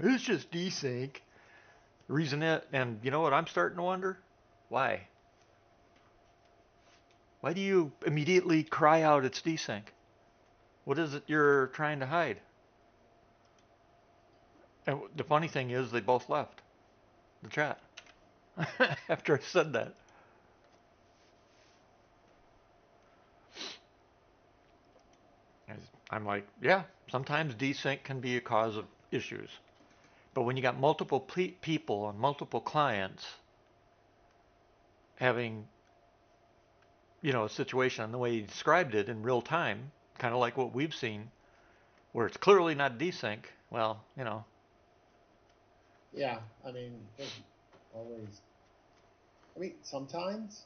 It's just desync. Reason it, and you know what I'm starting to wonder? Why? Why do you immediately cry out it's desync? What is it you're trying to hide? And the funny thing is, they both left the chat after I said that. I'm like, yeah, sometimes desync can be a cause of issues. But when you got multiple people and multiple clients having, a situation the way you described it in real time, kind of like what we've seen, where it's clearly not desync, well, Yeah, I mean, it doesn't always. I mean, sometimes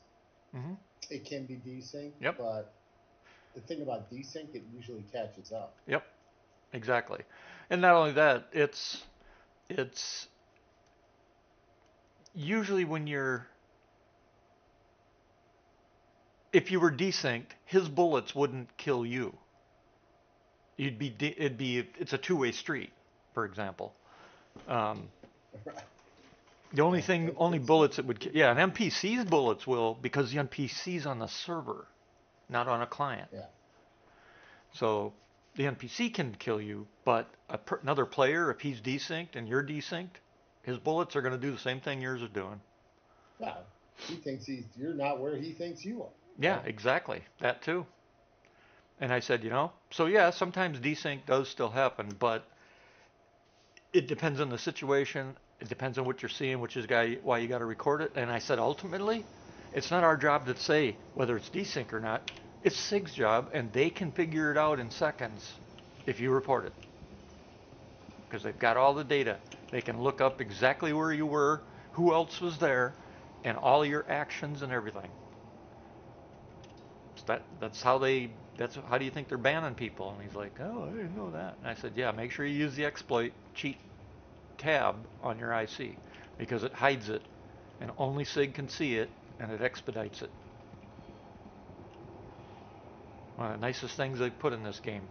hmm it can be desync, yep, but the thing about desync, it usually catches up. yep, exactly. And not only that, it's usually when you're if you were desynced, his bullets wouldn't kill you. It's a two-way street, for example. Um, Right. the only Yeah, thing, only it's bullets that would, yeah, an NPC's bullets will because the NPC's on the server, not on a client. yeah. So the NPC can kill you, but another player, if he's desynced and you're desynced, his bullets are going to do the same thing yours are doing. Well, he thinks you're not where he thinks you are. Yeah, Right? exactly. That too. And I said, so yeah, sometimes desync does still happen, but it depends on the situation. It depends on what you're seeing, which is why you got to record it. And I said, ultimately, it's not our job to say whether it's desync or not. It's SIG's job, and they can figure it out in seconds if you report it because they've got all the data. They can look up exactly where you were, who else was there, and all your actions and everything. So that's how do you think they're banning people? And he's like, oh, I didn't know that. And I said, yeah, make sure you use the exploit cheat tab on your IC because it hides it and only SIG can see it and it expedites it. One of the nicest things they've put in this game.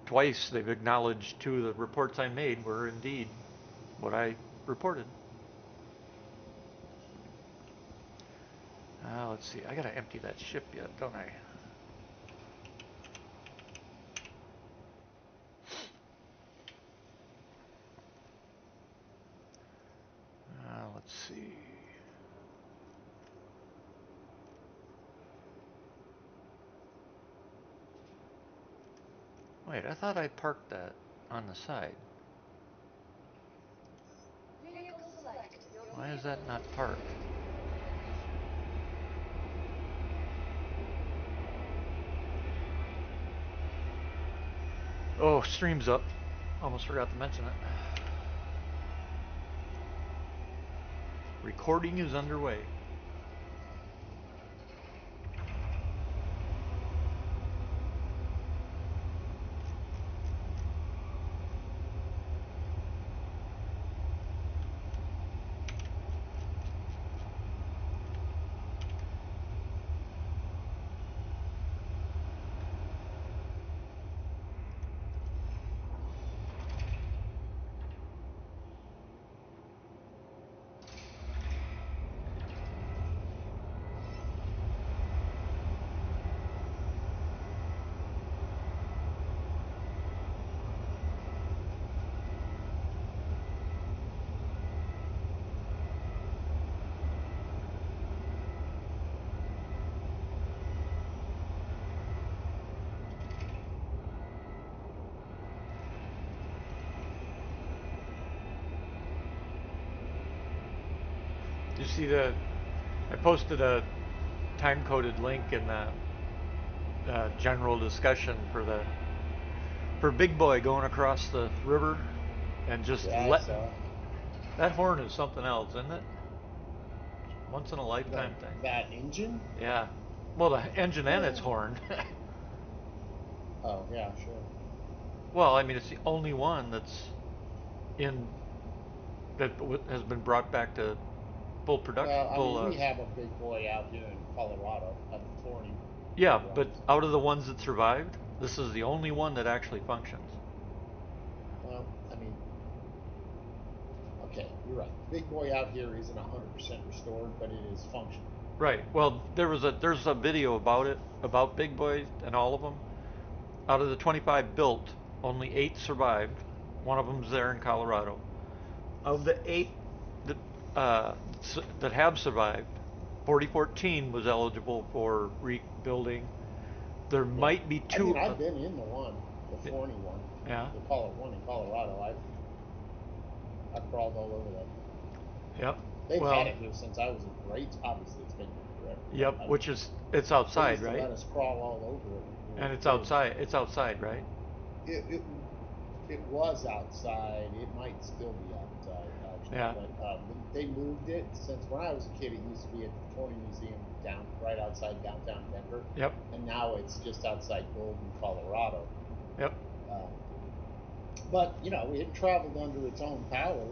Twice they've acknowledged two of the reports I made were indeed what I reported. Let's see, I gotta empty that ship yet, don't I? Let's see. Wait, I thought I parked that on the side. Why is that not parked? Oh, stream's up. Almost forgot to mention it. Recording is underway. You see I posted a time-coded link in the general discussion for Big Boy going across the river and just Yeah, I letting saw that horn is something else, isn't it? Once in a the lifetime thing. that engine. Yeah. Well, the engine and its Eh. horn. Oh yeah, sure. Well, I mean, it's the only one in that has been brought back to full production. Well, I Full. mean, we have a big boy out here in Colorado, a 40 Yeah, that but runs. out of the ones that survived, this is the only one that actually functions. mean, okay, you're right. Big Boy out here isn't 100% restored, but it is functional. Right. Well, there's a video about it, about Big Boy and all of them. Out of the 25 built, only 8 survived. One of them's there in Colorado. Of the 8 that that have survived, 4014 was eligible for rebuilding. There Yeah. might be I mean, two. I've been in the one, the Forney one, Yeah. the one in Colorado. I've crawled all over that thing. Yep. They've had Well, it here since I was in grade. Obviously, it's been here forever, but yep. I mean, Which is it's they outside, used to right? let us crawl all over it when we were And it's kids. outside. It's outside, right? It, it it was outside. It might still be outside actually, Yeah. but they moved it since when I was a kid. It used to be at the Forney Museum down right outside downtown Denver, Yep. and now it's just outside Golden, Colorado. Yep. Um, but we hadn't traveled under its own power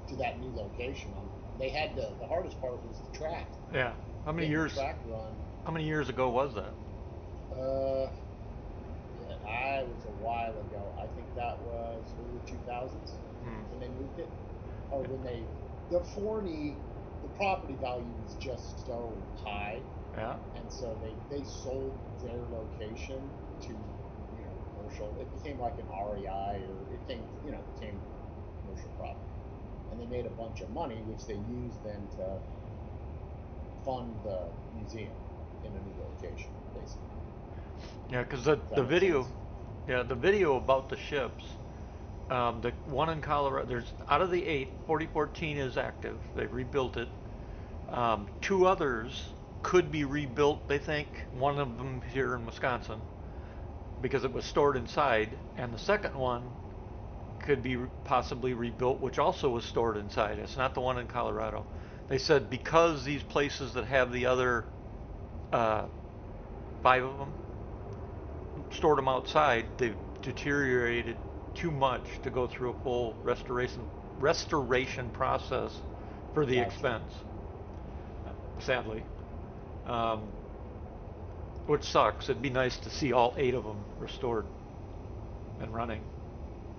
to that new location. They had the hardest part was the track, Yeah. How many getting the years? track run. How many years ago was that? Uh, yeah, I was a while ago. I think that was early 2000s Hmm. when they moved it, or when the Forney, the property value was just so high, Yeah. and so they sold their location to commercial. It became like an REI, or became commercial property, and they made a bunch of money, which they used then to fund the museum in a new location, basically. Yeah. Because Does the that make video, sense? yeah, the video about the ships. The one in Colorado, there's out of the 8, 4014 is active. They've rebuilt it. 2 others could be rebuilt, they think. One of them here in Wisconsin because it was stored inside, and the second one could be possibly rebuilt, which also was stored inside. It's not the one in Colorado. They said because these places that have the other uh, 5 of them stored them outside, they've deteriorated too much to go through a full restoration process for the Gotcha. expense. Sadly, um, which sucks. It'd be nice to see all 8 of them restored and running,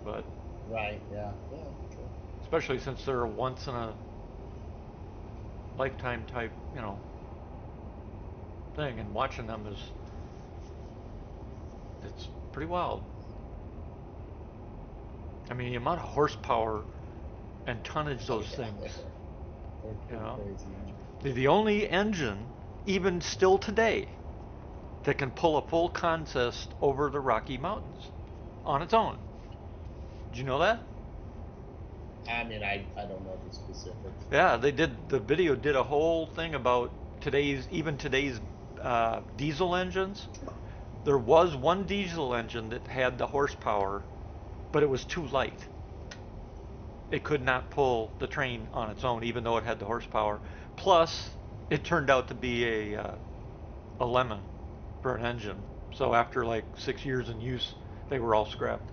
but Right. Yeah. Yeah. Sure. especially since they're a once in a lifetime type, thing, and watching them is it's pretty wild. I mean, the amount of horsepower and tonnage Oh those yeah. things, They're you pretty know, crazy engines. they're the only engine, even still today, that can pull a full consist over the Rocky Mountains on its own. Did you know that? I mean, I don't know the specifics. Yeah, they did. The video did a whole thing about today's diesel engines. There was one diesel engine that had the horsepower, but it was too light. It could not pull the train on its own, even though it had the horsepower. Plus, it turned out to be a lemon for an engine. So after like 6 years in use, they were all scrapped.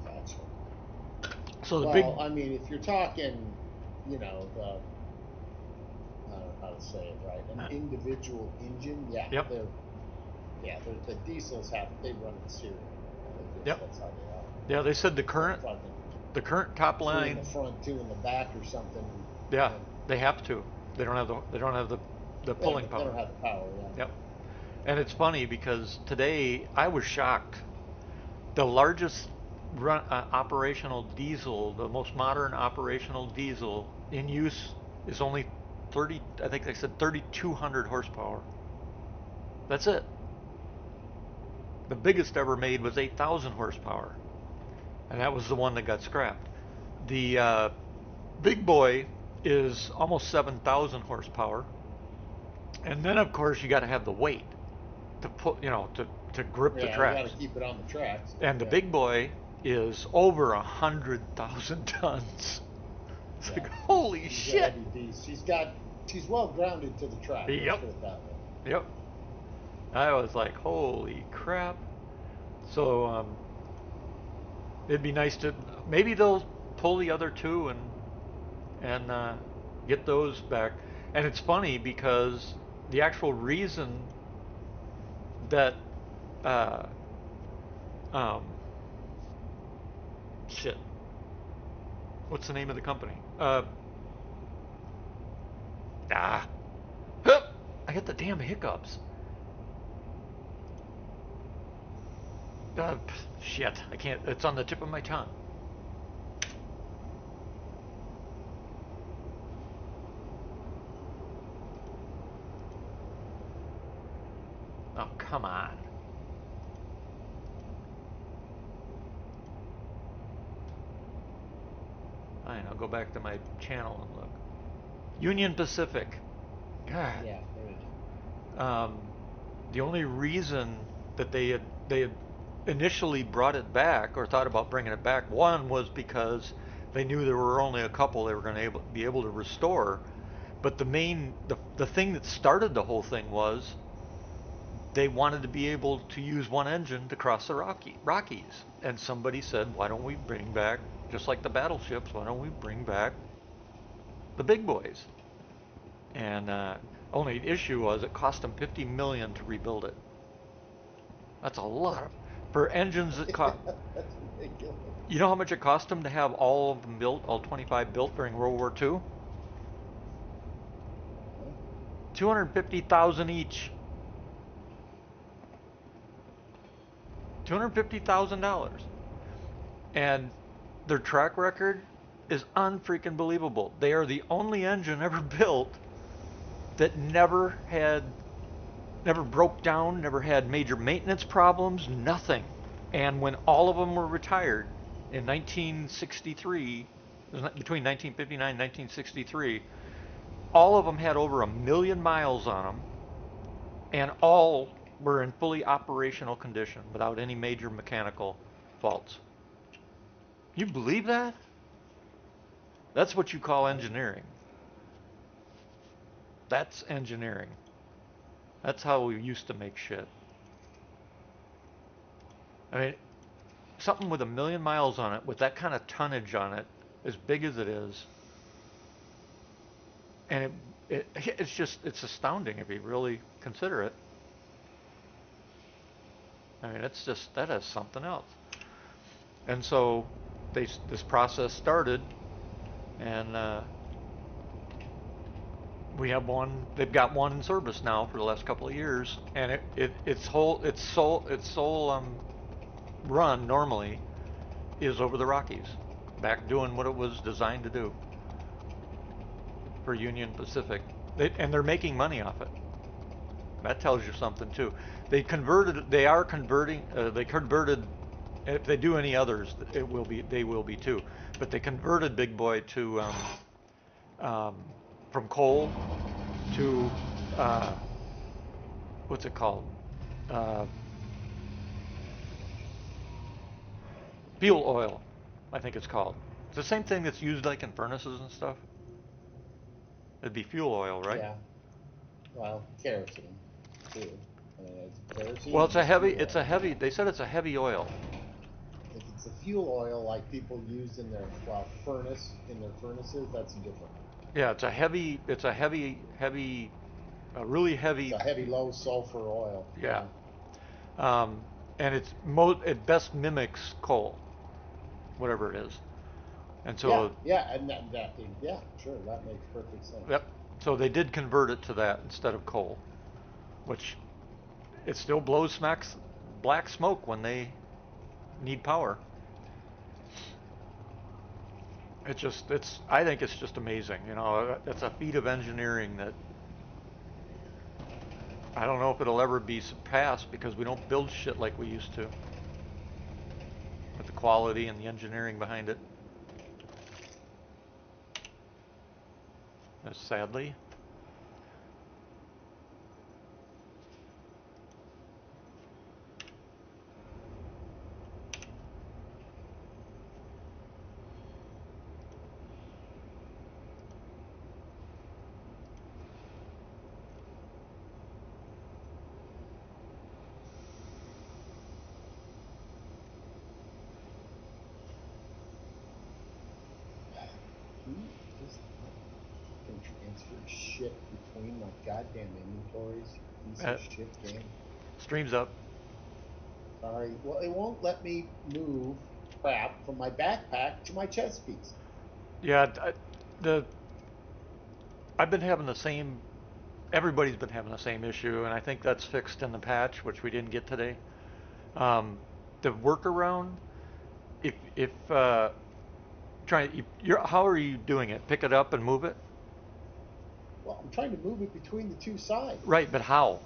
Gotcha. So the big, Well, I mean, if you're talking, the I don't know how to say it right, an individual engine, yeah, yep, the diesels they run in serial. yep, That's how they are. yeah. They said They're fucking the current top three in the line, front, two in the back, or something, yeah, and they have to. They don't have the pulling they power. don't have the power. Yeah. Yep. And it's funny because today I was shocked. The largest operational diesel, the most modern operational diesel in use is only 30, I think they said 3,200 horsepower. That's it. The biggest ever made was 8,000 horsepower, and that was the one that got scrapped. The big boy is almost 7,000 horsepower, and then of course you got to have the weight to put, to grip the Yeah, you got to tracks. keep it on the tracks. And the Yeah, big boy is over 100,000 tons. It's yeah. like She's holy she's a shit. heavy beast. She's well grounded to the track. Let's Yep. put it that way. Yep. I was like, holy crap. So it'd be nice to maybe they'll pull the other 2 and get those back. And it's funny because the actual reason that uh, um, Shit. What's the name of the company? Ah. Huh. I got the damn hiccups. Shit. I can't. It's on the tip of my tongue. Oh, come on. Fine, I'll go back to my channel and look. Union Pacific. God. Yeah, there it is. Um, the only reason that they had initially brought it back or thought about bringing it back, one was because they knew there were only a couple they were going to be able to restore. But the thing that started the whole thing was they wanted to be able to use one engine to cross the Rockies. And somebody said, why don't we bring back, just like the battleships, why don't we bring back the big boys? And only issue was it cost them 50 million to rebuild it. That's a lot for engines that cost. That's ridiculous. You know how much it cost them to have all of them built, all 25 built during World War II? Uh-huh. 250,000 each. $250,000. And their track record is unfreaking believable. They are the only engine ever built that never broke down, never had major maintenance problems, nothing. And when all of them were retired in 1963, between 1959 and 1963, all of them had over 1 million miles on them, and all were in fully operational condition without any major mechanical faults. You believe that? That's what you call I, engineering. That's engineering. That's how we used to make shit. I mean, something with 1 million miles on it, with that kind of tonnage on it, as big as it is, and it's astounding if you really consider it. I mean, that is something else. And so this process started, and we have one. They've got one in service now for the last couple of years, and its sole run normally is over the Rockies, back doing what it was designed to do for Union Pacific. And they're making money off it. That tells you something too. They are converting. They converted. If they do any others, they will be too. But they converted Big Boy to um, from coal to uh, what's it called? Uh, Fuel oil, I think it's called. It's the same thing that's used like in furnaces and stuff. It'd be fuel oil, right? yeah, well, kerosene too. Well, Kerosene is fuel oil. They said it's a heavy oil. If it's a fuel oil like people use in their furnaces, that's a different one. Yeah, a really It's heavy. a heavy low sulfur oil. Yeah. Yeah. Um, and it best mimics coal, whatever it is. And Yeah, so, yeah, and yeah, sure, that makes perfect sense. yep. So they did convert it to that instead of coal, which it still blows smacks black smoke when they need power. I think it's just amazing. It's a feat of engineering that I don't know if it'll ever be surpassed because we don't build shit like we used to. With the quality and the engineering behind it. Sadly. Who just fucking transferred shit between my goddamn inventories? Piece of Uh, shit game. Streams up. Sorry. Well, it won't let me move. crap from my backpack to my chest piece. Yeah, the I've been having the same. Everybody's been having the same issue, and I think that's fixed in the patch, which we didn't get today. Um, the workaround, if how are you doing it? Pick it up and move it? Well, I'm trying to move it between the two sides Right, but how?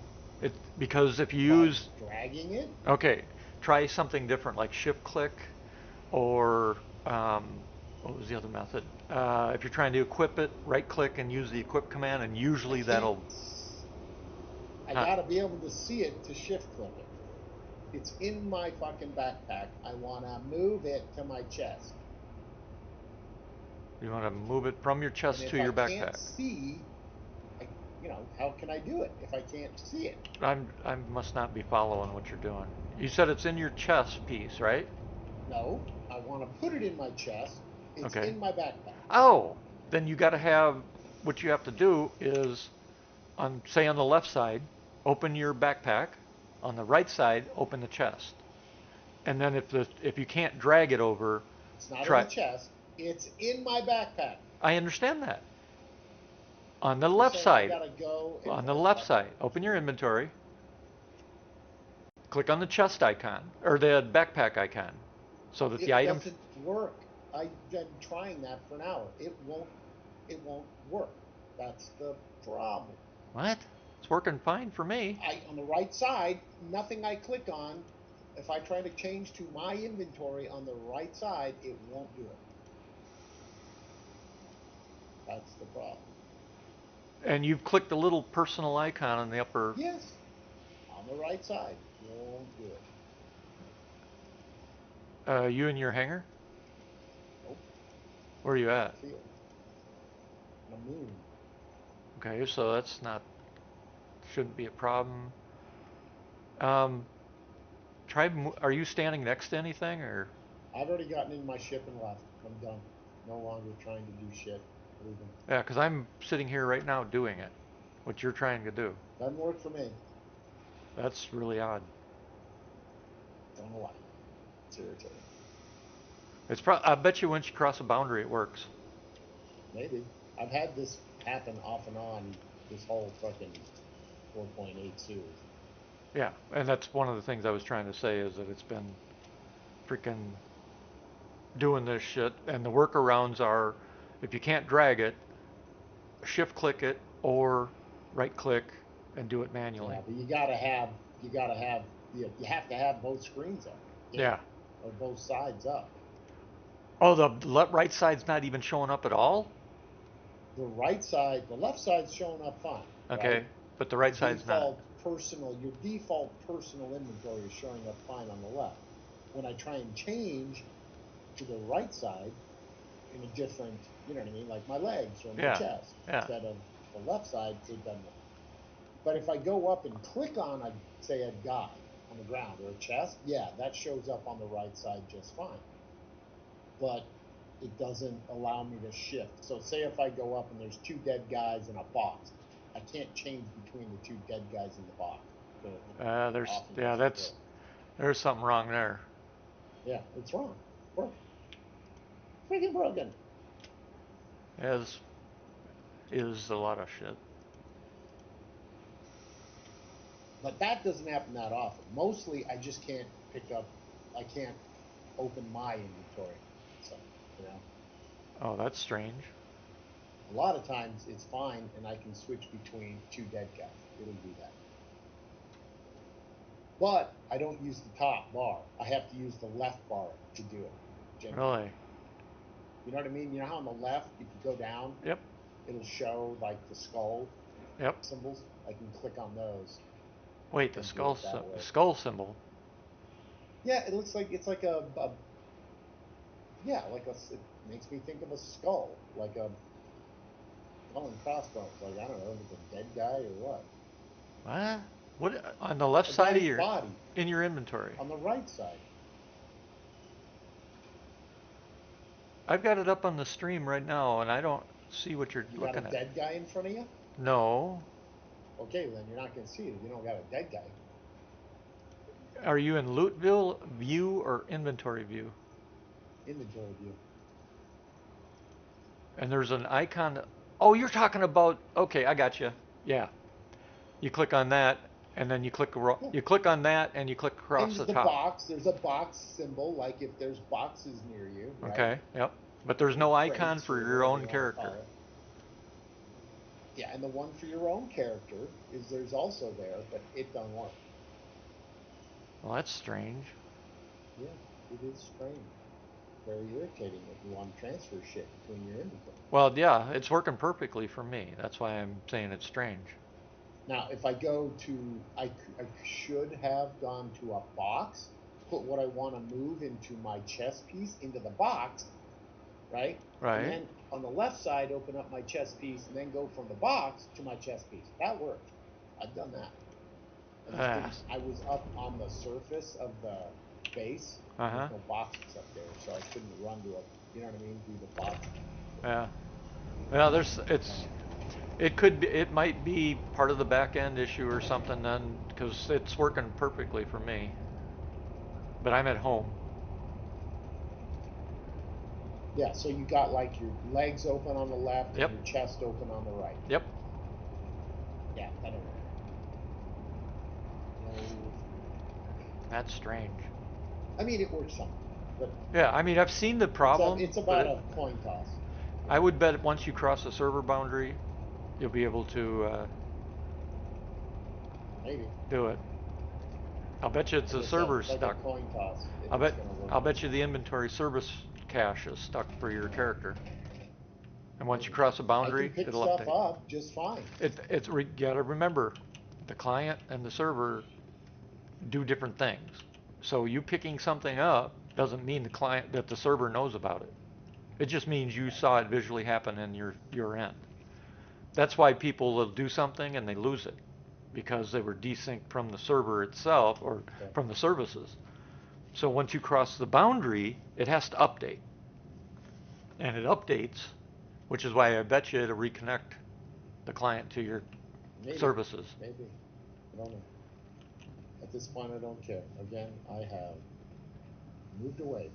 Because if you by use, dragging it. okay, try something different like shift click or what was the other method? If you're trying to equip it, right click and use the equip command, and I usually can't. that'll. I Huh, gotta be able to see it to shift click it. It's in my fucking backpack. I wanna move it to my chest. you want to move it from your And chest to if I your can't backpack. see, how can I do it if I can't see it? I must not be following what you're doing. You said it's in your chest piece, right? No, I want to put it in my chest. It's Okay. in my backpack. Oh, then you got to have what you have to do is on say on the left side, open your backpack. On the right side, open the chest. And then if you can't drag it over, It's not in the try. chest. It's in my backpack. I understand that. On the You're left saying I side, gotta go and on the left fucking side, open your inventory. Click on the chest icon or the backpack icon, so that the it item. doesn't work. I've been trying that for an hour. It won't work. That's the problem. What? It's working fine for me. I on the right side, nothing I click on. If I try to change to my inventory on the right side, it won't do it. That's the problem. And you've clicked the little personal icon on the upper. Yes, on the right side, won't do it. You in your hangar? Nope, Where are you out in at? the field. On a moon. Okay, so that's not shouldn't be a problem. Um, try. Are you standing next to anything or? I've already gotten in my ship and left. I'm done. No longer trying to do shit. Leaving. Yeah, because I'm sitting here right now doing it. What you're trying to do. Doesn't work for me. That's really odd. Don't know why. It's irritating. I bet you once you cross a boundary, it works. Maybe. I've had this happen off and on this whole fucking 4.8 series. Yeah, and that's one of the things I was trying to say is that it's been freaking doing this shit, and the workarounds are, if you can't drag it, shift click it or right click and do it manually. Yeah, but you have to have both screens up. You can't Yeah. or both sides up. Oh, the right side's not even showing up at all? The left side's showing up fine, right? Okay, but the right side's not. Your default personal inventory is showing up fine on the left. When I try and change to the right side in a different, you know what I mean, like my legs or my Yeah, chest yeah. instead of the left side, it doesn't work. But if I go up and click on say a guy on the ground or a chest, yeah, that shows up on the right side just fine. But it doesn't allow me to shift. So say if I go up and there's two dead guys in a box, I can't change between the two dead guys in the box. It often doesn't work. There's something wrong there. Yeah, it's wrong. Broken. Freaking broken. As is a lot of shit. But that doesn't happen that often. Mostly I just can't pick up I can't open my inventory. So, you know. Oh, that's strange. A lot of times it's fine and I can switch between two dead guys. It'll do that. But I don't use the top bar. I have to use the left bar to do it generally. Really? You know what I mean? You know how on the left, if you go down, Yep, it'll show like the skull yep. symbols? I can click on those Wait, and do it that the way. skull symbol. Yeah, it looks like it's like a yeah, it makes me think of a skull, like a skull and crossbones. Like I don't know if it's a dead guy or what. What? What on the left A side of guy's your body in your inventory? on the right side. I've got it up on the stream right now, and I don't see what you're You got a looking at. dead guy in front of you? No. Okay, then you're not going to see it if you don't got a dead guy. Are you in loot view or inventory view? in the gold view. And there's an icon. Oh, you're talking about. Okay, I got you. Yeah. You click on that, and then Yeah. you click on that, and you click across And the the top. box, there's a box symbol, like if there's boxes near you, right? Okay. Yep. But there's no icon Crates for or your whatever own you want to character. call it. Yeah, and the one for your own character is there's also there, but it don't work. Well, that's strange. Yeah, it is strange. Very irritating if you want to transfer shit between your inventory. Well, yeah, it's working perfectly for me. That's why I'm saying it's strange. Now, if I go to, I should have gone to a box, put what I want to move into my chess piece into the box, right? And Right. then on the left side, open up my chess piece and then go from the box to my chess piece. That worked. I've done that. I just Ah. didn't, I was up on the surface of the base Uh and there's huh. no boxes up there. So I couldn't run to a, you know what I mean? Do the box. Yeah. Well, Um, it could be, it might be part of the back end issue or something then, because it's working perfectly for me. But I'm at home. yeah, so you got like your legs open on the left and Yep. your chest open on the right. Yep. Yeah, that'll work. No, That's strange. I mean it works some, but Yeah, I mean, I've seen the problem, it's but about a coin toss. You I know, would bet once you cross the server boundary, you'll be able to maybe. do it. I'll bet you it's Like the I said, server's it's like a stuck. coin toss if I'll it's bet going to work I'll or bet not. you the inventory service cache is stuck for your character. And once you Maybe. cross a I can boundary, pick it'll stuff update. up just fine. You gotta remember, the client and the server do different things. So you picking something up doesn't mean the server knows about it. It just means you Right. saw it visually happen in your end. That's why people will do something and they lose it because they were desynced from the server itself or Okay. from the services. So once you cross the boundary, it has to update. And it updates, which is why I bet you it'll reconnect the client to your Maybe. services. Maybe. I don't know. At this point, I don't care. Again, I have moved away.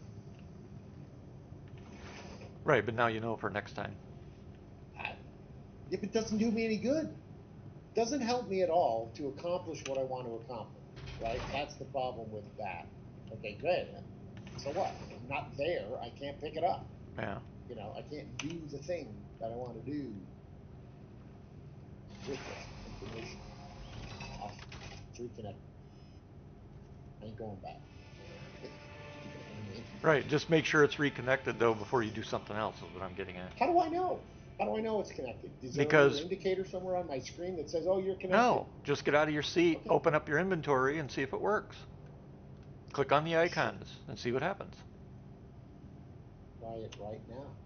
Right, but now you know for next time. I, if it doesn't do me any good, doesn't help me at all to accomplish what I want to accomplish. Right? That's the problem with that. Okay, great. So what? I'm not there. I can't pick it up. Yeah. You know, I can't do the thing that I want to do with this information. Off. It's reconnected. I ain't going back. You know what I mean? Right, just make sure it's reconnected though before you do something else is what I'm getting at. How do I know? How do I know it's connected? Is there a little Because indicator somewhere on my screen that says, "Oh, you're connected"? no, just get out of your seat, Okay, open up your inventory and see if it works. Click on the shit. icons and see what happens. Try it right now.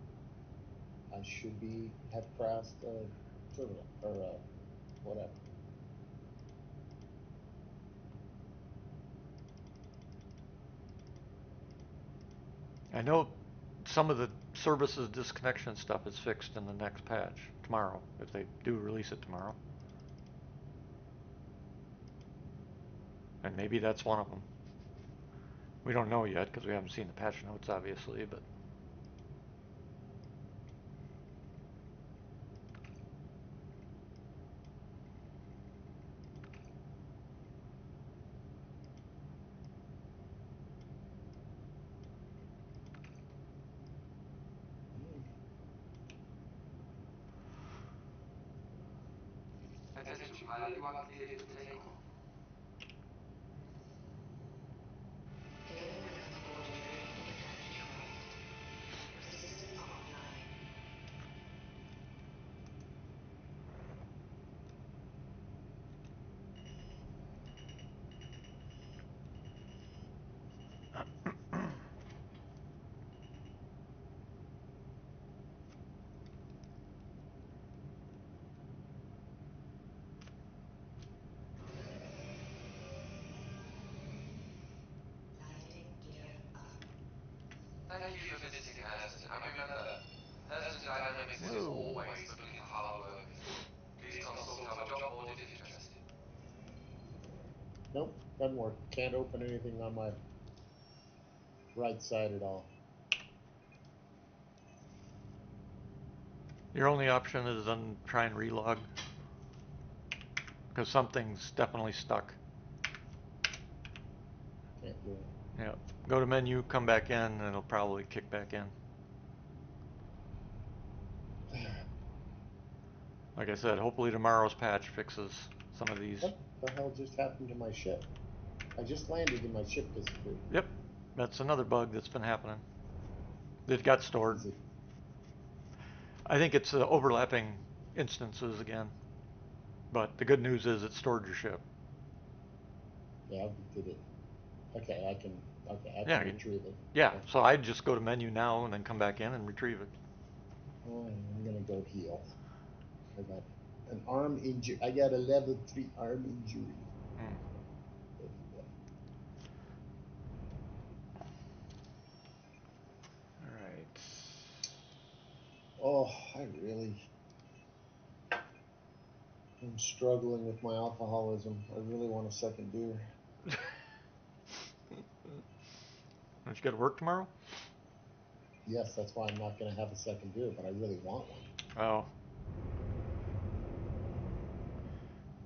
I should be have crossed a terminal or whatever. I know some of the services disconnection stuff is fixed in the next patch tomorrow, if they do release it tomorrow. And maybe that's one of them. We don't know yet because we haven't seen the patch notes, obviously, but Hmm. whoa. Nope, doesn't work. Can't open anything on my right side at all. Your only option is then try and relog because something's definitely stuck. Can't do it. Yeah. Go to menu, come back in, and it'll probably kick back in. Like I said, hopefully tomorrow's patch fixes some of these. What the hell just happened to my ship? I just landed and my ship disappeared. Yep, that's another bug that's been happening. It got stored. Is it? I think it's overlapping instances again. But the good news is it stored your ship. Yeah, did it? Okay, I can. Okay, I Yeah, can retrieve it. yeah. Okay. So I'd just go to menu now and then come back in and retrieve it. Oh, I'm gonna go heal. I got an arm injury. I got a level 3 arm injury. Hmm. All right. Oh, I really am struggling with my alcoholism. I really want a second beer. Don't you got to work tomorrow? Yes, that's why I'm not gonna have a second beer, but I really want one. Oh,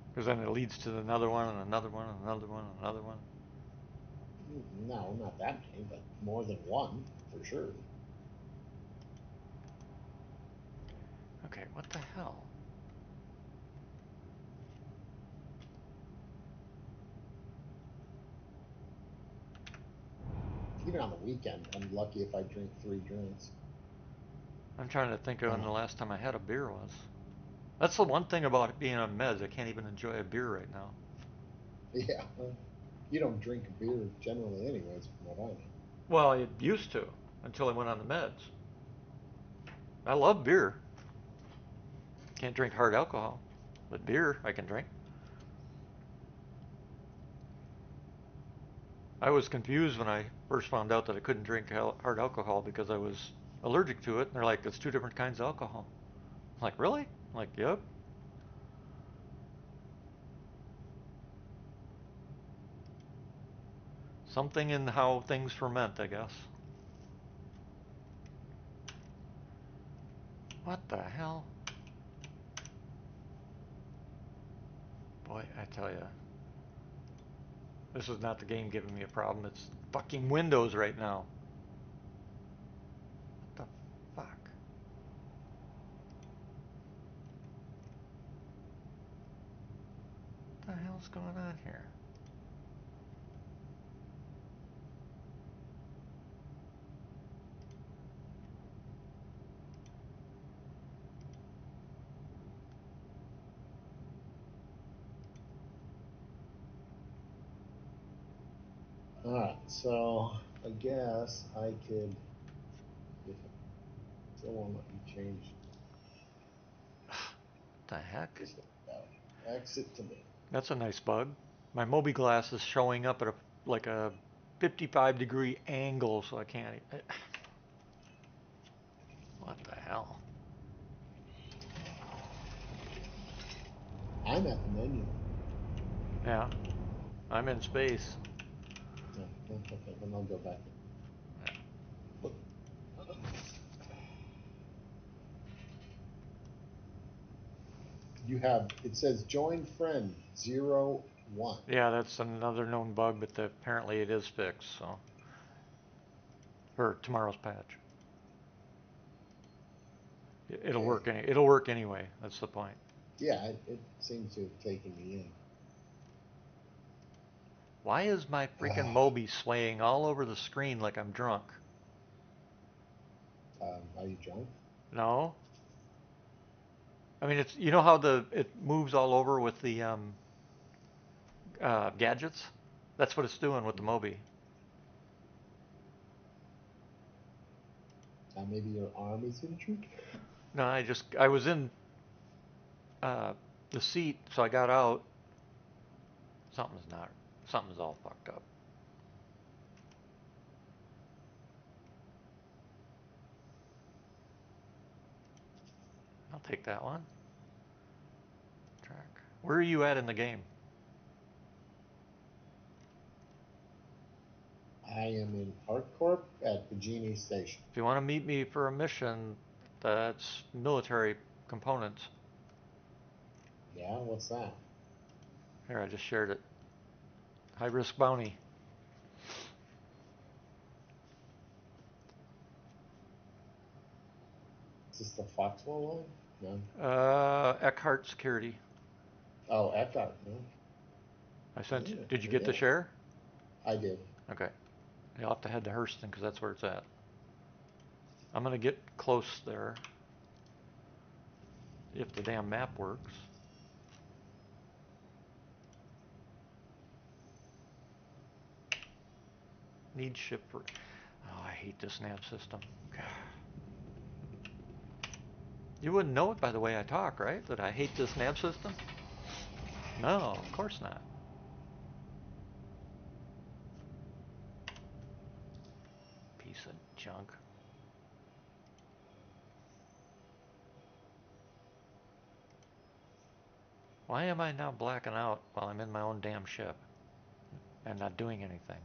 because then it leads to another one and another one and another one and another one. No, not that many, but more than one for sure. Okay, what the hell? Even on the weekend, I'm lucky if I drink 3 drinks. I'm trying to think of when Uh, the last time I had a beer was. That's the one thing about being on meds. I can't even enjoy a beer right now. yeah, you don't drink beer generally, anyways, from what I know. Well, I used to until I went on the meds. I love beer. Can't drink hard alcohol, but beer I can drink. I was confused when I first found out that I couldn't drink hard alcohol because I was allergic to it. And they're like, it's two different kinds of alcohol. I'm like, really? I'm like, yep. Something in how things ferment, I guess. What the hell? Boy, I tell you, this is not the game giving me a problem. It's fucking Windows right now. What the fuck? What the hell's going on here? All right, so I guess I could, if it still won't let me change, What the heck? just exit to me. That's a nice bug. My mobiGlass is showing up at like a 55-degree angle, so I can't. What the hell? I'm at the menu. Yeah, I'm in space. No, okay, then I'll go back. Look, you have, it says join friend 01. Yeah, that's another known bug, but apparently it is fixed. So for tomorrow's patch, it'll Okay. work. It'll work anyway. That's the point. Yeah, it seems to have taken me Why is my in. freaking Moby swaying all over the screen like I'm drunk? Are you drunk? No, I mean it's you know how the it moves all over with the gadgets. That's what it's doing with the Moby. Maybe your arm is injured? No, I was in uh, the seat, so I got out. Something's not something's all fucked up. I'll take that one. Track. Where are you at in the game? I am in ArcCorp at the Genie Station. If you want to meet me for a mission, That's military components. Yeah, what's that? Here, I just shared it. High risk bounty. Is this the Foxwell one? No. Eckhart Security. Oh, Eckhart. No. I sent you. Yeah, Did you get yeah. the share? I did. Okay. You'll have to head to Hurston because that's where it's at. I'm going to get close there. If the damn map works. Need ship for... Oh, I hate this nav system. God. You wouldn't know it by the way I talk, right? That I hate this nav system? No, of course not. Piece of junk. Why am I now blacking out while I'm in my own damn ship and not doing anything?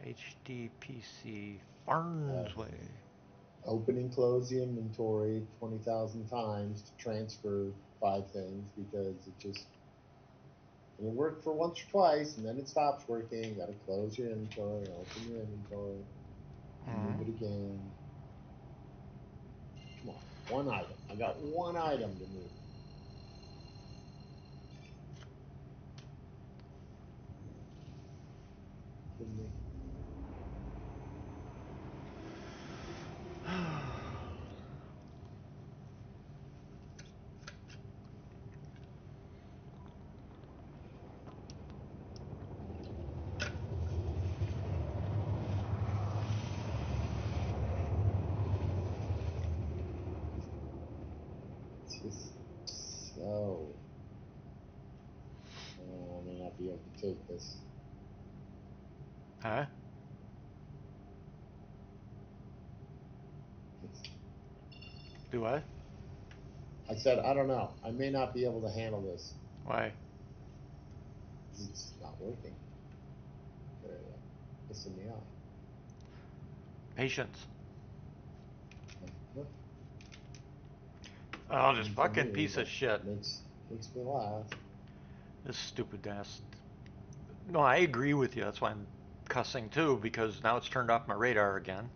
HDPC Farnsway. Open and close the inventory 20,000 times to transfer 5 things because it'll work for once or twice and then it stops working. You got to close your inventory, open your inventory, move it again. Come on, one item. I got one item to move. Kidding me? It's just so. I may not be able to take this. Huh? It's, Do I? I said, I don't know. I may not be able to handle this. Why? It's not working. Very well. Pissing me off. Patience. Huh? Oh, this And for fucking me, piece of but shit. makes me laugh. This stupid ass. No, I agree with you. That's why I'm cussing too, because now it's turned off my radar again.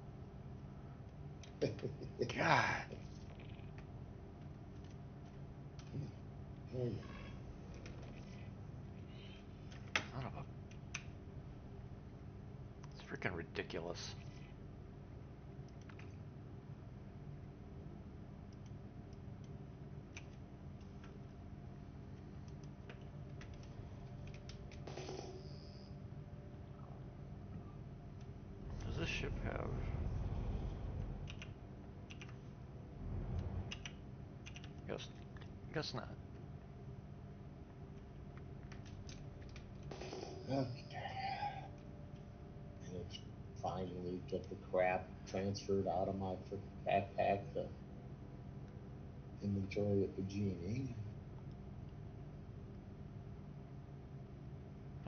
God. Son of a... It's freaking ridiculous. Does this ship have... Guess not. Okay. And it's finally get the crap transferred out of my backpack to inventory at the G&E.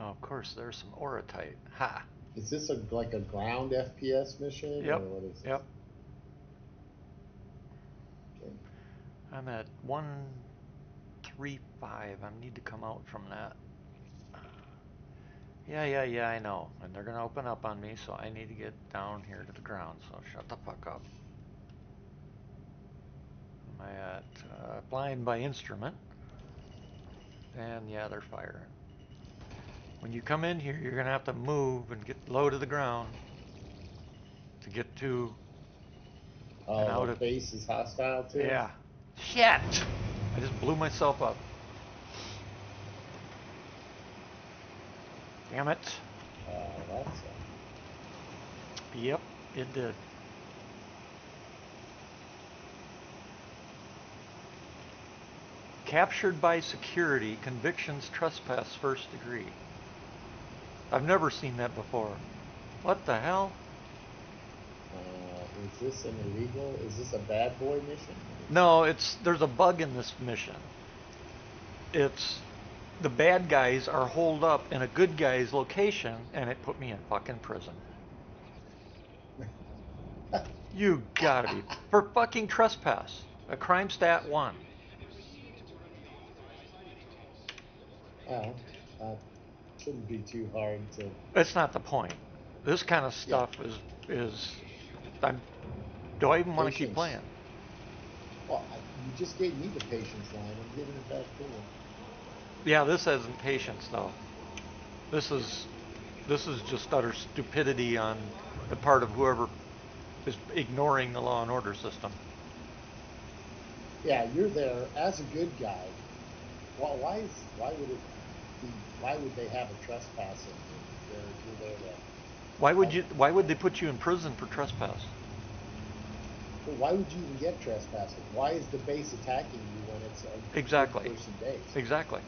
Oh, of course, there's some orotite. Ha! Is this like a ground FPS mission or Yep. what is this? Yep. Okay. I'm at 135. I need to come out from that. Yeah, I know. And they're going to open up on me, so I need to get down here to the ground. So shut the fuck up. Am I at blind by instrument? And yeah, they're firing. When you come in here, you're going to have to move and get low to the ground to get to and Oh, out the of... base is hostile too? Yeah. Shit! I just blew myself up. Damn it. That's Yep, it did. Captured by security, convictions, trespass, first degree. I've never seen that before. What the hell? is this an illegal? Is this a bad boy mission? No, there's a bug in this mission. It's the bad guys are holed up in a good guy's location, and it put me in fucking prison. You gotta be. For fucking trespass. A crime stat 1. Well, that shouldn't be too hard to. It's not the point. This kind of Yeah, stuff is I'm do I even want to keep patience. playing? Well, you just gave me the patience line. I'm giving it back to you. Yeah, this isn't patience though. This is this is just utter stupidity on the part of whoever is ignoring the law and order system. Yeah, you're there as a good guy. Well, why would it be? Why would they have a trespassing thing? You're there to help them. Why would they put you in prison for trespass? Well, why would you even get trespassing? Why is the base attacking you when it's a good Exactly. person base? Exactly.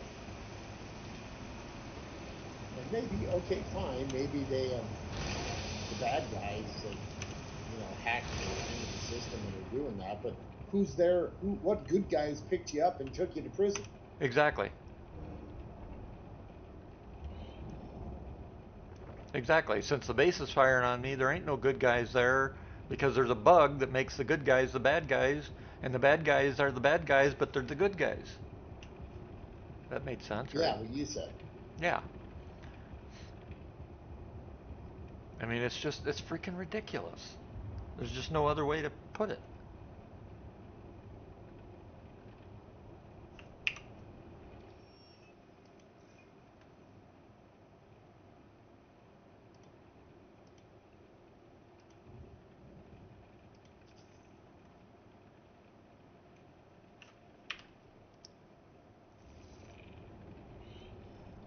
And maybe okay, fine. Maybe the bad guys have hacked into the system and are doing that. But who's there? What good guys picked you up and took you to prison? Exactly. Exactly. Since the base is firing on me, there ain't no good guys there because there's a bug that makes the good guys the bad guys, and the bad guys are the bad guys, but they're the good guys. That made sense, right? Yeah, what you said. Yeah. I mean, it's freaking ridiculous. There's just no other way to put it.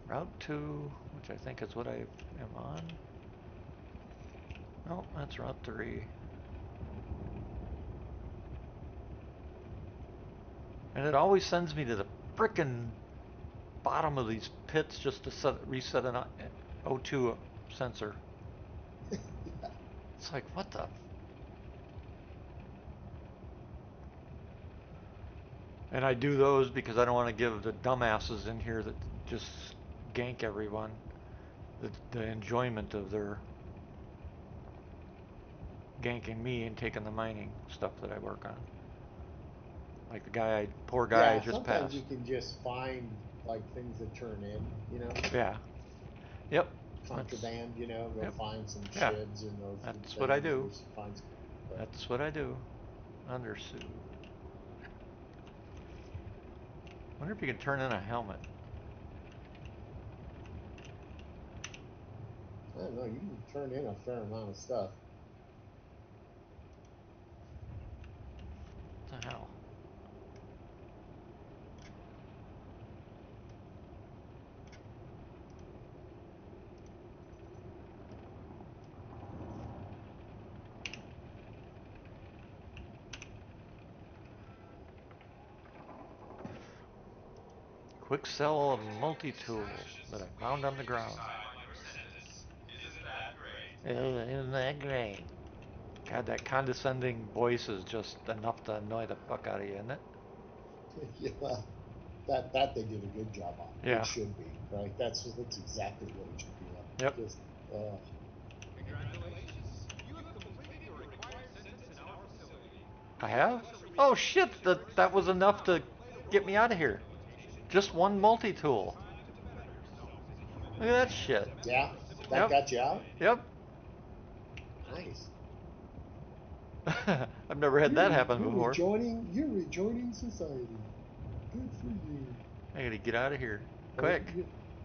Route 2, which I think is what I am on. No, that's Route 3. And it always sends me to the frickin' bottom of these pits just to reset an O2 sensor. Yeah. It's like, what the? And I do those because I don't want to give the dumbasses in here that just gank everyone the enjoyment of their ganking me and taking the mining stuff that I work on. Like the poor guy I Yeah, just sometimes passed. you can just find like things that turn in, Yeah. Yep. That's. contraband, go Yep. find some Yeah. shids and those That's what I things, do. or find some, but That's what I do. Undersuit. Wonder if you can turn in a helmet. I don't know, you can turn in a fair amount of stuff. What the hell? Quick sell multi-tool that I found on the ground. Isn't that great? God, that condescending voice is just enough to annoy the fuck out of you, isn't it? Yeah, well, that they did a good job on. It Yeah. should be right. That's exactly what it should be like. Yep. Just uh, I have? Oh shit, that was enough to get me out of here. Just one multi-tool. Look at that shit. yeah, that Yep. got you out. Yep. Nice. I've never had that happen You're before. rejoining society. Good for you. I gotta get out of here. Or Quick.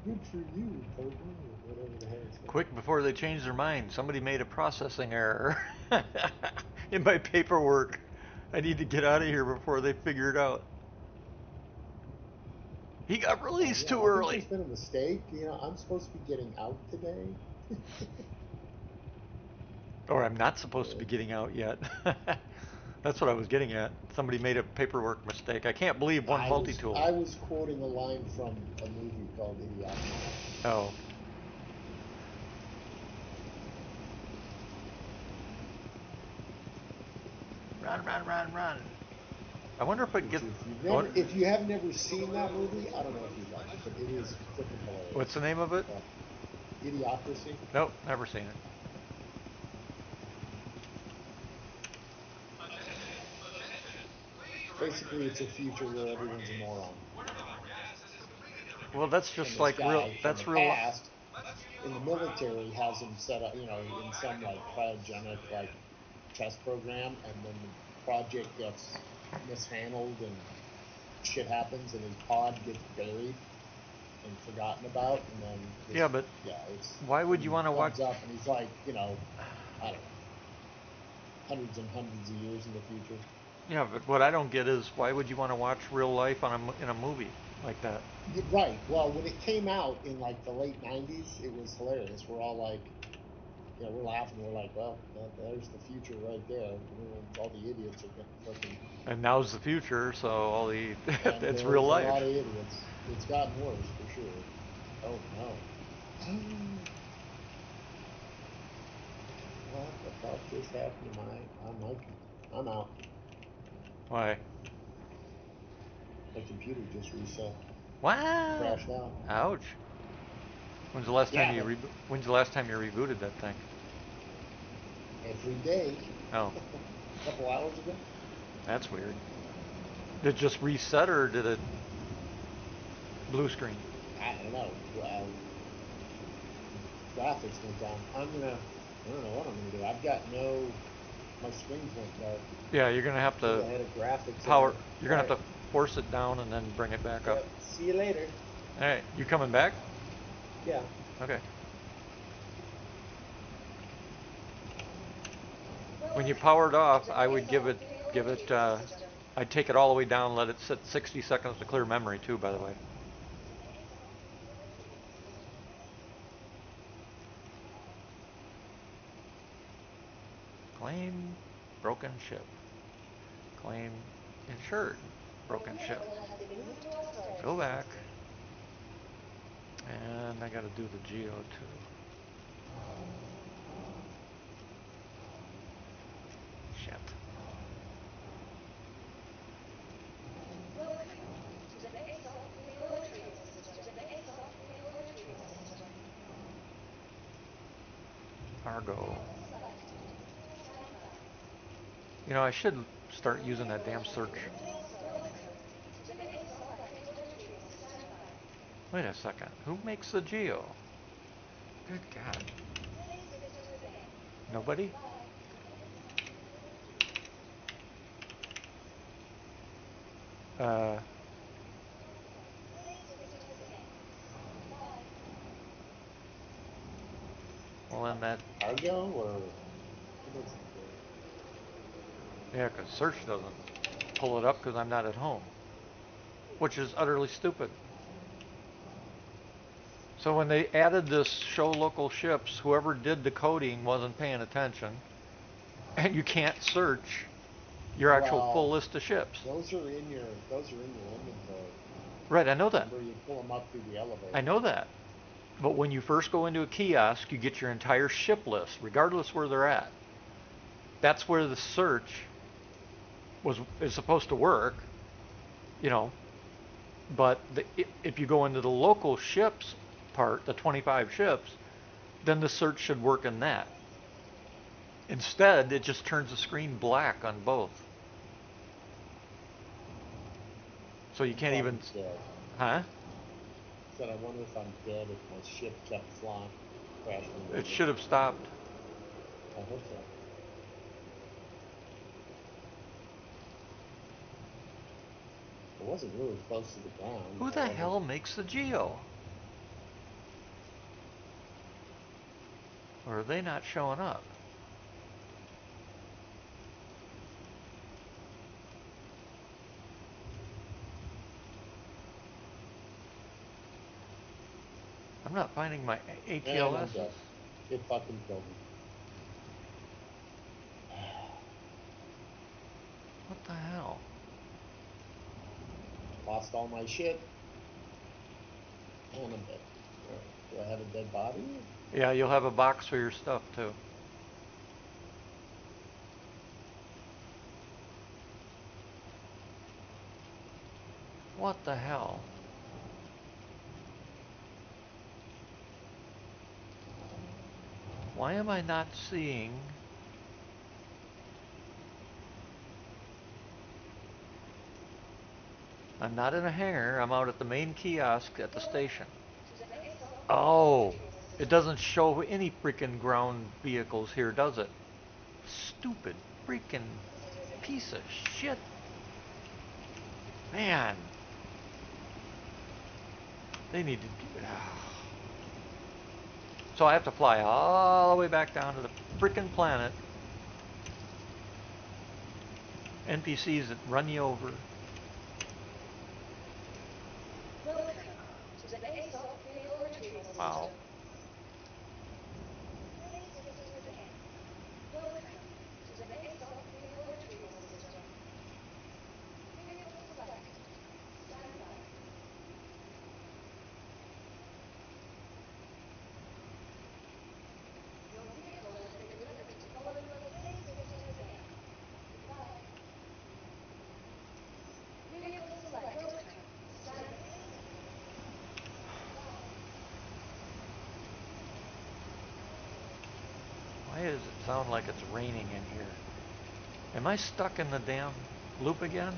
good for you, partner, or whatever the hell it's called. Quick before they change their mind. Somebody made a processing error in my paperwork. I need to get out of here before they figure it out. He got Oh released yeah, too I think there's early. been a mistake. I'm supposed to be getting out today. Or I'm not supposed to be Uh, getting out yet. That's what I was getting at. Somebody made a paperwork mistake. I can't believe one multi-tool. I was quoting a line from a movie called Idiocracy. Oh. Run, run, run, run. I wonder if I can Which get. What? if you have never seen that movie, I don't know if you'd like it, but it is freaking What's hilarious. the name of it? Uh, Idiocracy. Nope, never seen it. Basically, it's a future where everyone's a moron. Well, that's And just this like real. guy from the That's real. past in the military has him set up, in some like cryogenic like test program, and then the project gets mishandled and shit happens, and his pod gets buried and forgotten about, and then Yeah, this, but yeah, it's why and would you he want to watch? comes up and he's like, I don't know, hundreds and hundreds of years in the future. Yeah, but what I don't get is why would you want to watch real life in a movie like that? Right. Well, when it came out in like the late '90s, it was hilarious. We're all like, we're laughing. We're like, well, there's the future right there. Everyone's, all the idiots are getting fucking, And now's the future, so all the and it's real there's a life. lot of idiots. It's gotten worse for sure. Oh no. What the fuck just happened to my I'm out. Why? My computer just reset, What? crashed out. Ouch. When's the last time Yeah, you but When's the last time you rebooted that thing? every day, Oh, a couple hours ago. that's weird. Did it just reset or did it blue screen? I don't know. Graphics went down. I don't know what I'm gonna do. I've got no. My screens went dark. Yeah, you're gonna have Maybe to I had a graphics power. error. You're All gonna right. have to force it down and then bring it back up. Yep. See you later. All right, you coming back? Yeah. Okay. When you power it off, I would give it. I'd take it all the way down, let it sit 60 seconds to clear memory too. By the way. Claim broken ship. Claim insured broken ship. Go back. And I gotta do the geo too. Shit. Argo. I should start using that damn search. Wait a second. Who makes the geo? Good God. Nobody? Uh, well then that, Argo or who makes the game? yeah, because search doesn't pull it up because I'm not at home, which is utterly stupid. So when they added this show local ships, whoever did the coding wasn't paying attention, and you can't search your actual full Well, list of ships. those are in your inventory. Right, I know that. Remember, you pull them up through the I elevator. know that. But when you first go into a kiosk, you get your entire ship list, regardless where they're at. That's where the search is supposed to work, you know. But if you go into the local ships part, the 25 ships, then the search should work in that. Instead, it just turns the screen black on both. So you I'm can't even, probably dead. huh? Said, I wonder if I'm dead if my ship kept flying, crashing and It burning. should have stopped. I hope so. It wasn't really close to the ground. Who I the wasn't. hell makes the geo? Or are they not showing up? I'm not finding my And I'm ATLSs. dead. It fucking killed me. What the hell? Lost all my shit, and I'm dead. All right. Do I have a dead body? Yeah, you'll have a box for your stuff too. What the hell? Why am I not seeing I'm not in a hangar. I'm out at the main kiosk at the station. Oh, it doesn't show any freaking ground vehicles here, does it? Stupid freaking piece of shit. Man, they need to. So I have to fly all the way back down to the freaking planet. NPCs that run you over. Wow. Why does it sound like it's raining in here? Am I stuck in the damn loop again?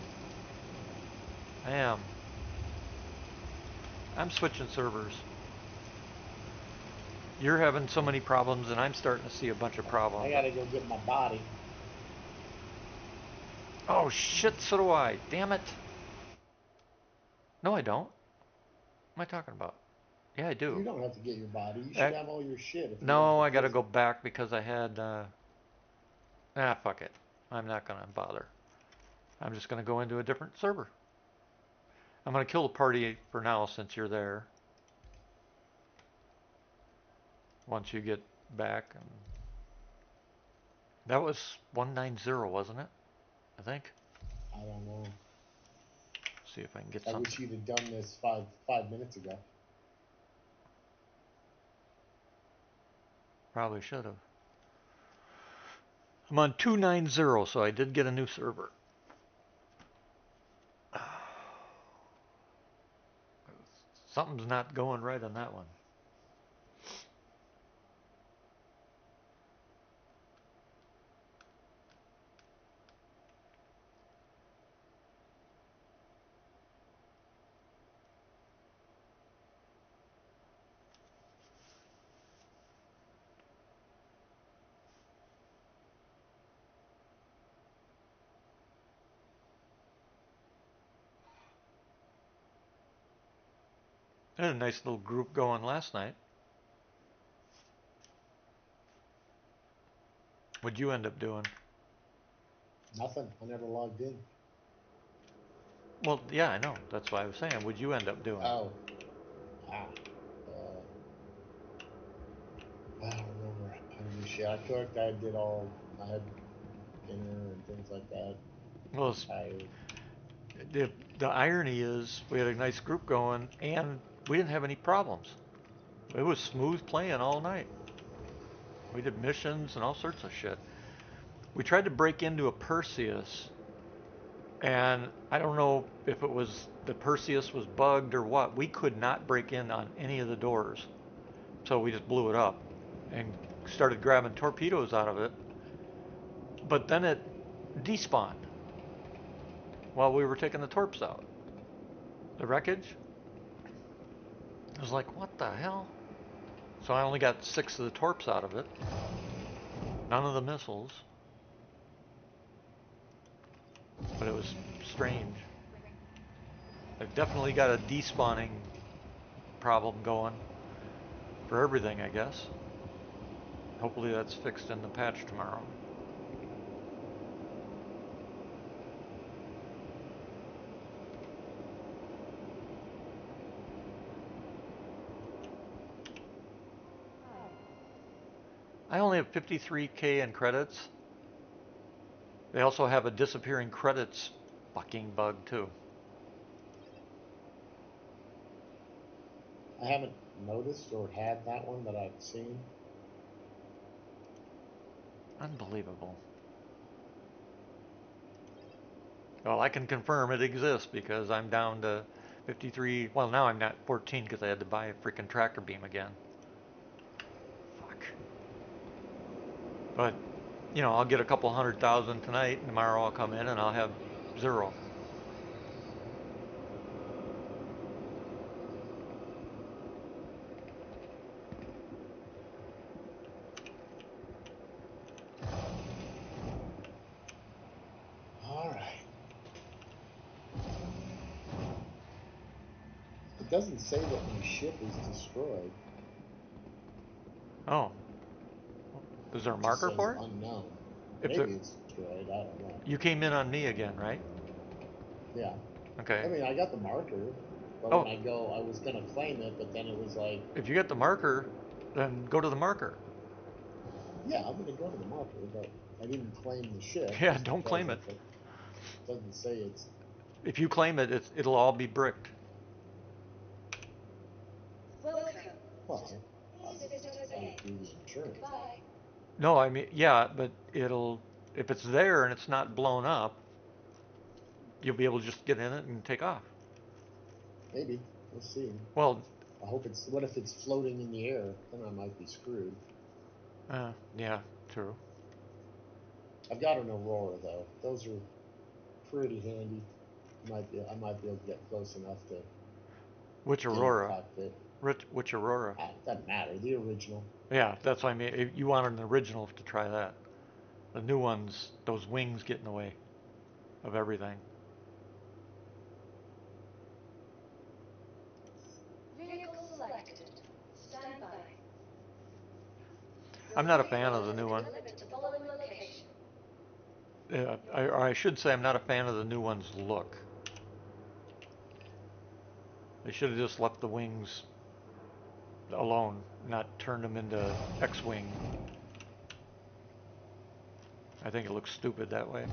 I am. I'm switching servers. You're having so many problems, and I'm starting to see a bunch of I problems. gotta go get my body. Oh shit, so do I. Damn it. No, I don't. What am I talking about? Yeah, I do. You don't have to get your body. You should Uh, have all your shit if you want no, the I gotta go physical. back because I had. Fuck it. I'm not gonna bother. I'm just gonna go into a different server. I'm gonna kill the party for now since you're there. Once you get back, and that was 190, wasn't it? I think. I don't know. See if I can get I something. wish you'd have done this five minutes ago. Probably should have. I'm on 290, so I did get a new server. Something's not going right on that one. I had a nice little group going last night. What'd you end up doing? Nothing. I never logged in. Well, yeah, I know. That's why I was saying. What'd you end up doing? Oh, ah. Uh, I don't remember. I didn't do shit. I cooked. I did all. I had dinner and things like that. Well, I'm tired. the, the irony is we had a nice group going and we didn't have any problems. It was smooth playing all night. We did missions and all sorts of shit. We tried to break into a Perseus, and I don't know if it was the Perseus was bugged or what. We could not break in on any of the doors, so we just blew it up and started grabbing torpedoes out of it. But then it despawned while we were taking the torps out. The wreckage. I was like, what the hell? So I only got 6 of the torps out of it. None of the missiles. But it was strange. I've definitely got a despawning problem going for everything, I guess. Hopefully that's fixed in the patch tomorrow. I only have 53K in credits. They also have a disappearing credits fucking bug too. I haven't noticed or had that one that I've seen. Unbelievable. Well, I can confirm it exists because I'm down to 53. Well, now I'm not 14 because I had to buy a freaking tractor beam again. Fuck. But, I'll get a couple 100,000 tonight. And tomorrow I'll come in and I'll have 0. doesn't say that my ship is destroyed. Oh, is there a It just marker says for it? unknown. If the Maybe it's destroyed. I don't know. You came in on me again, right? Yeah. I Okay. mean, I got the marker, but when Oh, I go, I was gonna claim it, but then it was like, if you get the marker, then go to the marker. yeah, I'm gonna go to the marker, but I didn't claim the ship Yeah, just don't because claim it. it doesn't say it's. If you claim it, it'll all be bricked. Well, I would run it through the insurance. No, I mean, yeah, but if it's there and it's not blown up, you'll be able to just get in it and take off. Maybe we'll see. Well, I hope it's. What if it's floating in the air? Then I might be screwed. yeah, true. I've got an Aurora though. Those are pretty handy. I might be able to get close enough to Which get in the Aurora? cockpit. Which Aurora? Doesn't matter. The original. Yeah, that's what I mean. If you wanted an original to try that. The new ones, those wings get in the way of everything. I'm not a fan of the new one. Or I should say I'm not a fan of the new one's look. They should have just left the wings alone, not turned them into X-wing. I think it looks stupid that way.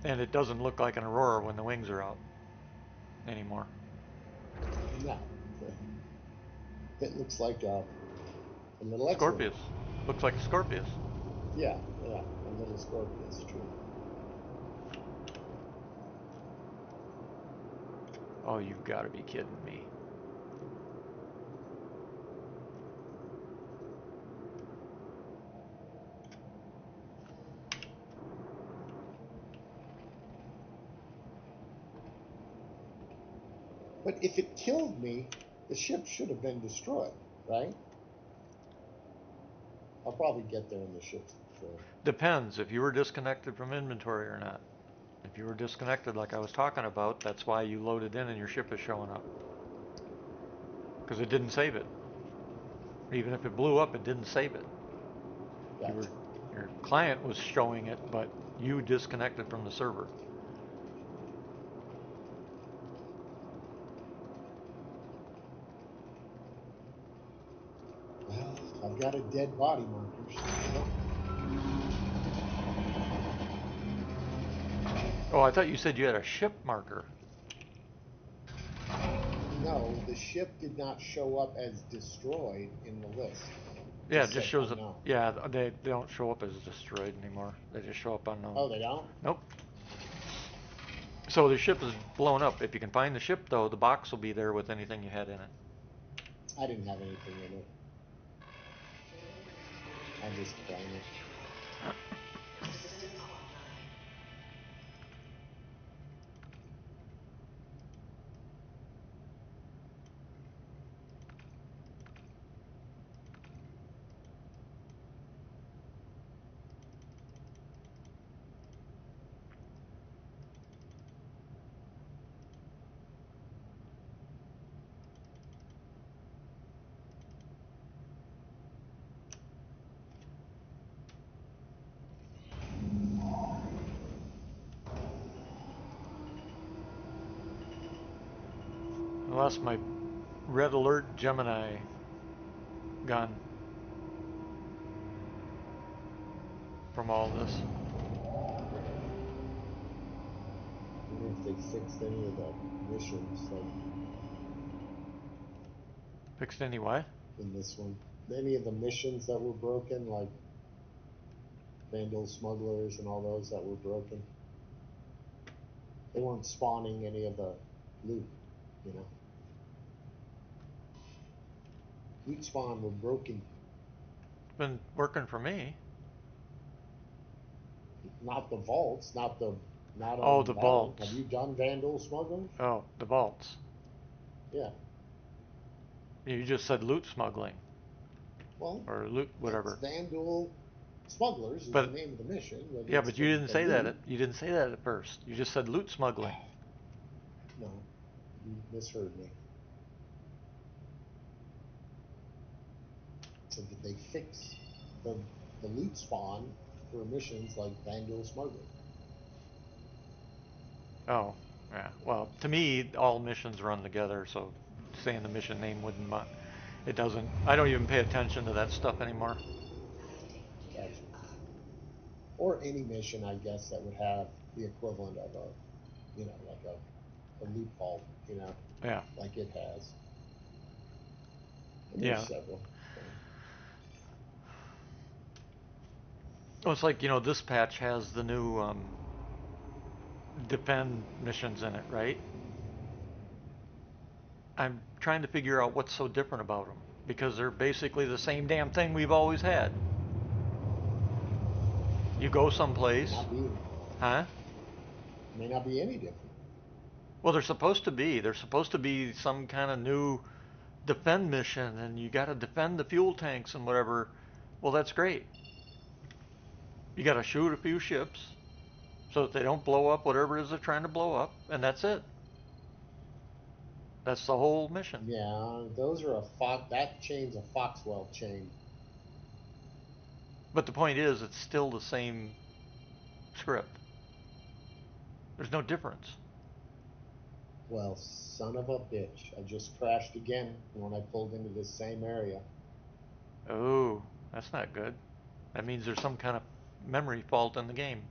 And it doesn't look like an Aurora when the wings are out anymore. No, it looks like a little X-wing. Scorpius. Looks like a Scorpius. Yeah, yeah, a little Scorpius. True. Oh, you've got to be kidding me. But if it killed me, the ship should have been destroyed, right? I'll probably get there and the ship's destroyed. Depends if you were disconnected from inventory or not. If you were disconnected like I was talking about, that's why you loaded in and your ship is showing up. Because it didn't save it. Even if it blew up, it didn't save it. You were, Gotcha. your client was showing it, but you disconnected from the server. Well, I've got a dead body marker, so I don't. Oh, I thought you said you had a ship marker. No, the ship did not show up as destroyed in the list. It Yeah, it just just said shows up. unknown. Yeah, they don't show up as destroyed anymore. They just show up unknown. Oh, they don't? Nope. So the ship is blown up. If you can find the ship, though, the box will be there with anything you had in it. I didn't have anything in it. I'll just claim it. I lost my red alert Gemini gun from all this. I wonder if they fixed any of the missions, like Fixed any what? in this one. Any of the missions that were broken, like Vandal Smugglers and all those that were broken. They weren't spawning any of the loot, you know. Loot spawn were broken. It's been working for me. Not the vaults, not Oh, on the Battle. Have vaults. you done Vandal Smugglers? Oh, the vaults. Yeah. You just said loot smuggling Well, or loot it's whatever. Vandal Smugglers is the But name of the mission, but yeah, it's but you didn't the say that. loot. You didn't say that at first. You just said loot smuggling. No, you misheard me. So did they fix the the loot spawn for missions like Vanduul Smuggler? Oh, yeah. Well, to me, all missions run together, so saying the mission name wouldn't. It doesn't. I don't even pay attention to that stuff anymore. Gotcha. Or any mission, I guess, that would have the equivalent of a, like a loot vault, Yeah. like it has. And Yeah. there's several. So, Well, it's like, this patch has the new defend missions in it, right? I'm trying to figure out what's so different about them because they're basically the same damn thing we've always had. You go may someplace, not be huh? may not be any different. Well, they're supposed to be. They're supposed to be some kind of new defend mission, and you got to defend the fuel tanks and whatever. Well, that's great. You got to shoot a few ships so that they don't blow up whatever it is they're trying to blow up, and that's it. That's the whole mission. Yeah, those are a that chain's a Foxwell chain. But the point is, it's still the same script. There's no difference. Well, son of a bitch. I just crashed again when I pulled into this same area. Oh, that's not good. That means there's some kind of memory fault in the game.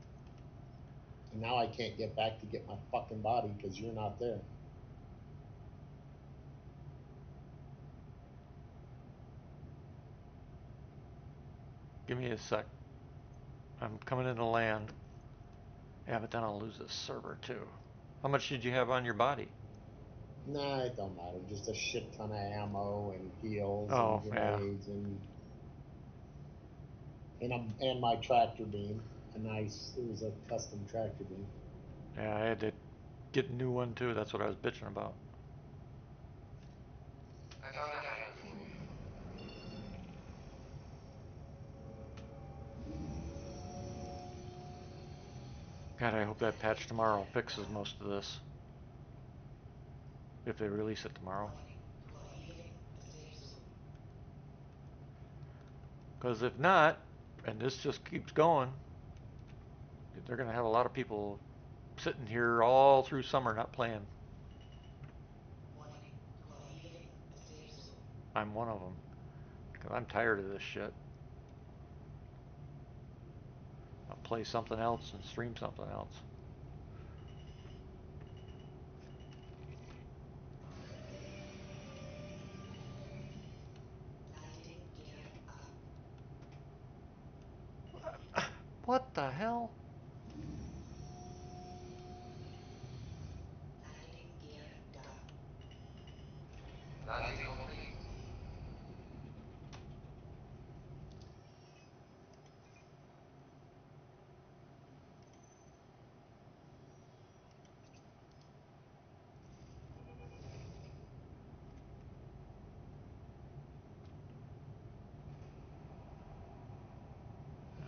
And now I can't get back to get my fucking body because you're not there. Give me a sec. I'm coming into land. Yeah, but then I'll lose this server too. How much did you have on your body? Nah, it don't matter. Just a shit ton of ammo and heals and Oh, yeah. grenades and my tractor beam. It was a custom tractor beam. Yeah, I had to get a new one too. That's what I was bitching about. God, I hope that patch tomorrow fixes most of this. If they release it tomorrow. Because if not, and this just keeps going, they're going to have a lot of people sitting here all through summer not playing. I'm one of them. Because I'm tired of this shit. I'll play something else and stream something else. What the hell?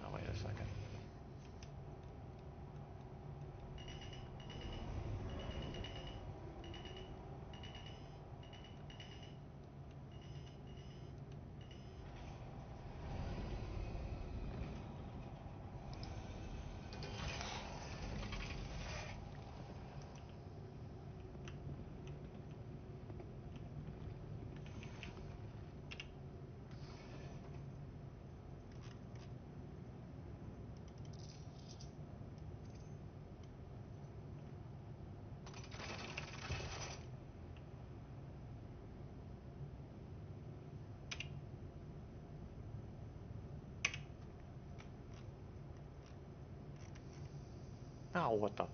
Oh, wait a second. Oh, what the?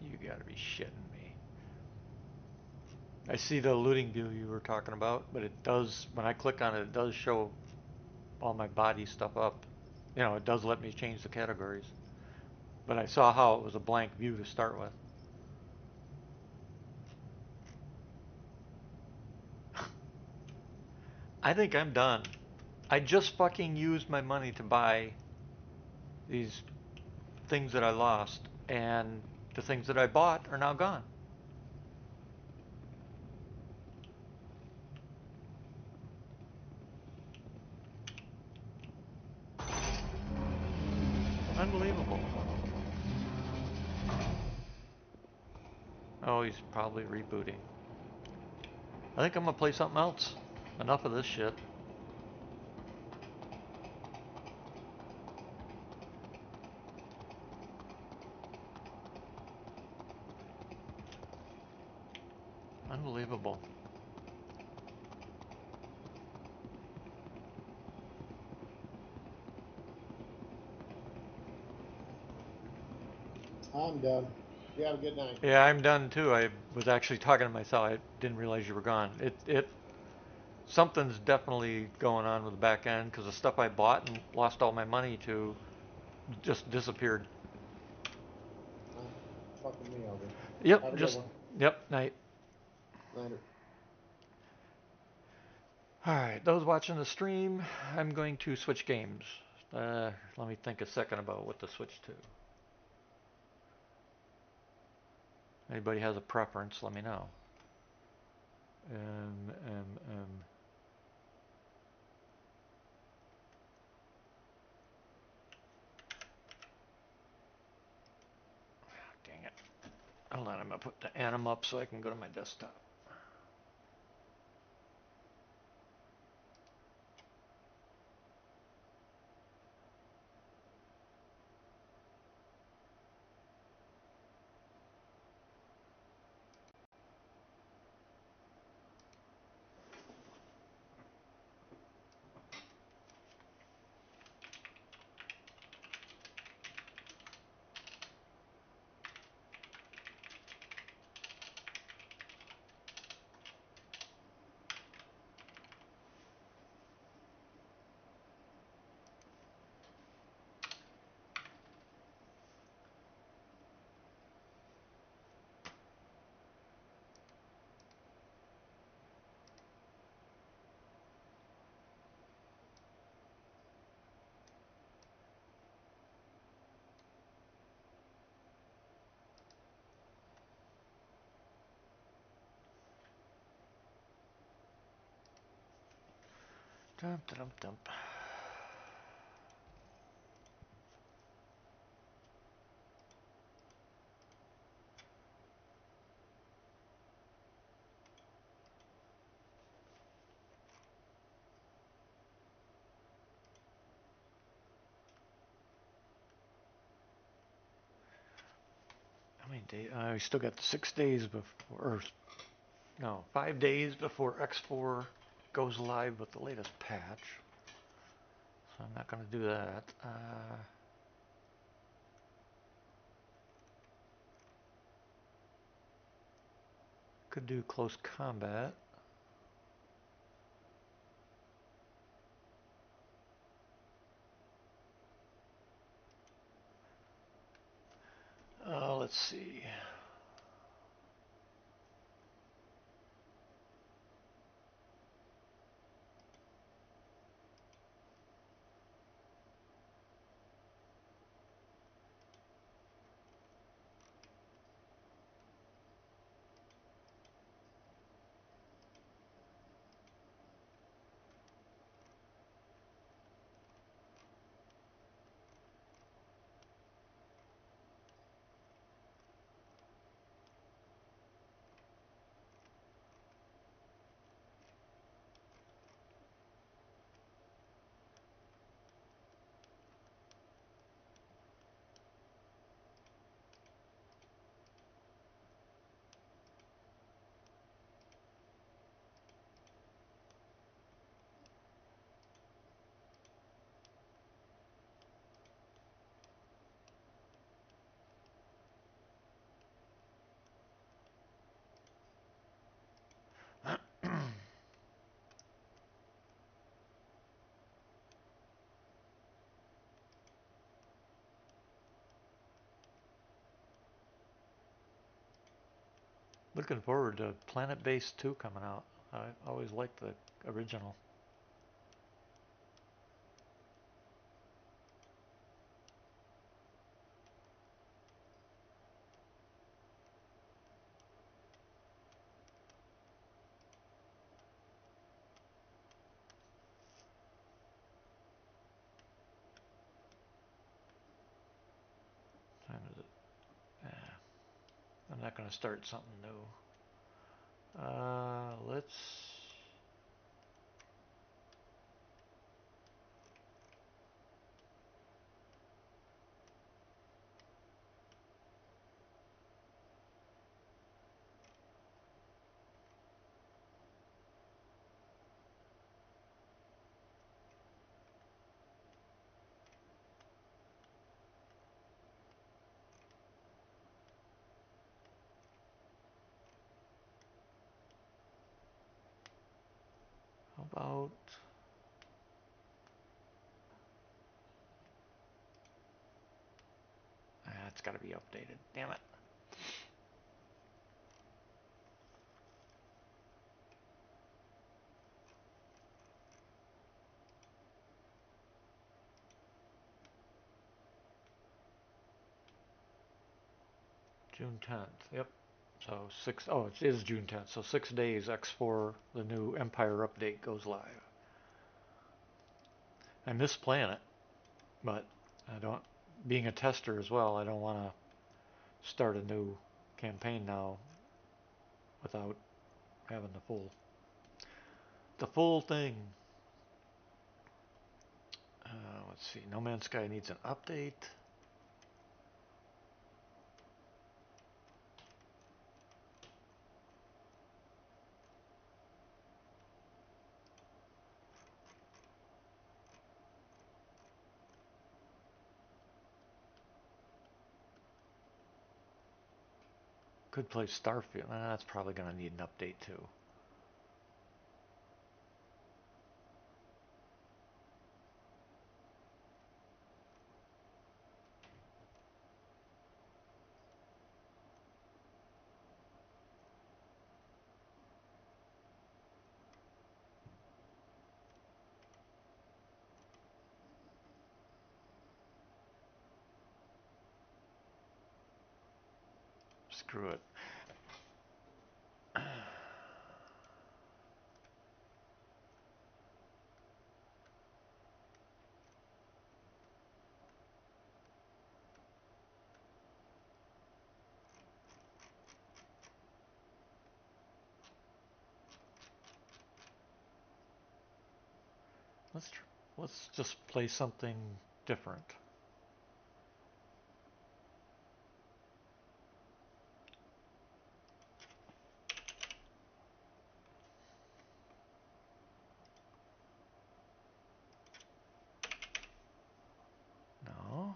You gotta be shitting me. I see the looting view you were talking about, but it does, when I click on it, it does show all my body stuff up. It does let me change the categories. But I saw how it was a blank view to start with. I think I'm done. I just fucking used my money to buy these things that I lost, and The things that I bought are now gone. Unbelievable. Oh, he's probably rebooting. I think I'm gonna play something else. Enough of this shit. Unbelievable. I'm done. You have a good night. Yeah, I'm done too. I was actually talking to myself. I didn't realize you were gone. Something's definitely going on with the back end because the stuff I bought and lost all my money to just disappeared. Fucking me over. Yep, Have a good just one. yep, night. Later. All right, those watching the stream, I'm going to switch games. Let me think a second about what to switch to. Anybody has a preference, let me know. Um, um, um. Dang it. Hold on, I'm going to put the anim up so I can go to my desktop. Dum, dum, dum. How many days? We still got 6 days before, or no, 5 days before X4 goes live with the latest patch. So I'm not going to do that. Could do close combat. Let's see. Looking forward to Planet Base 2 coming out. I always liked the original. not going to start something new. Let's. How about. It's got to be updated. Damn it. June 10th. Yep. So it is June 10th. So 6 days X4, the new Empire update goes live. I miss playing it, but I don't. Being a tester as well, I don't want to start a new campaign now without having the full thing. Let's see. No Man's Sky needs an update. Could play Starfield. That's probably going to need an update too. Screw it. Let's let's just play something different. No.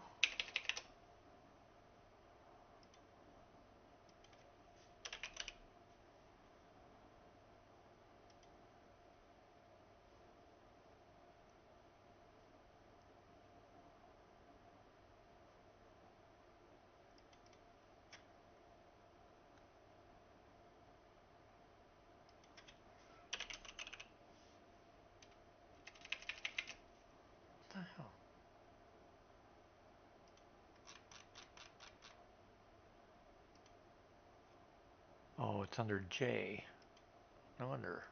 What the hell? Oh, it's under J. No wonder.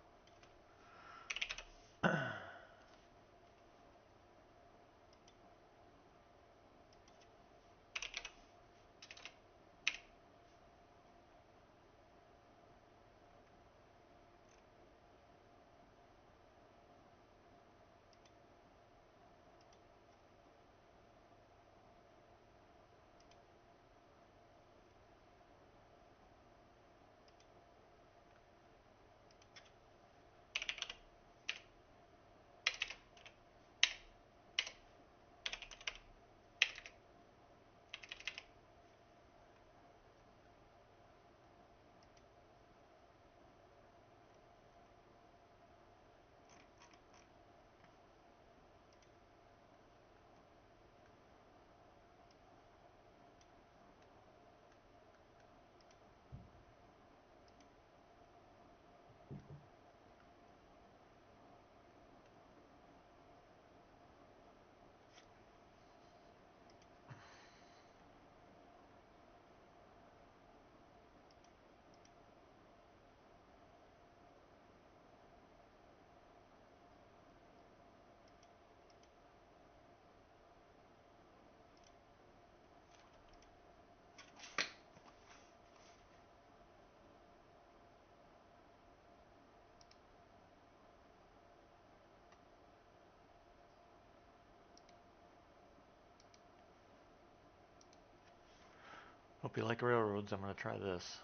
Hope you like railroads. I'm going to try this.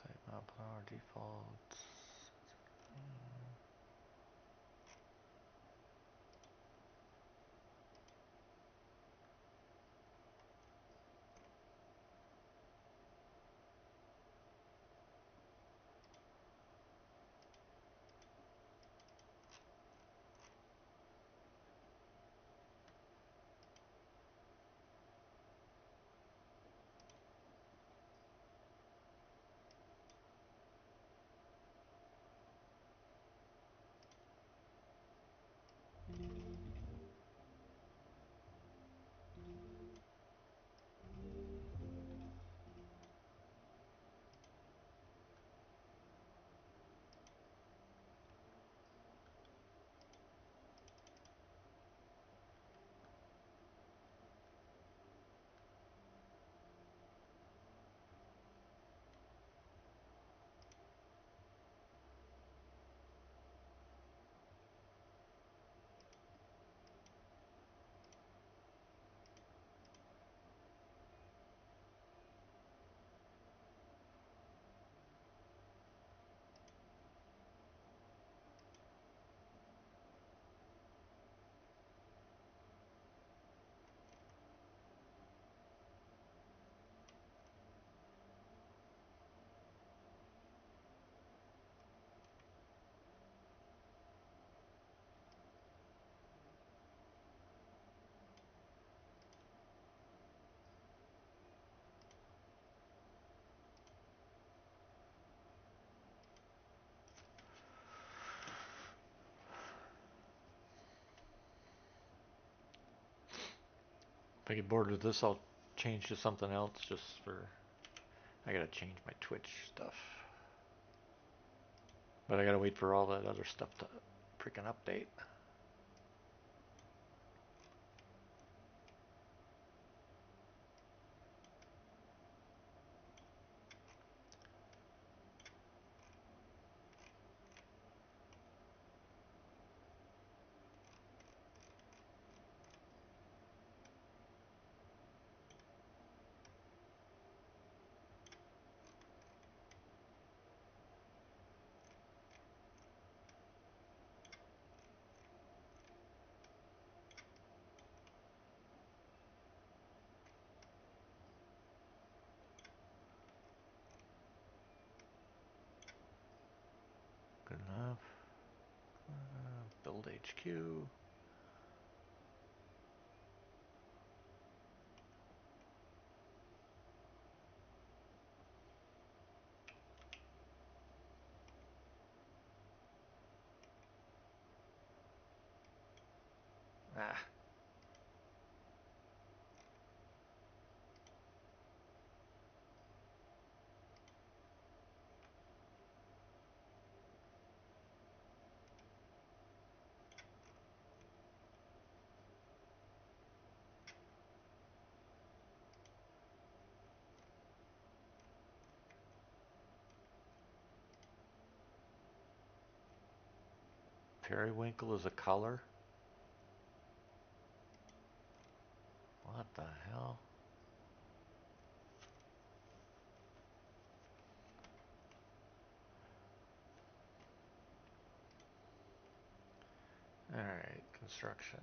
Save map power defaults. If I get bored with this, I'll change to something else just for... I gotta change my Twitch stuff. But I gotta wait for all that other stuff to freaking update. Good enough. Build HQ. Ah. Periwinkle is a color? What the hell? Alright, construction.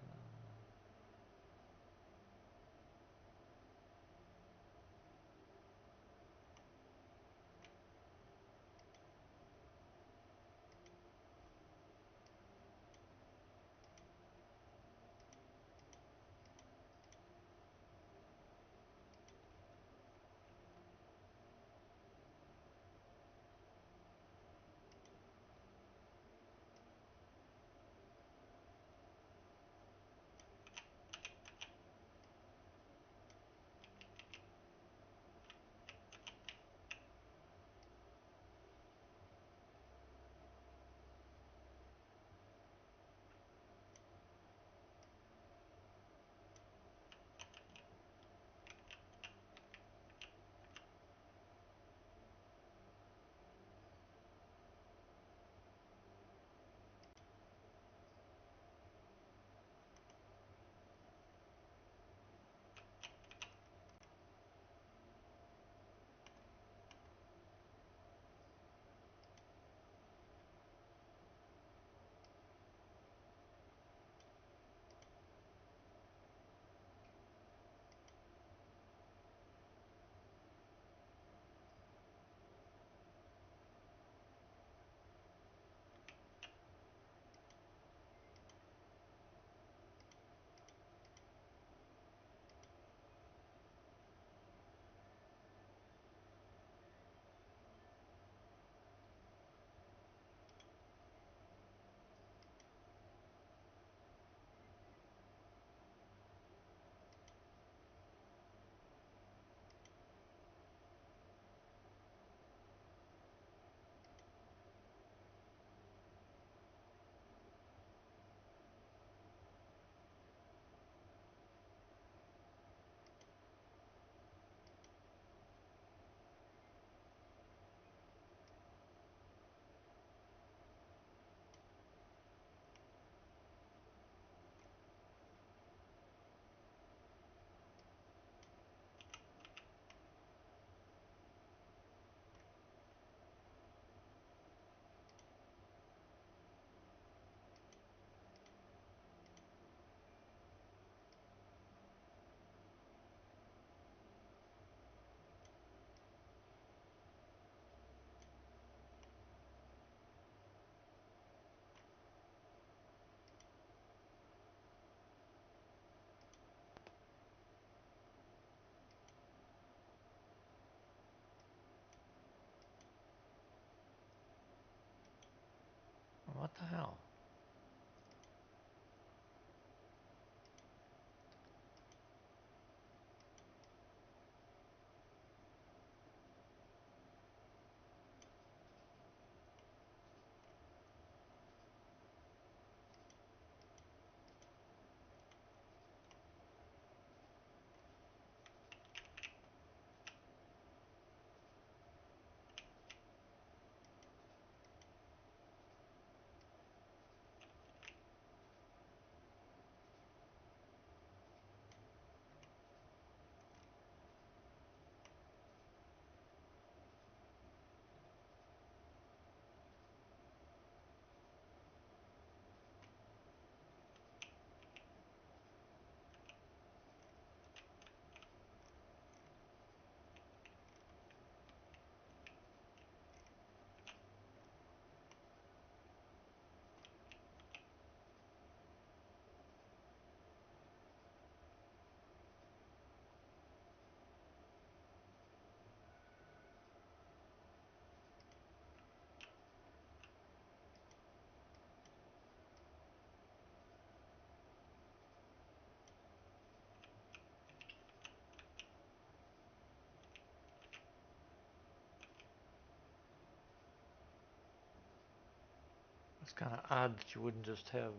It's kind of odd that you wouldn't just have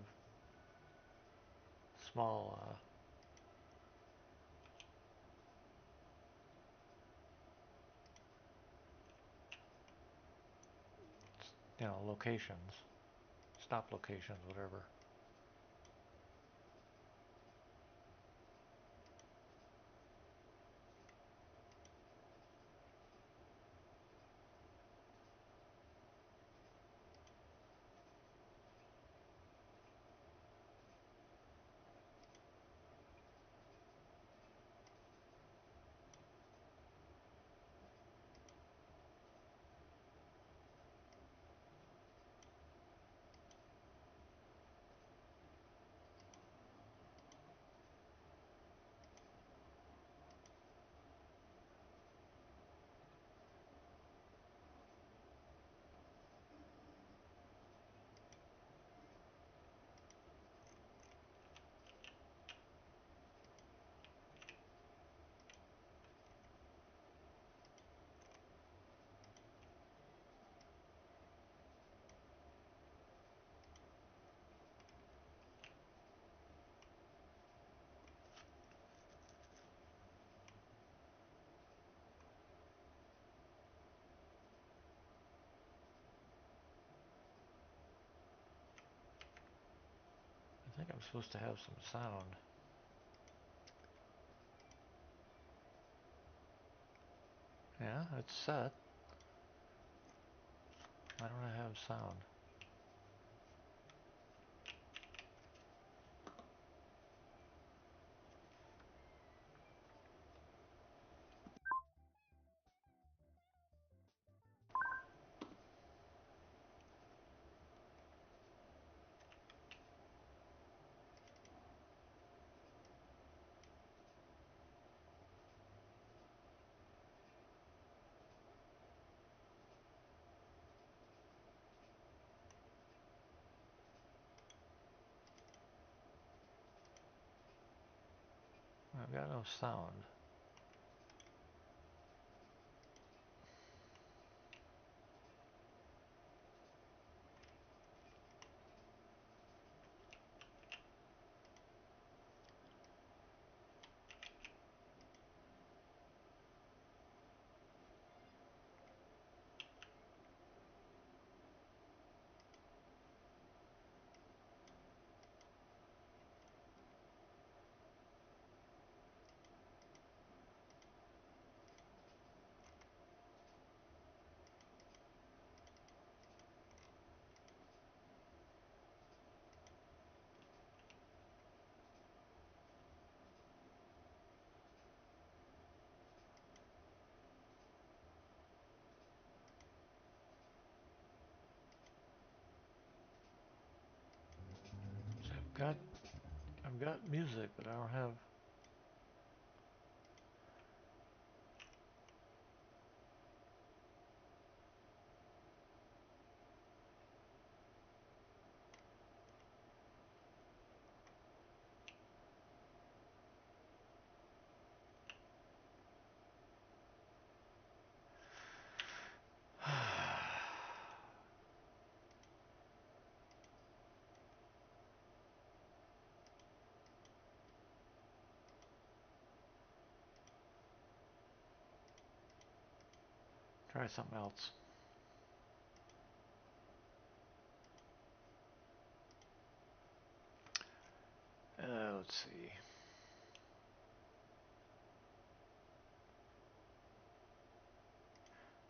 small, locations, stop locations, whatever. I think I'm supposed to have some sound. Yeah, it's set. Why don't I have sound? I've got no sound. So I've got music, but I don't have. Try something else. Let's see.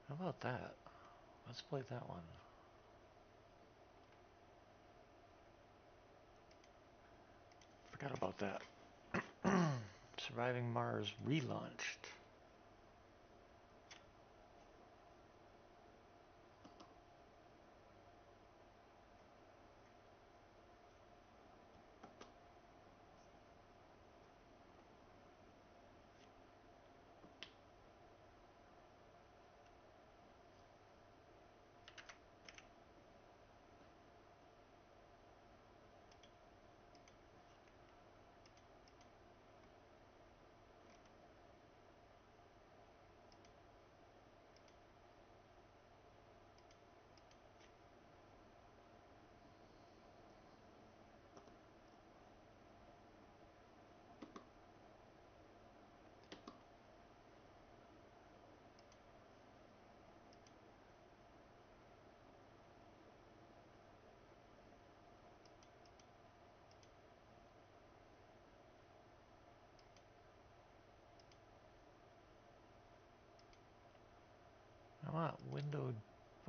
How about that? Let's play that one. Forgot about that. Surviving Mars relaunched.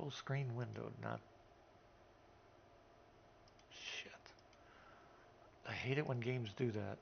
Full screen window, not shit. I hate it when games do that.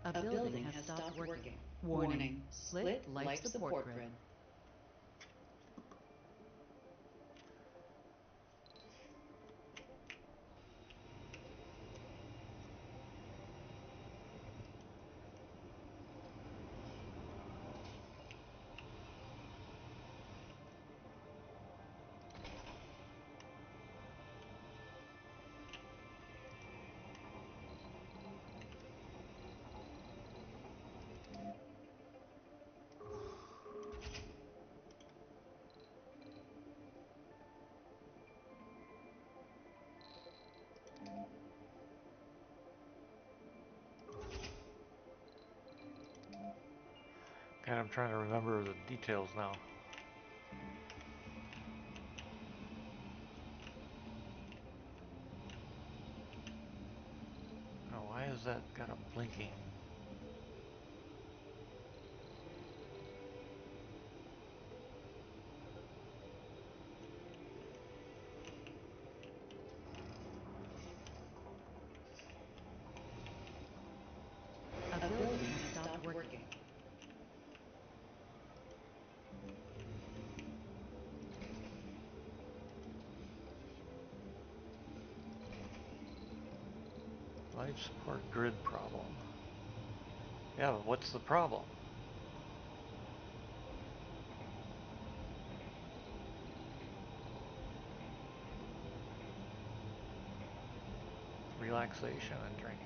A building has stopped working. Warning, split life support grid. And I'm trying to remember the details now. Oh, why is that got a blinking? A building has stopped working. Life support grid problem. Yeah, but what's the problem? Relaxation and drinking.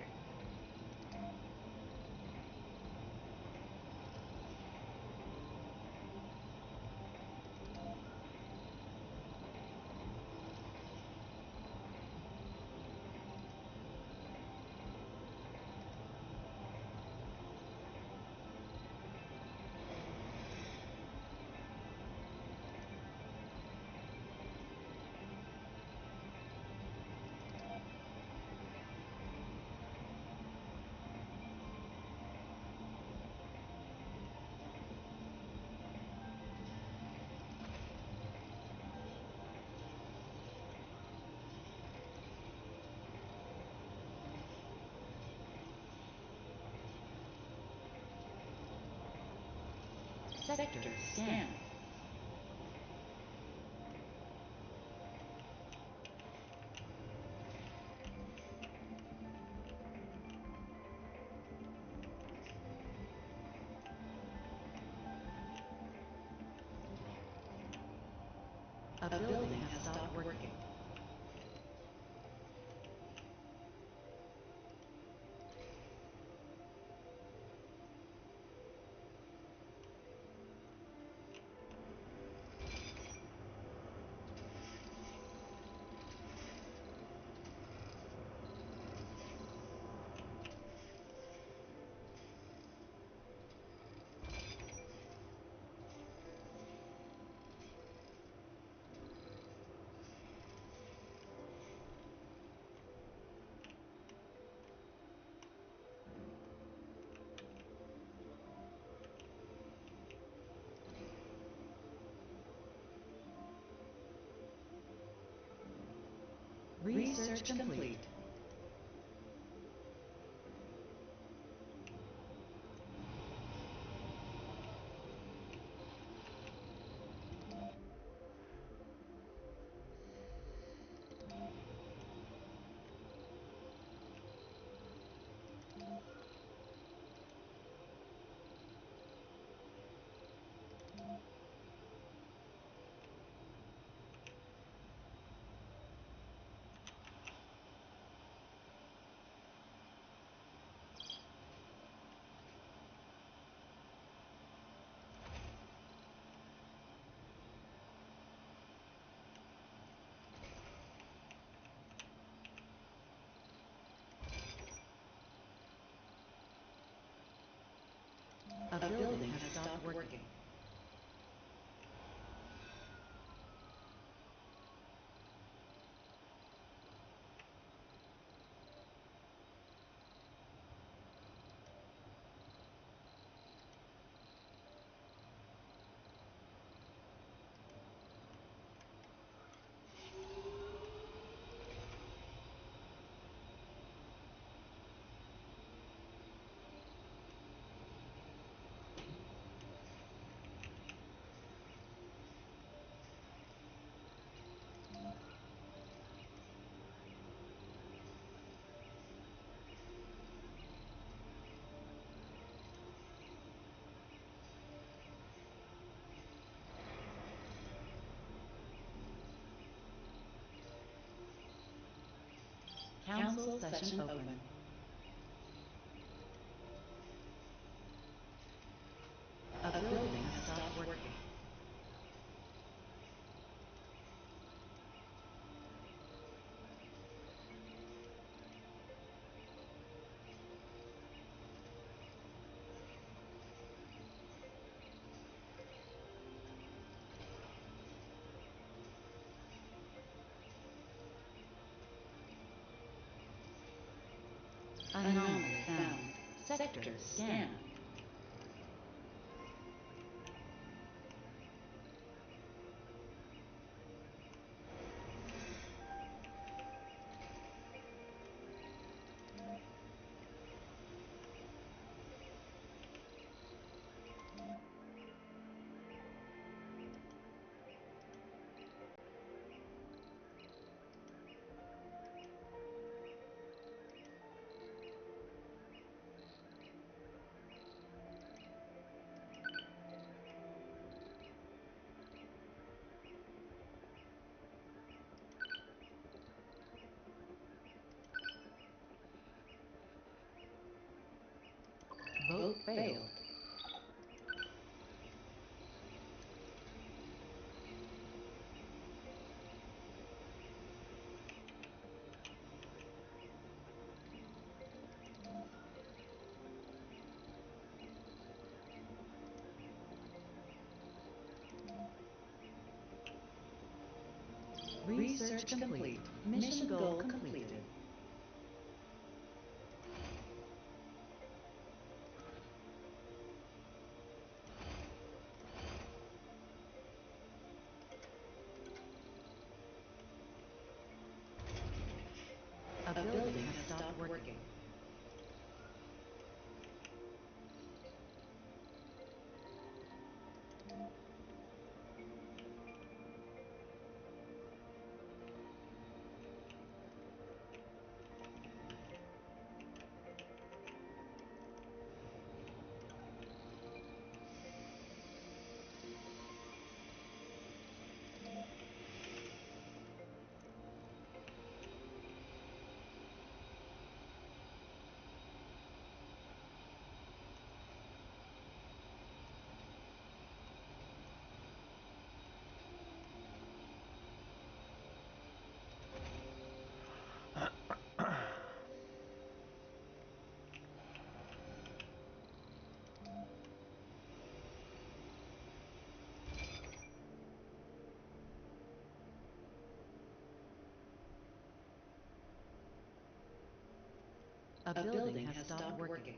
Sector scan. A building has stopped working. Research complete. A building has stopped working. Council session open. A building has stopped working. Anomaly found. Sector scanned. Vote failed. Research complete. Mission goal completed. A building has stopped working. A building has stopped working.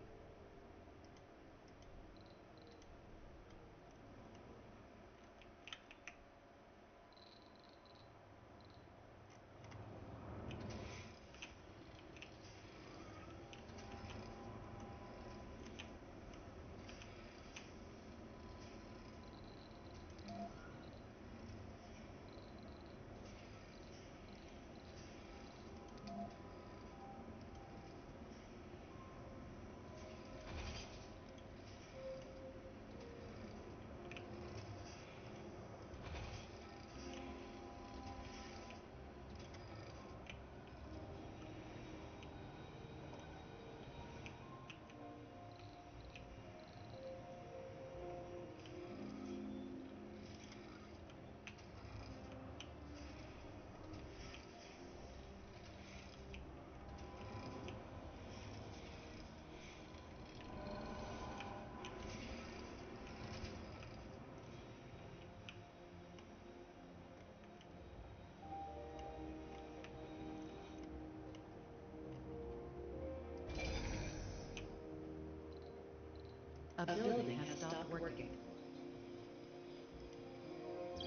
building has stopped working.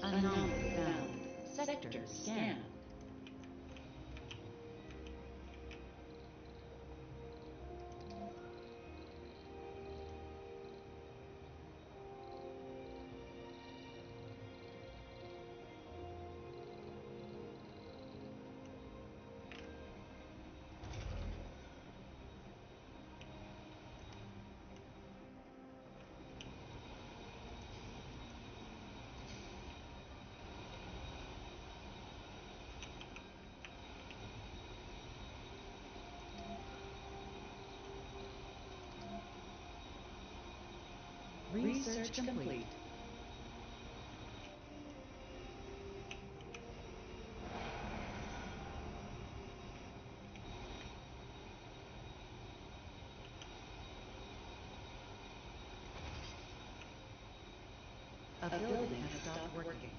Anomaly found. Sector scanned. Research complete. A building has stopped working.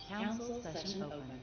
Council session open.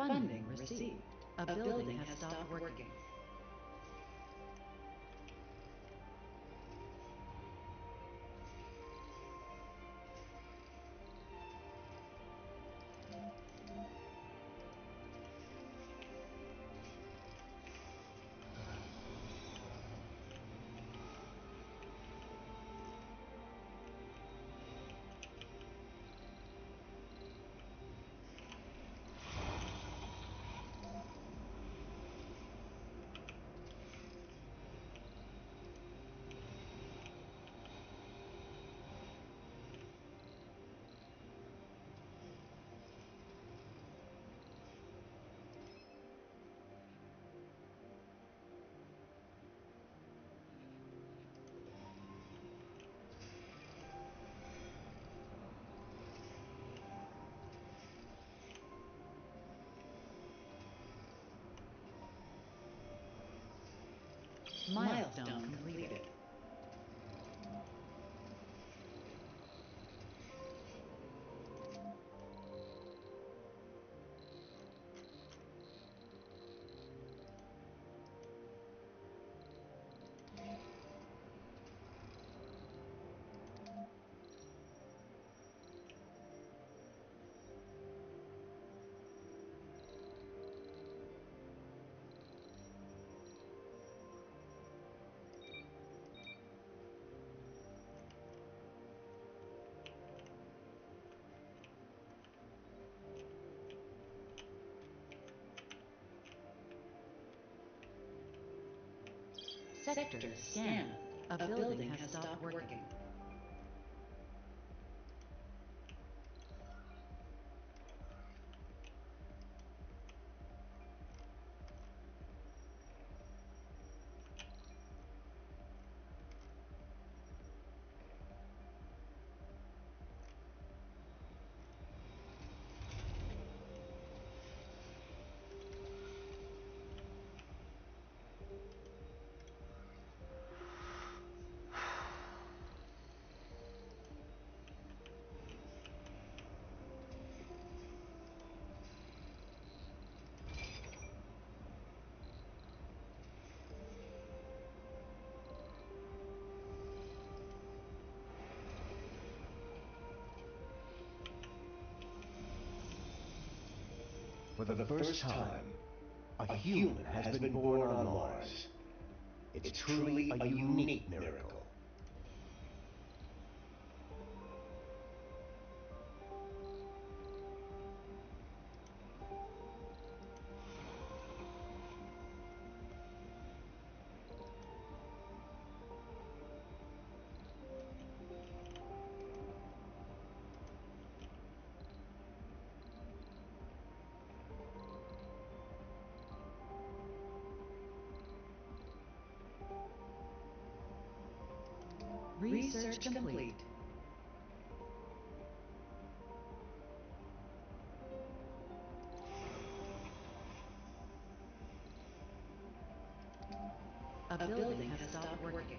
Funding received. A building has stopped working. Milestone completed. Sector scan. A building has stopped working. For the first time, a human has been born on Mars. It's truly a unique miracle. Research complete. A building has stopped working.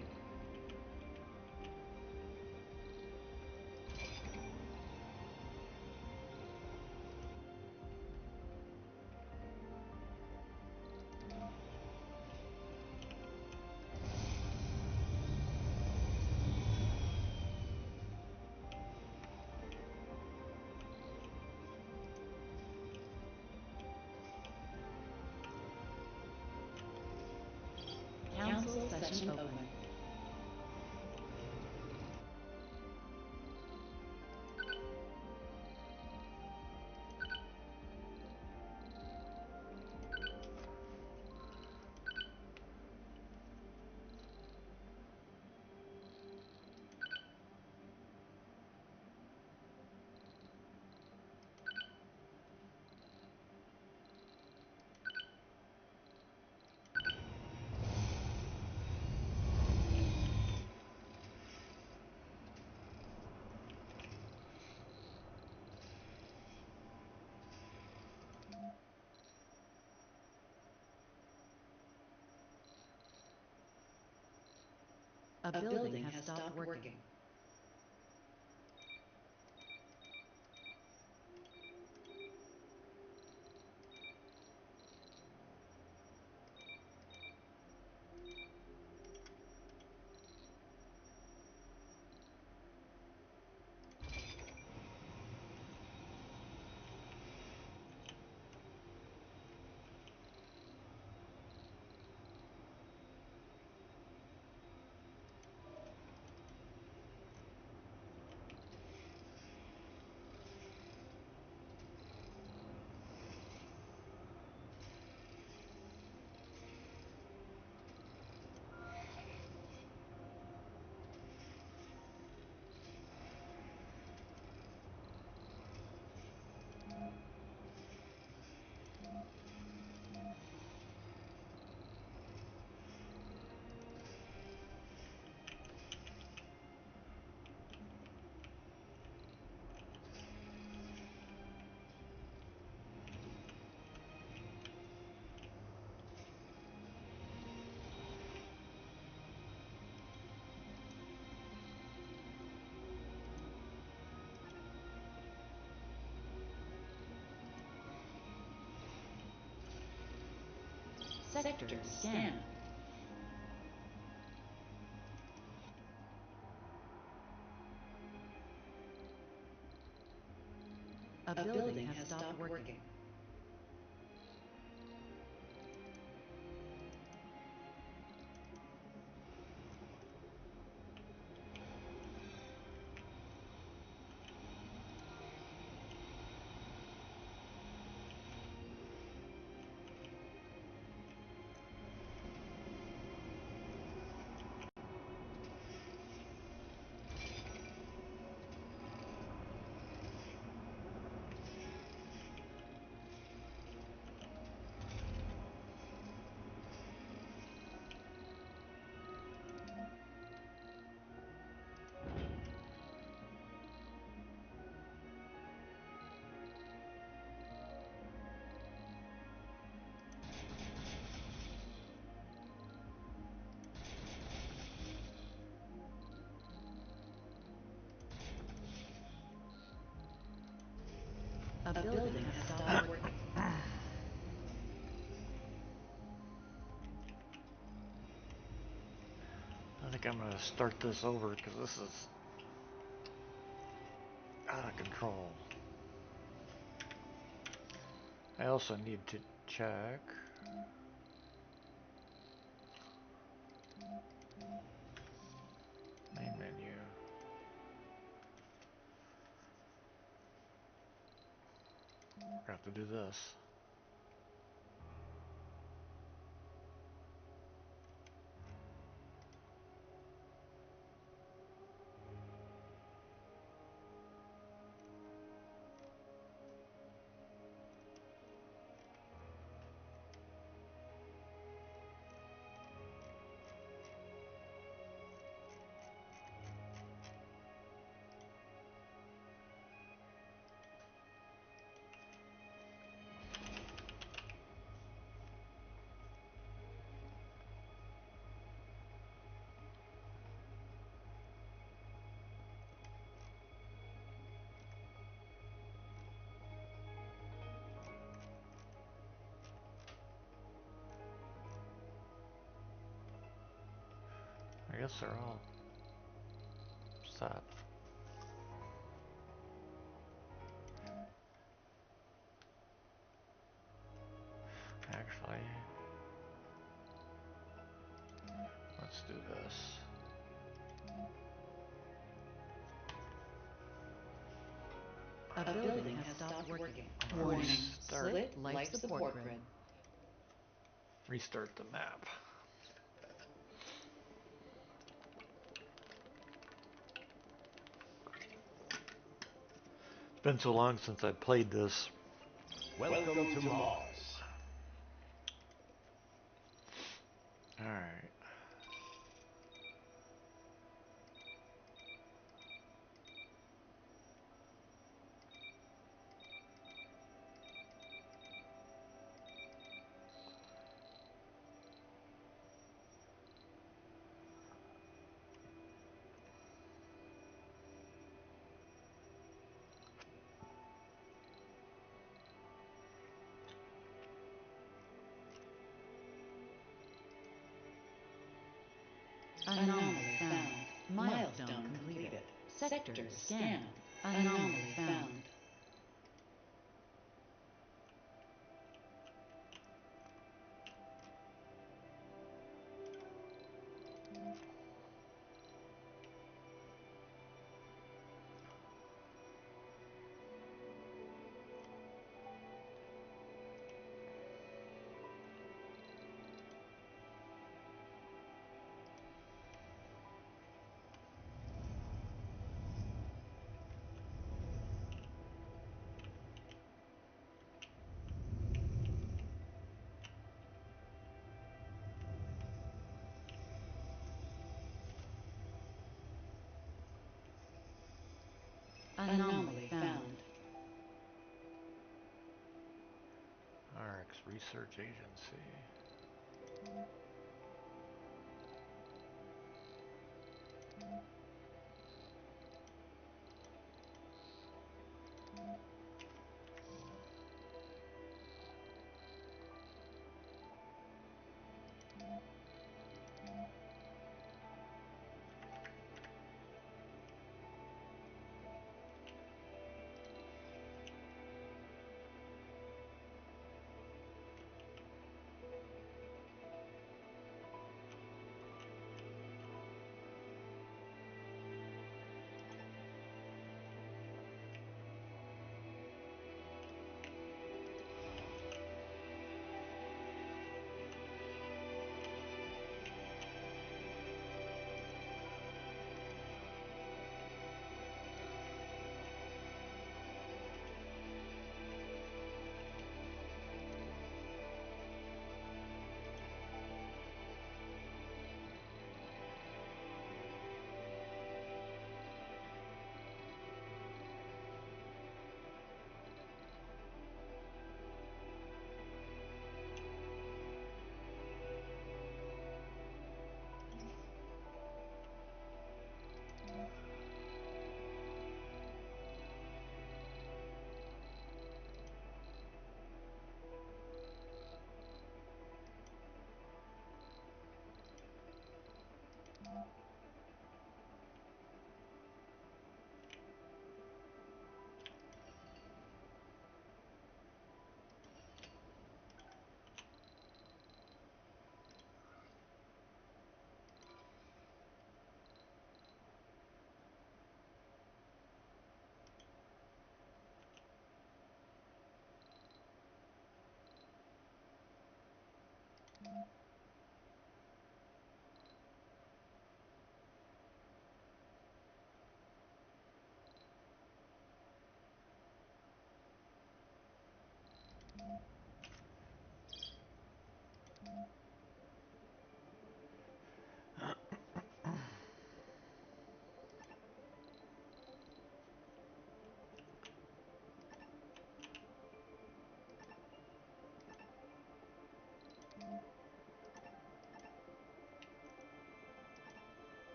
Council session open. A building has stopped working. Sector scanned. A building has stopped working. A building has stopped working. I think I'm going to start this over because this is out of control. I also need to check. Main menu. I have to do this. I guess they're all set. Actually, let's do this. A building has stopped working. Warning. Split life support grid. Restart the map. It's been so long since I played this. Welcome to Mars. Alright. Anomaly found. Milestone completed. Sector scanned. Anomaly found. Anomaly found. RX Research Agency.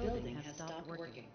building has stopped working.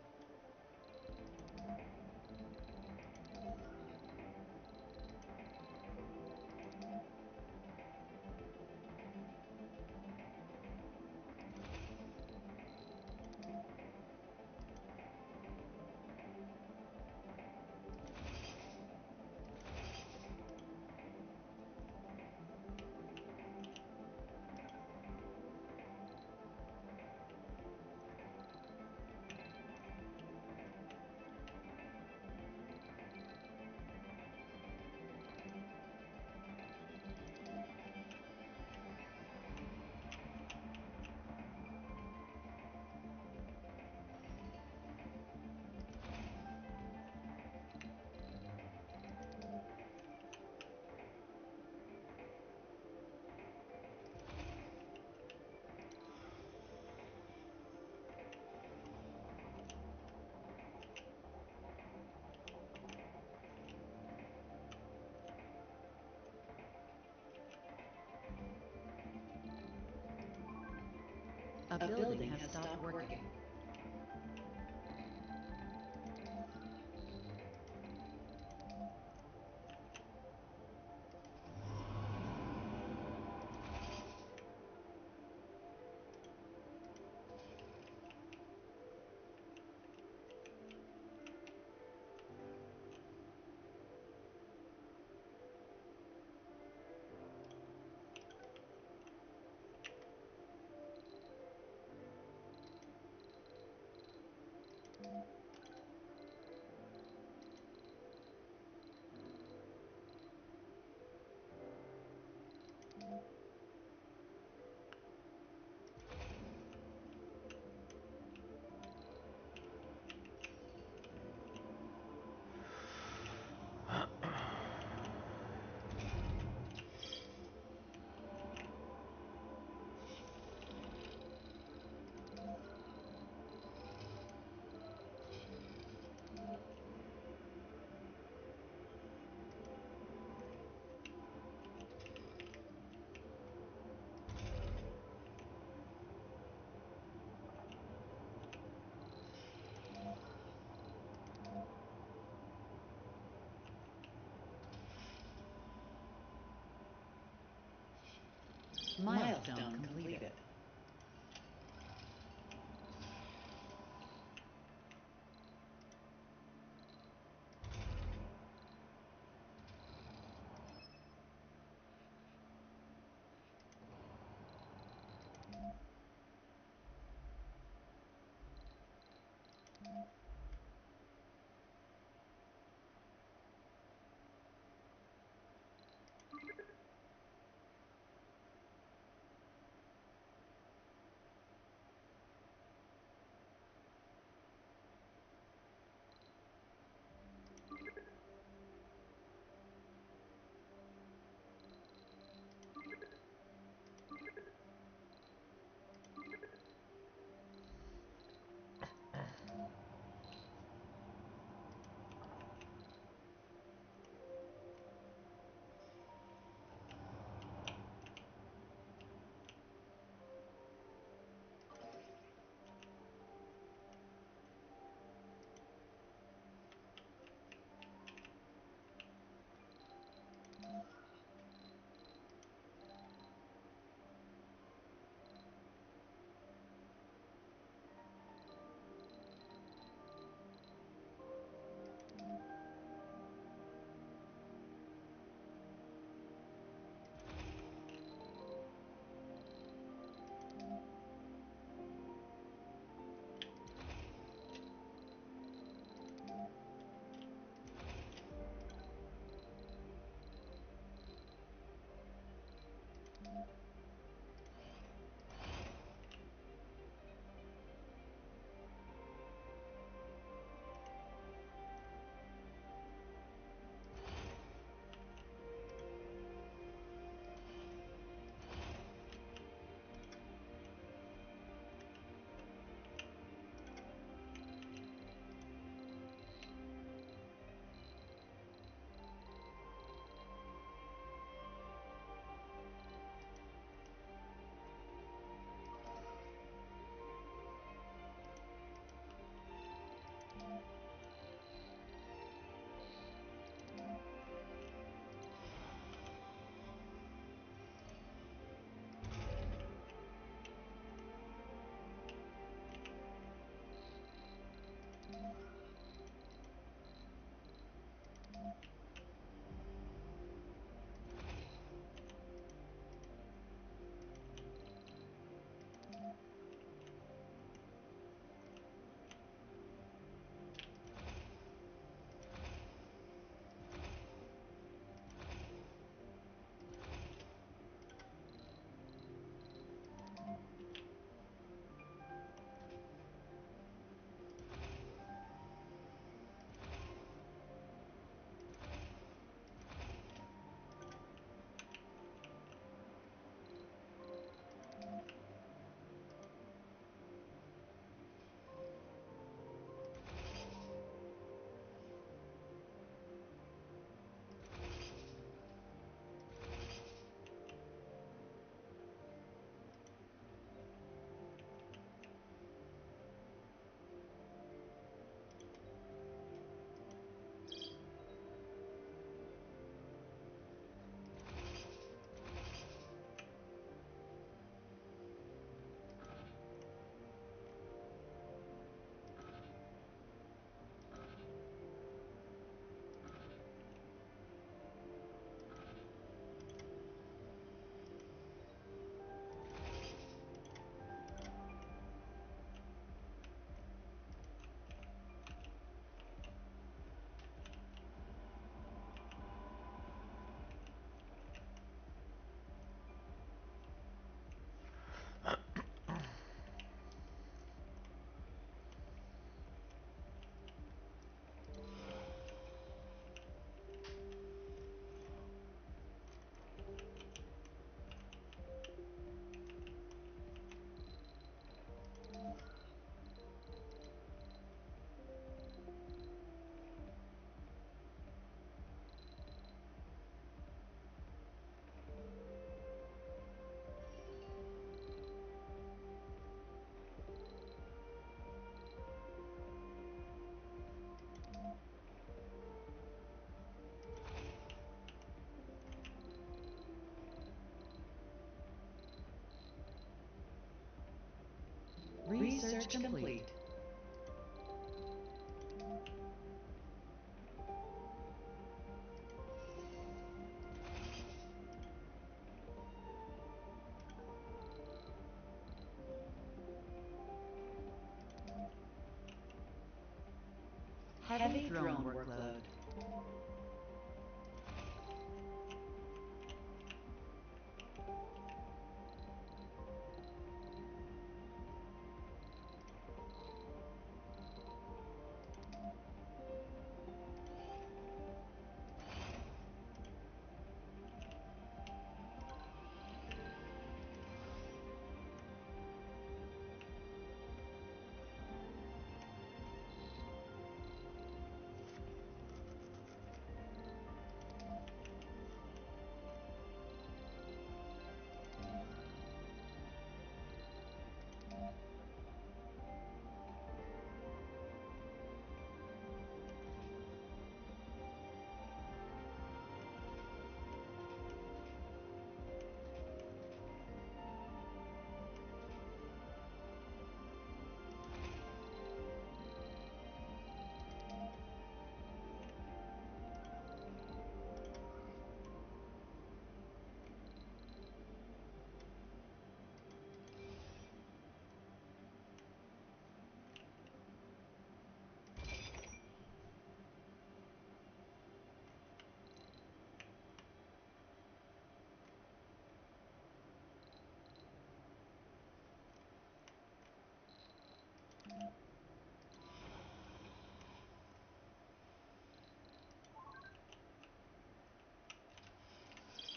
A building has stopped working. Milestone completed. complete. Heavy drone workload.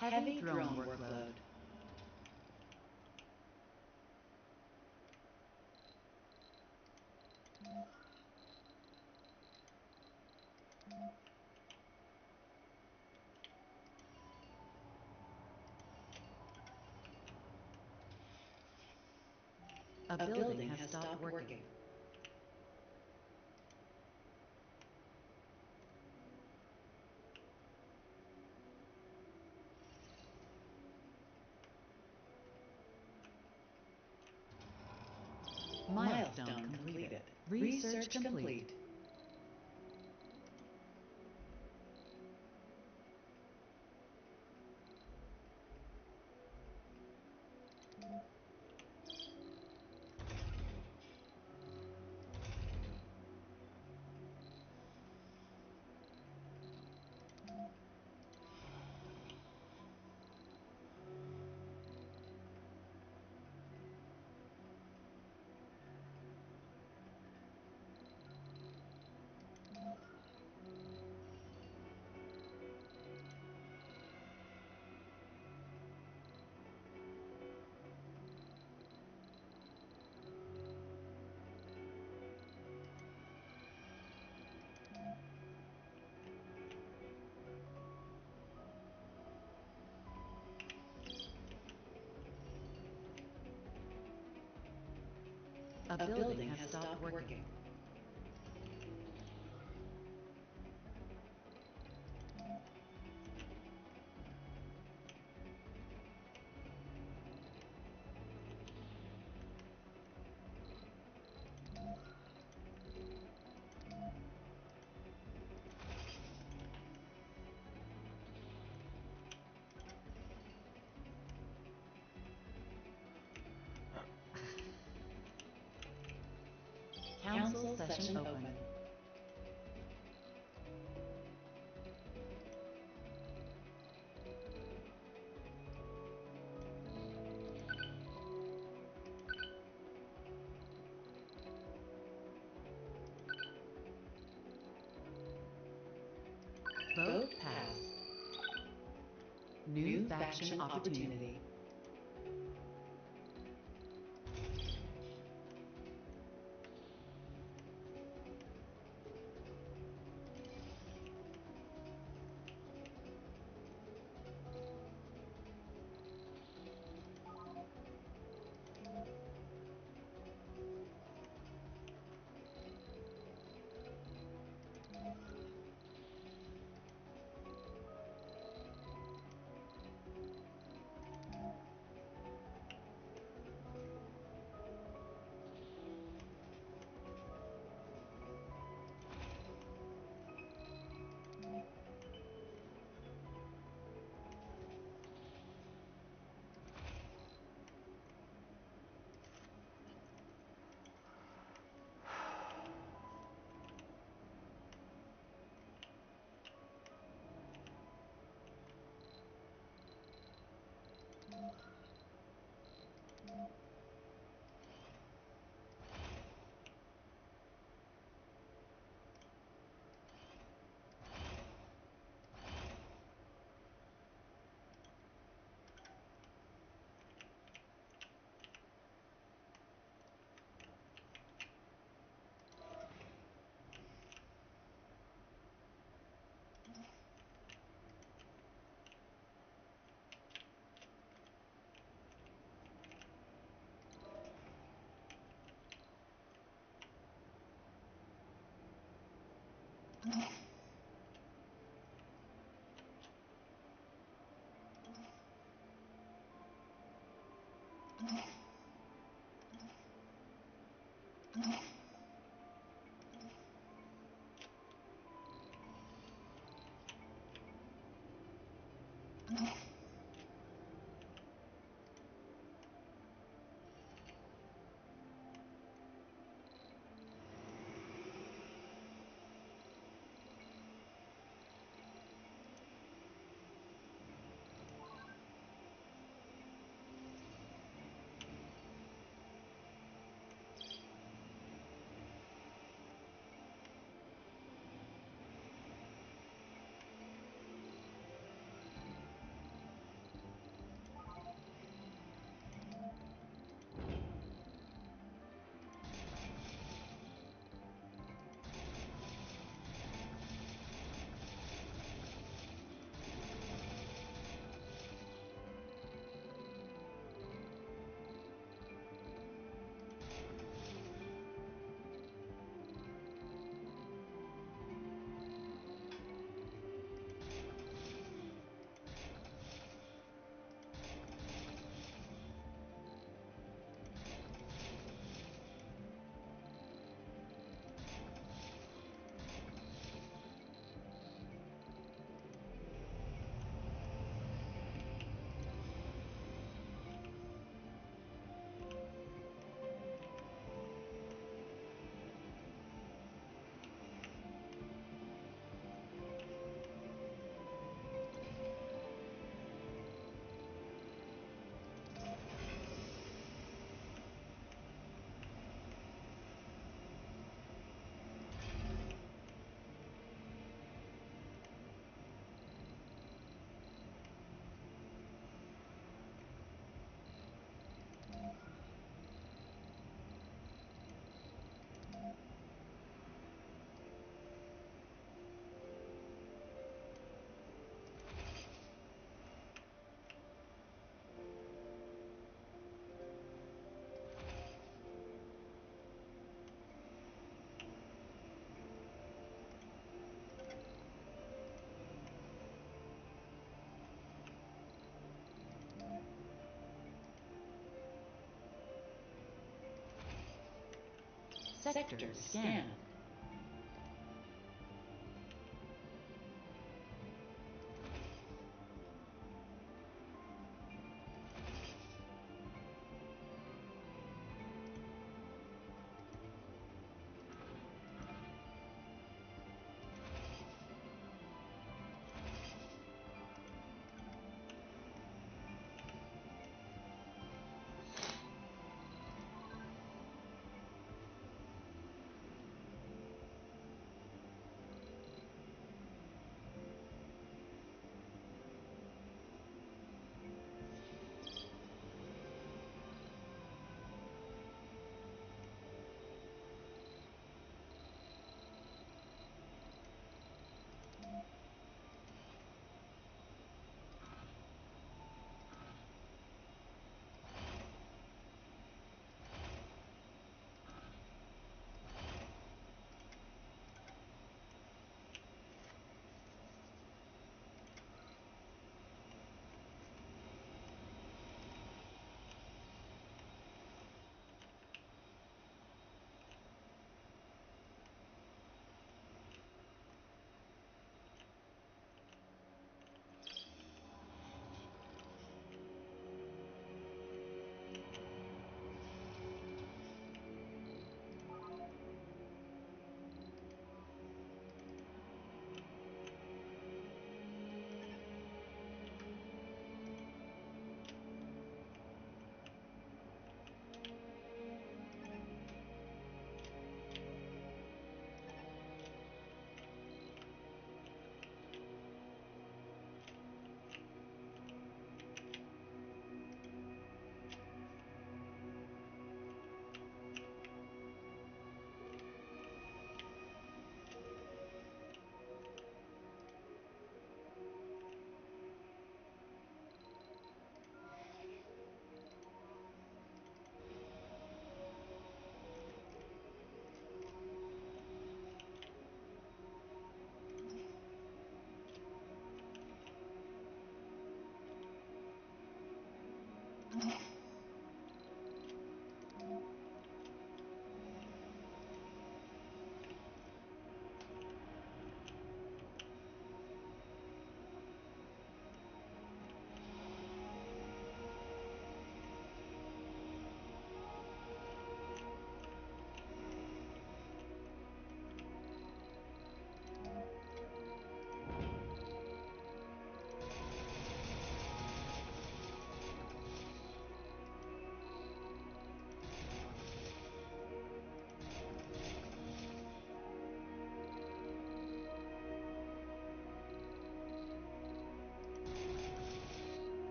Heavy drone workload. A building has stopped working. Milestone completed. Research complete. A building has stopped working. Council session open. Vote passed. New faction opportunity. Sector scan.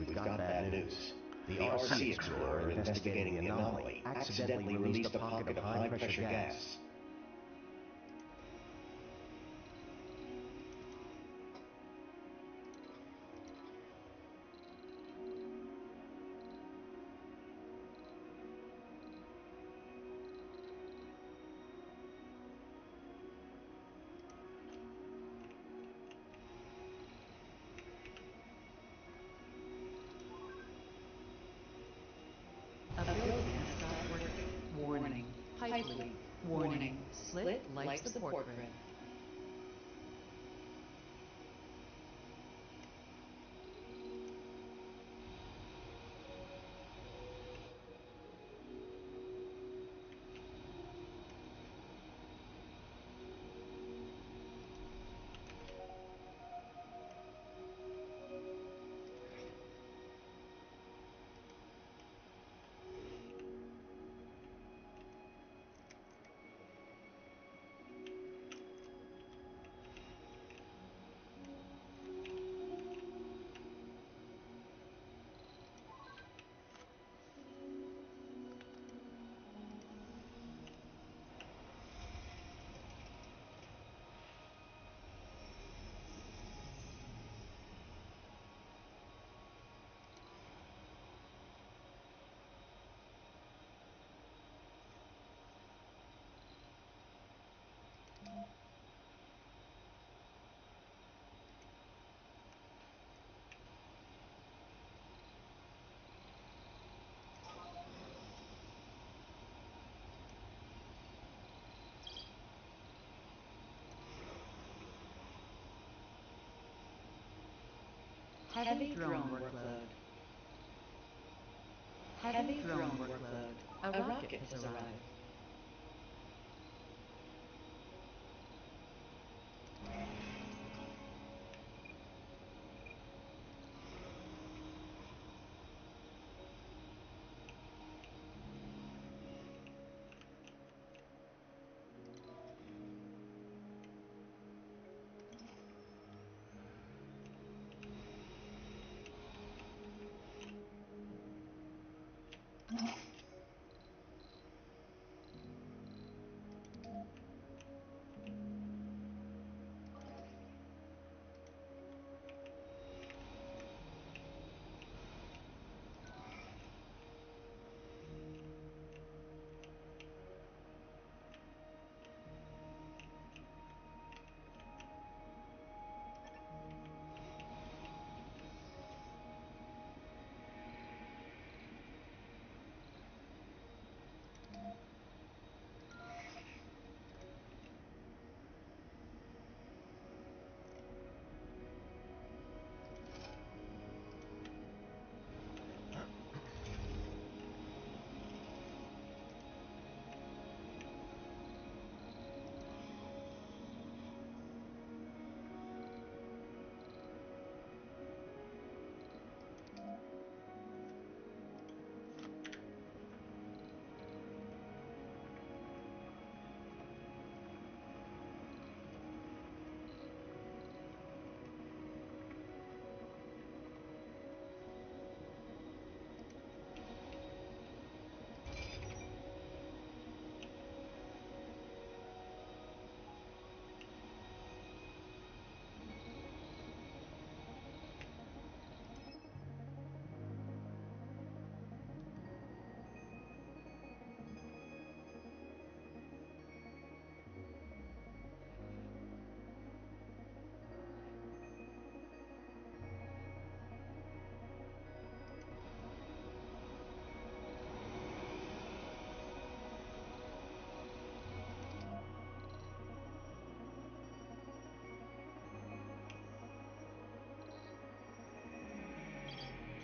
We've got bad news. The RC Explorer investigating the anomaly accidentally released a pocket of high-pressure gas. A building has stopped working. Warning. Pipe leak. Warning. Split life support grid. Heavy drone workload. Heavy drone workload. A rocket has arrived.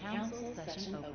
Council session open.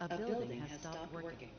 A building has stopped working.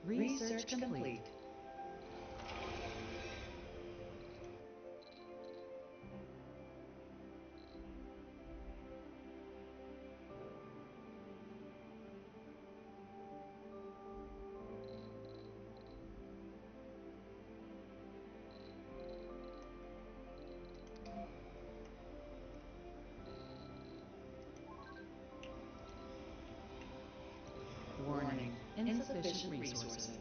Research complete. Warning, insufficient resources.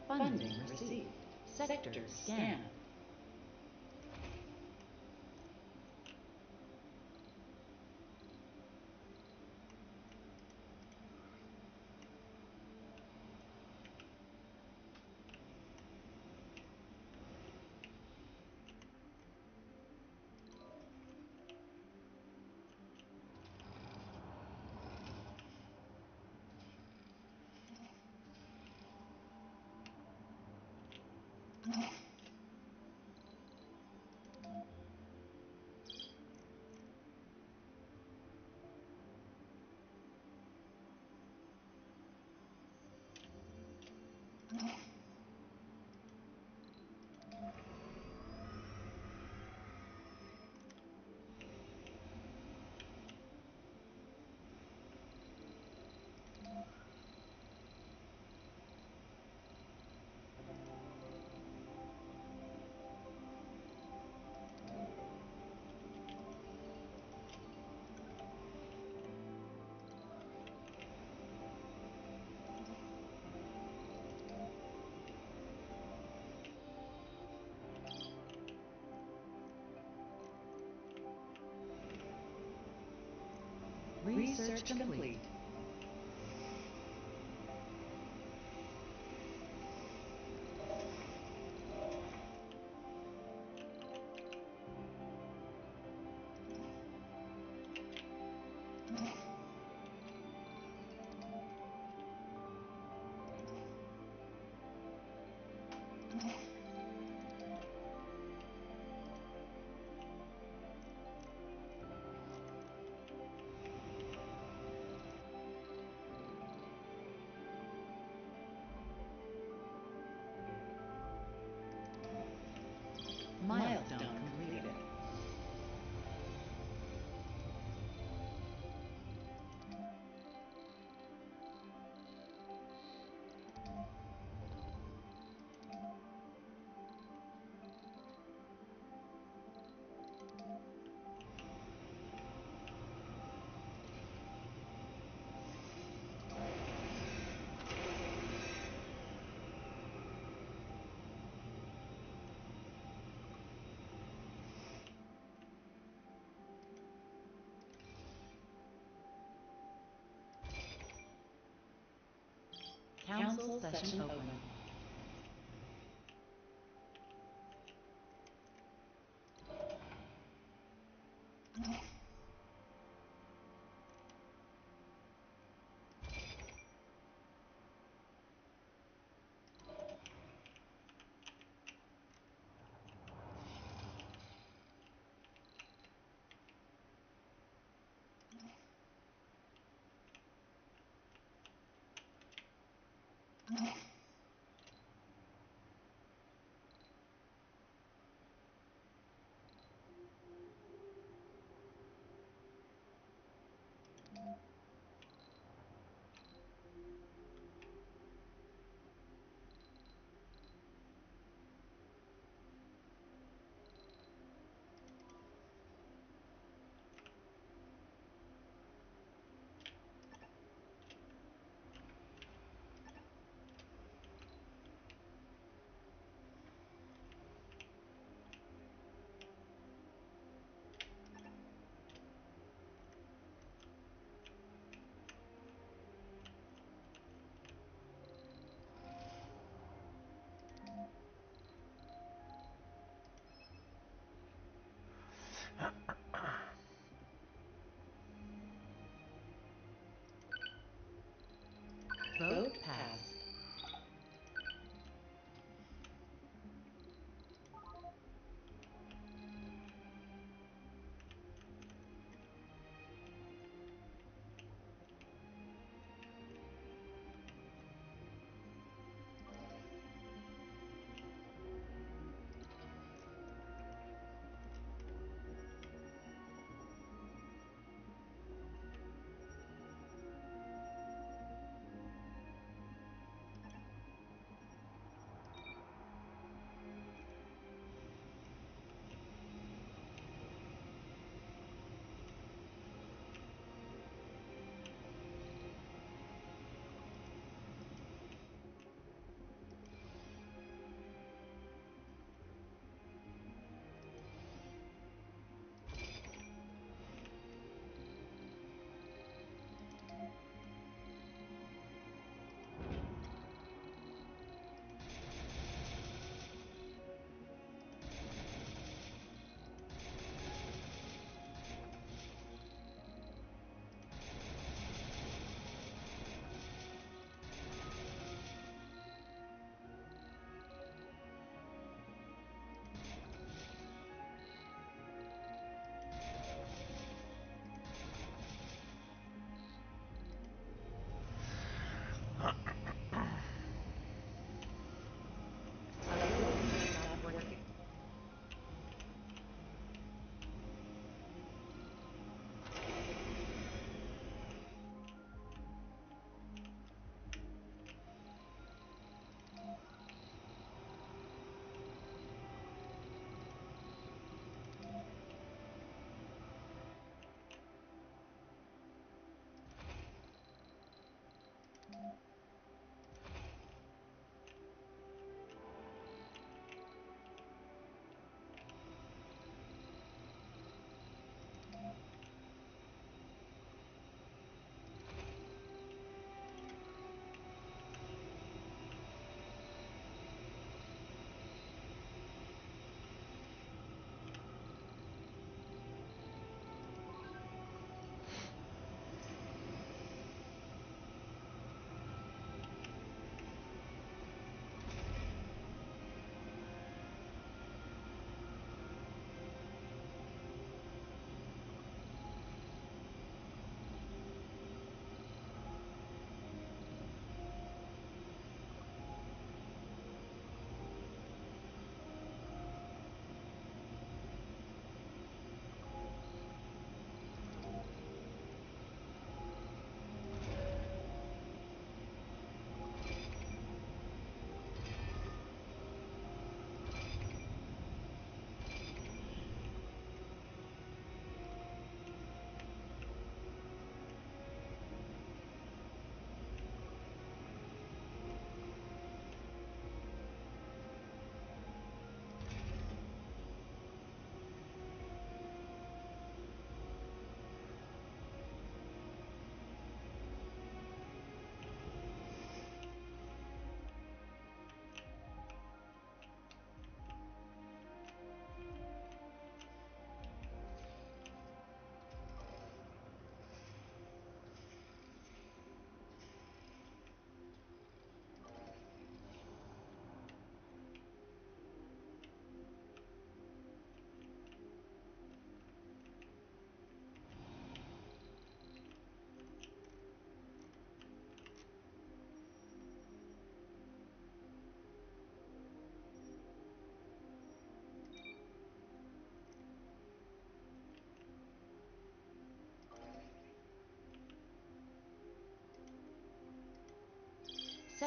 Funding received. Sector scan. Research complete. Milestone completed. Council session open.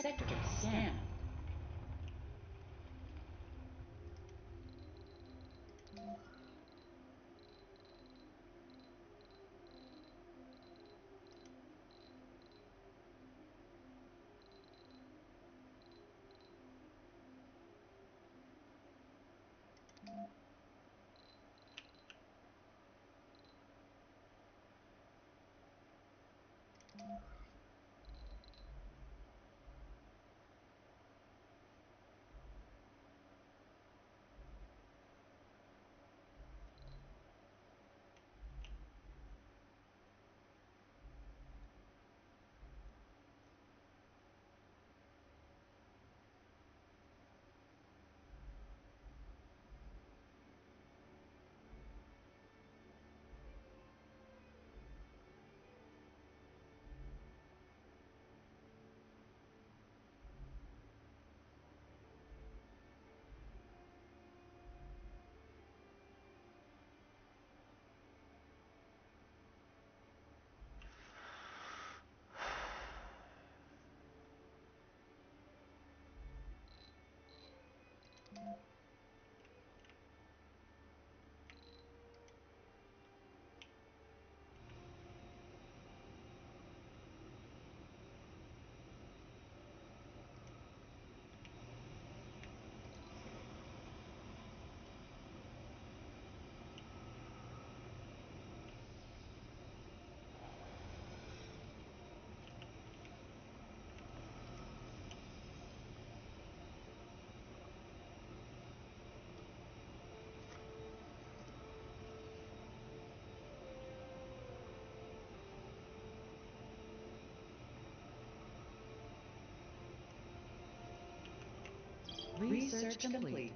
sector scan. Research complete.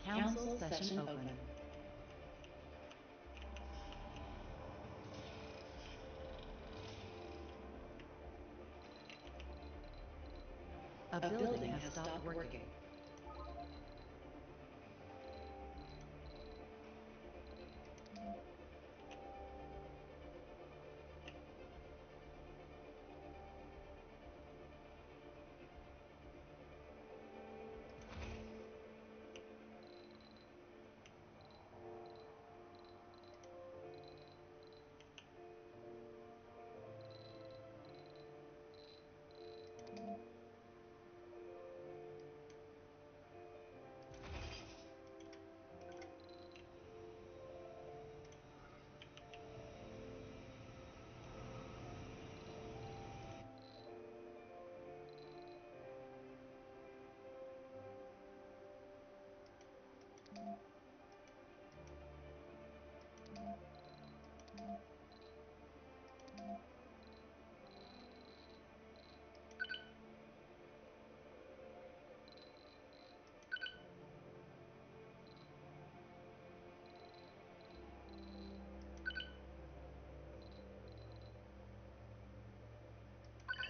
Council session open. A building has stopped working.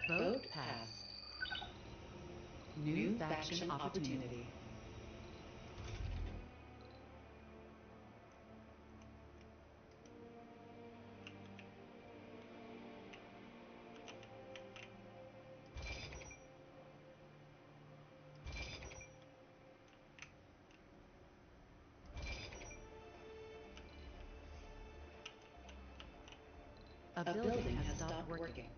Vote passed. New faction opportunity. A building has stopped working.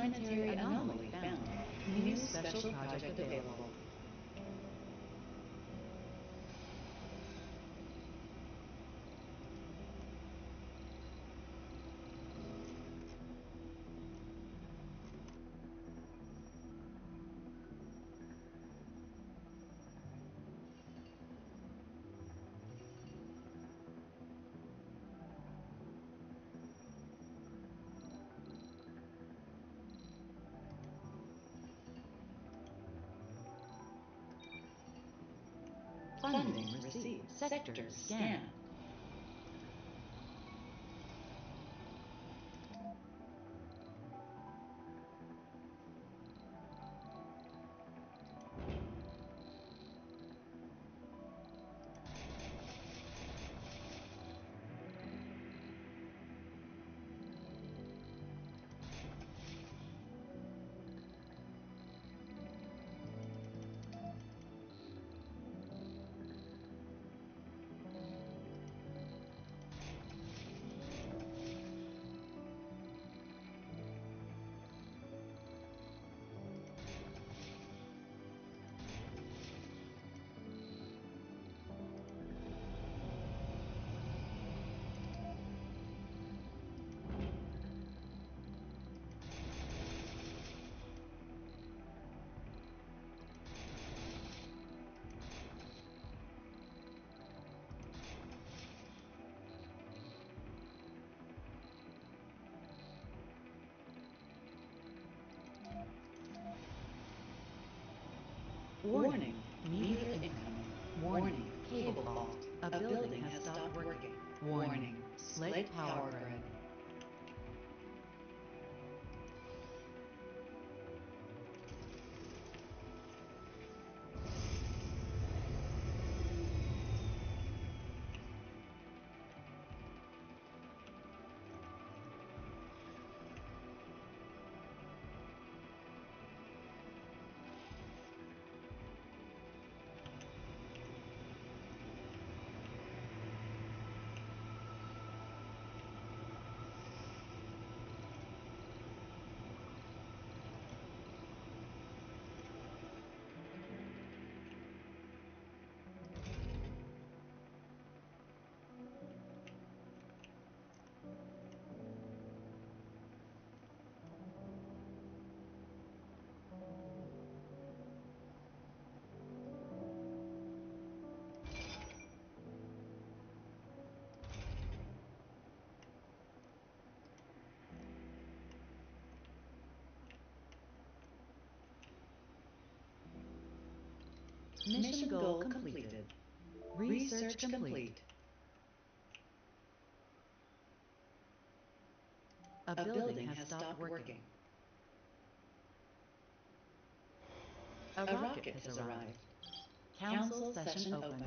Planetary anomaly found. New special project available. Funding received. Sector scan. Warning, meter incoming. Warning, cable fault. A building has stopped working. Warning, slit power grid. Mission goal completed. Research complete. A building has stopped working. A rocket has arrived. Council session open.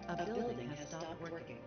A building has stopped working.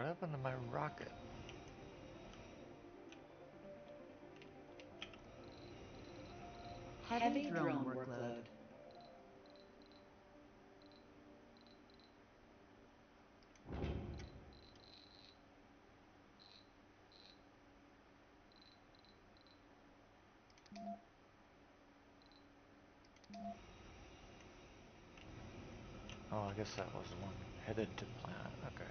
What happened to my rocket? Heavy drone workload. Oh, I guess that was the one headed to planet. Okay.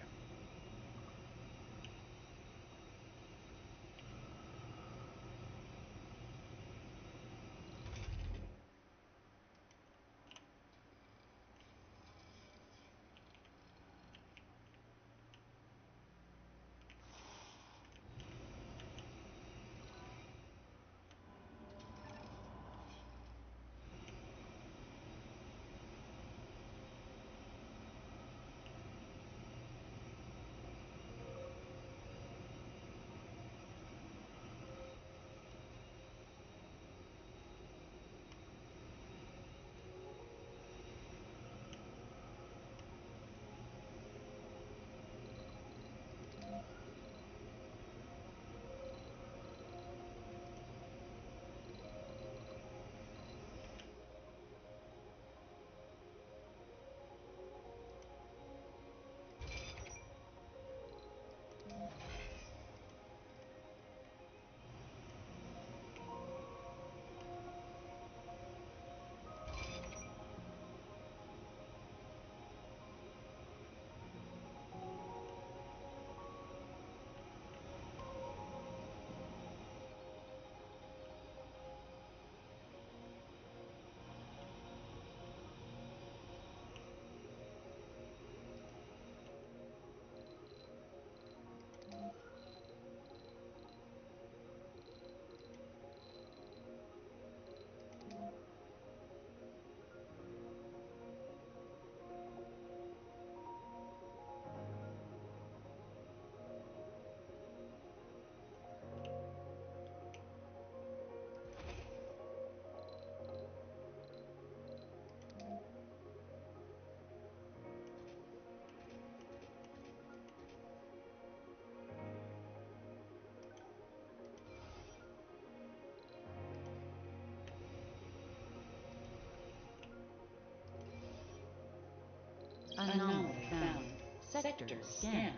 Anomaly found. Sector scan.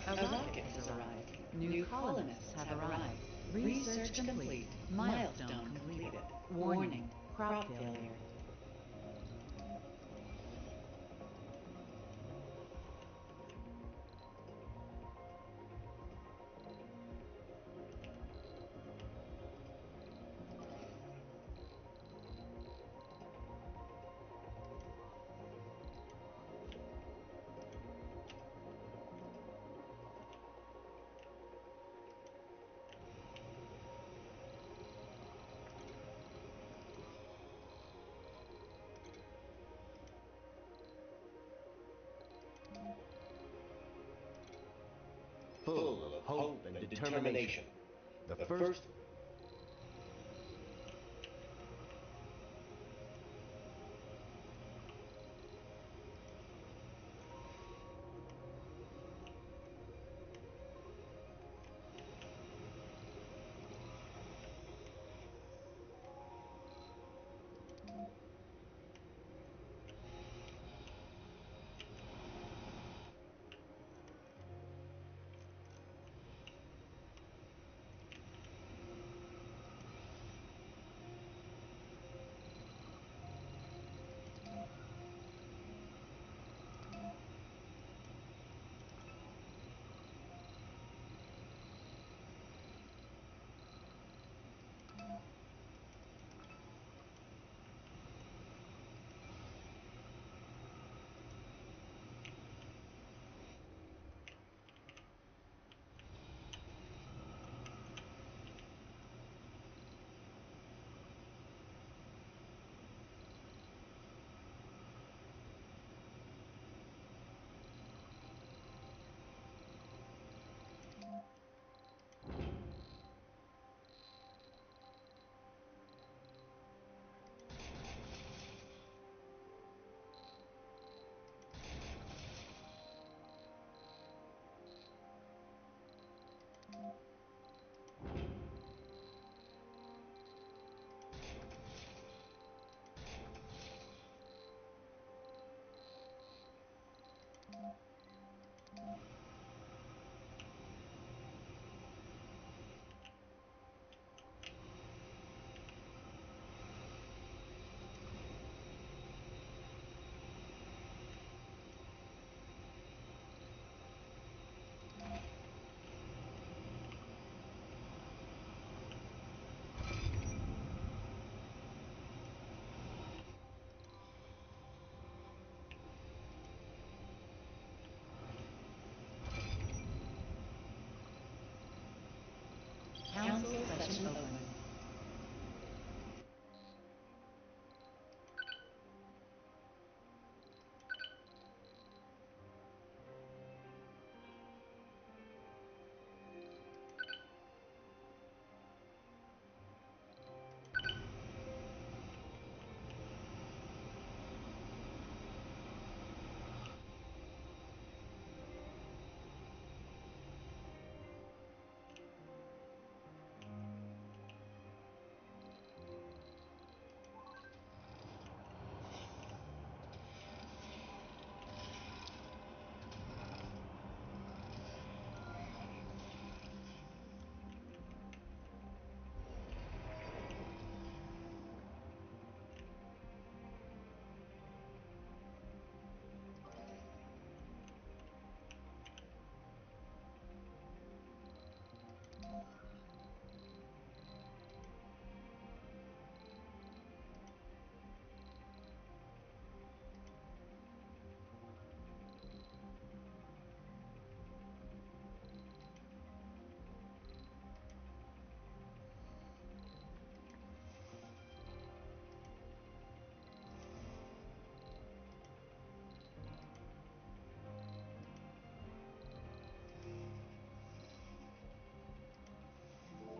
A rocket has arrived. New colonists have arrived. Research complete. Milestone completed. Warning. Crop failure. Full of hope and determination. The first Council session open.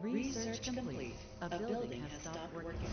Research complete. A building has stopped working.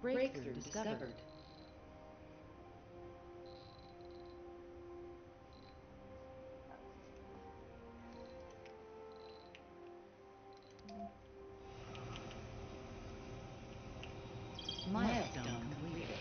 Breakthrough discovered. Milestone completed.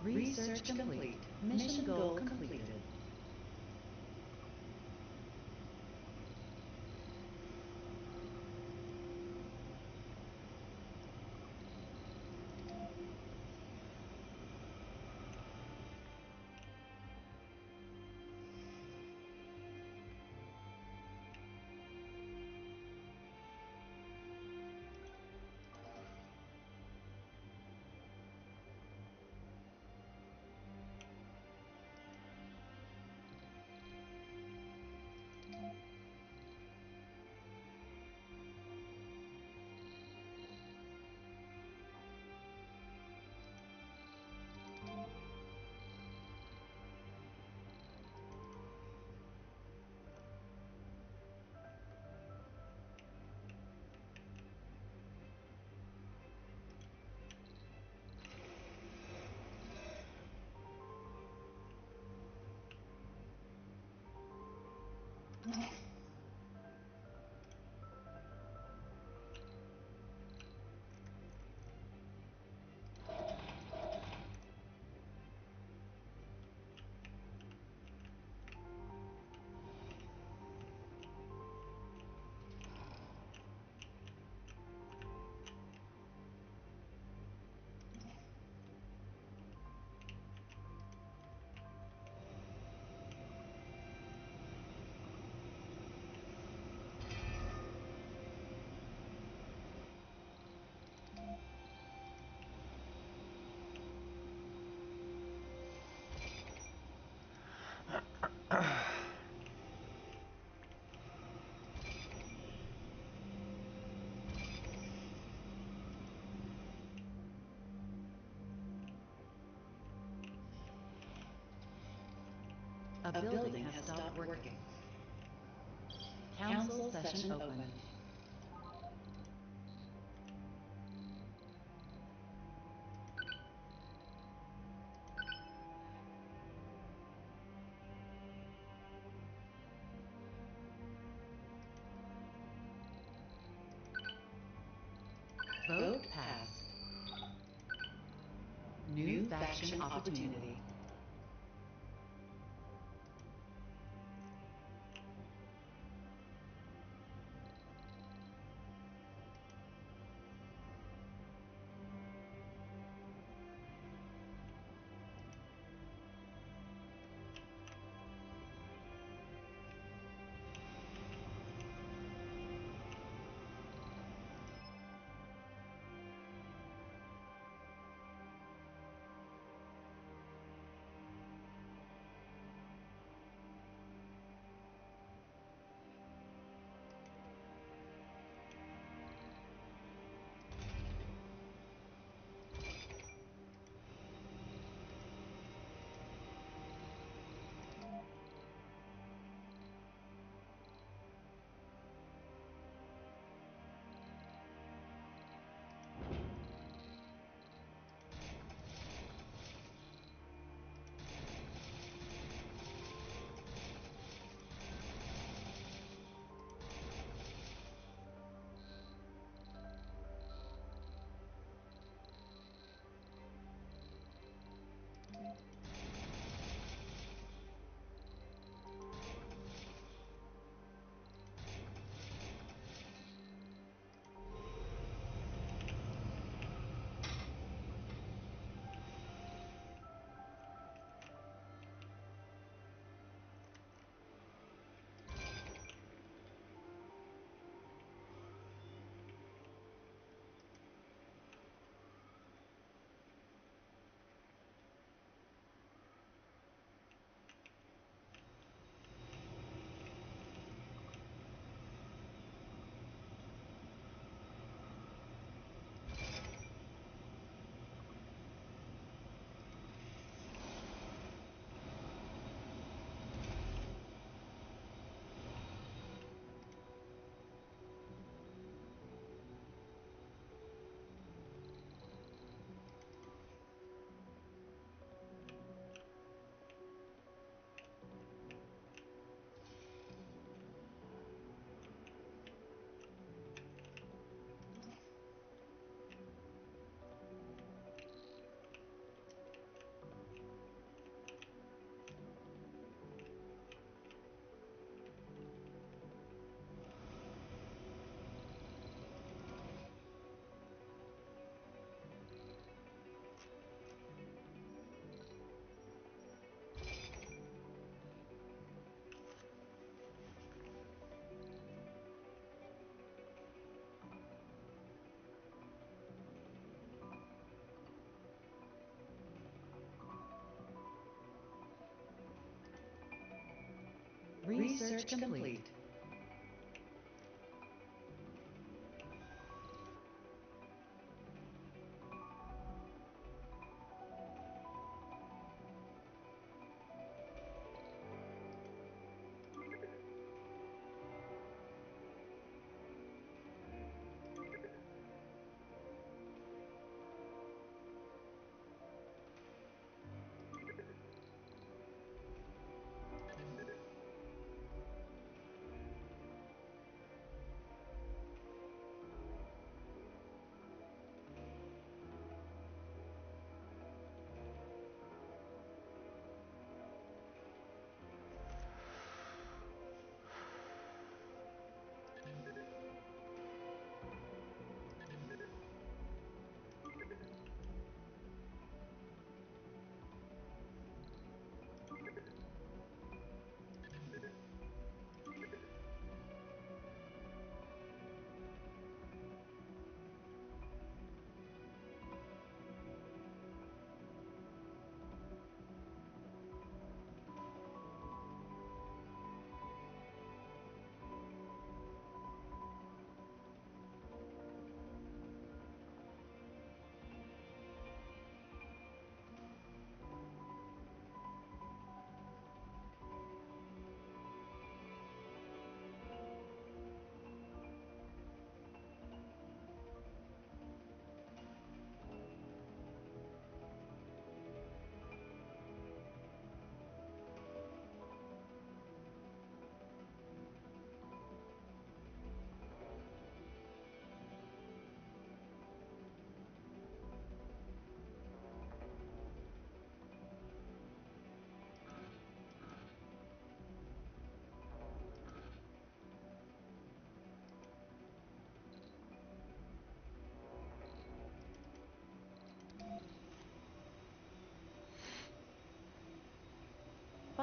Research complete. Mission goal completed. A building has stopped working. Council session open. Vote passed. New faction opportunity. Research complete.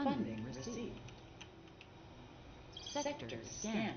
Funding received. Sector scan.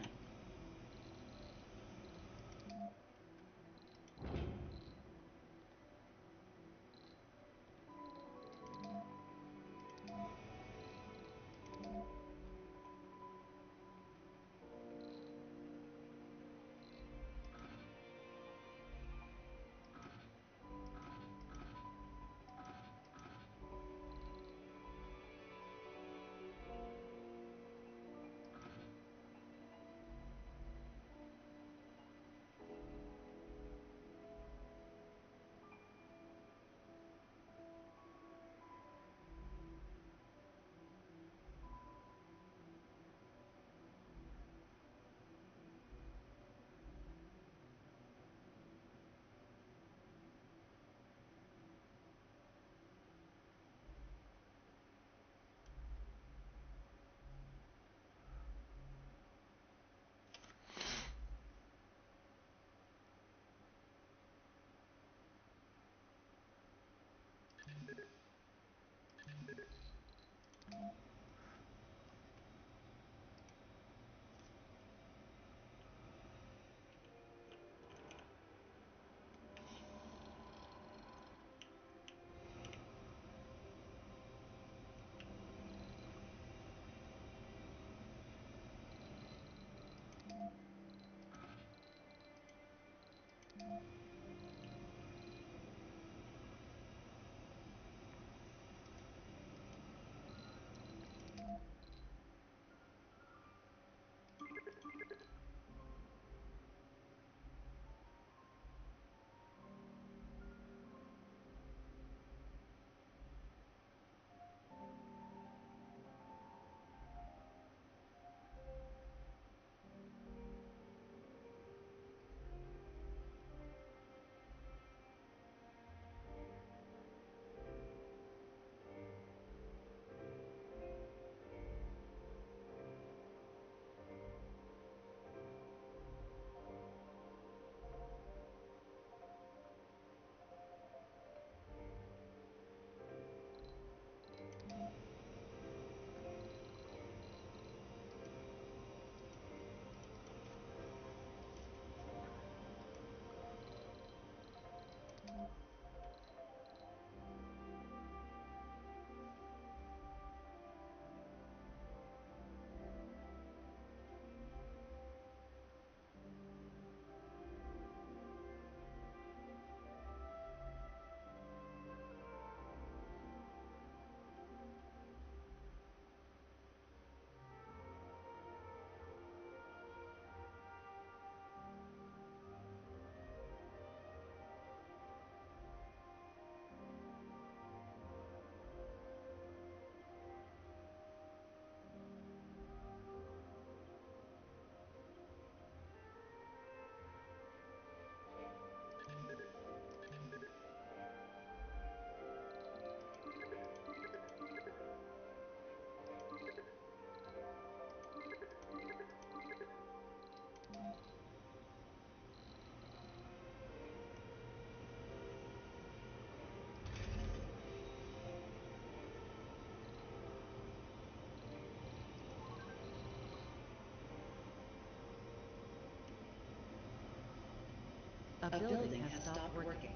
A building has stopped working.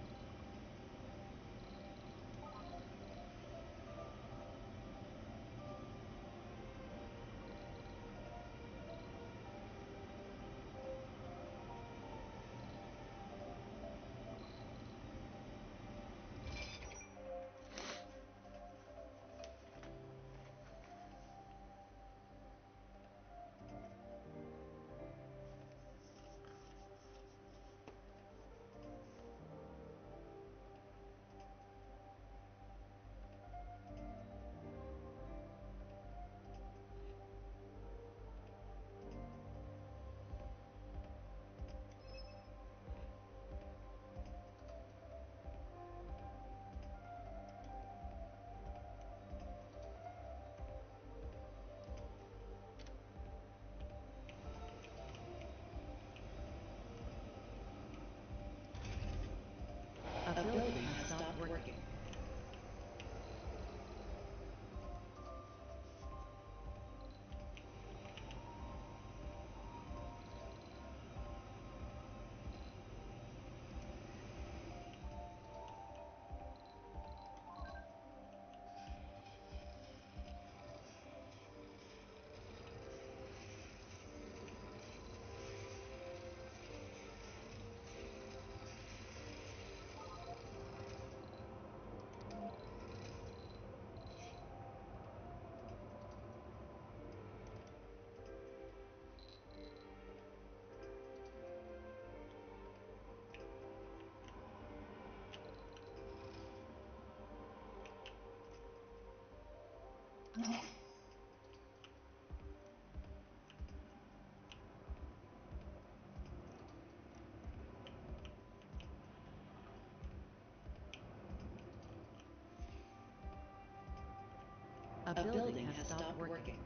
A building has stopped working.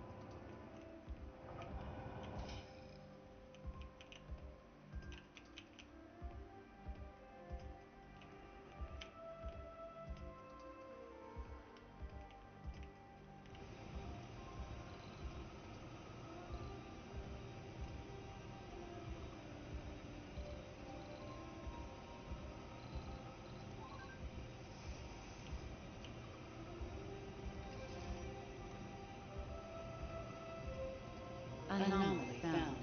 Anomaly found.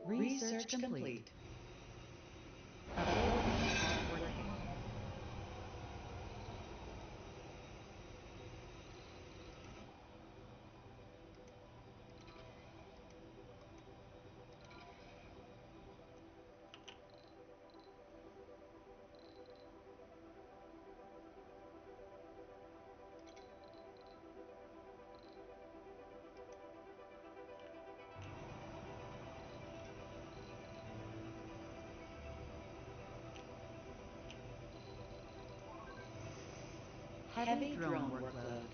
Research complete. A building stopped working. Heavy drone workload.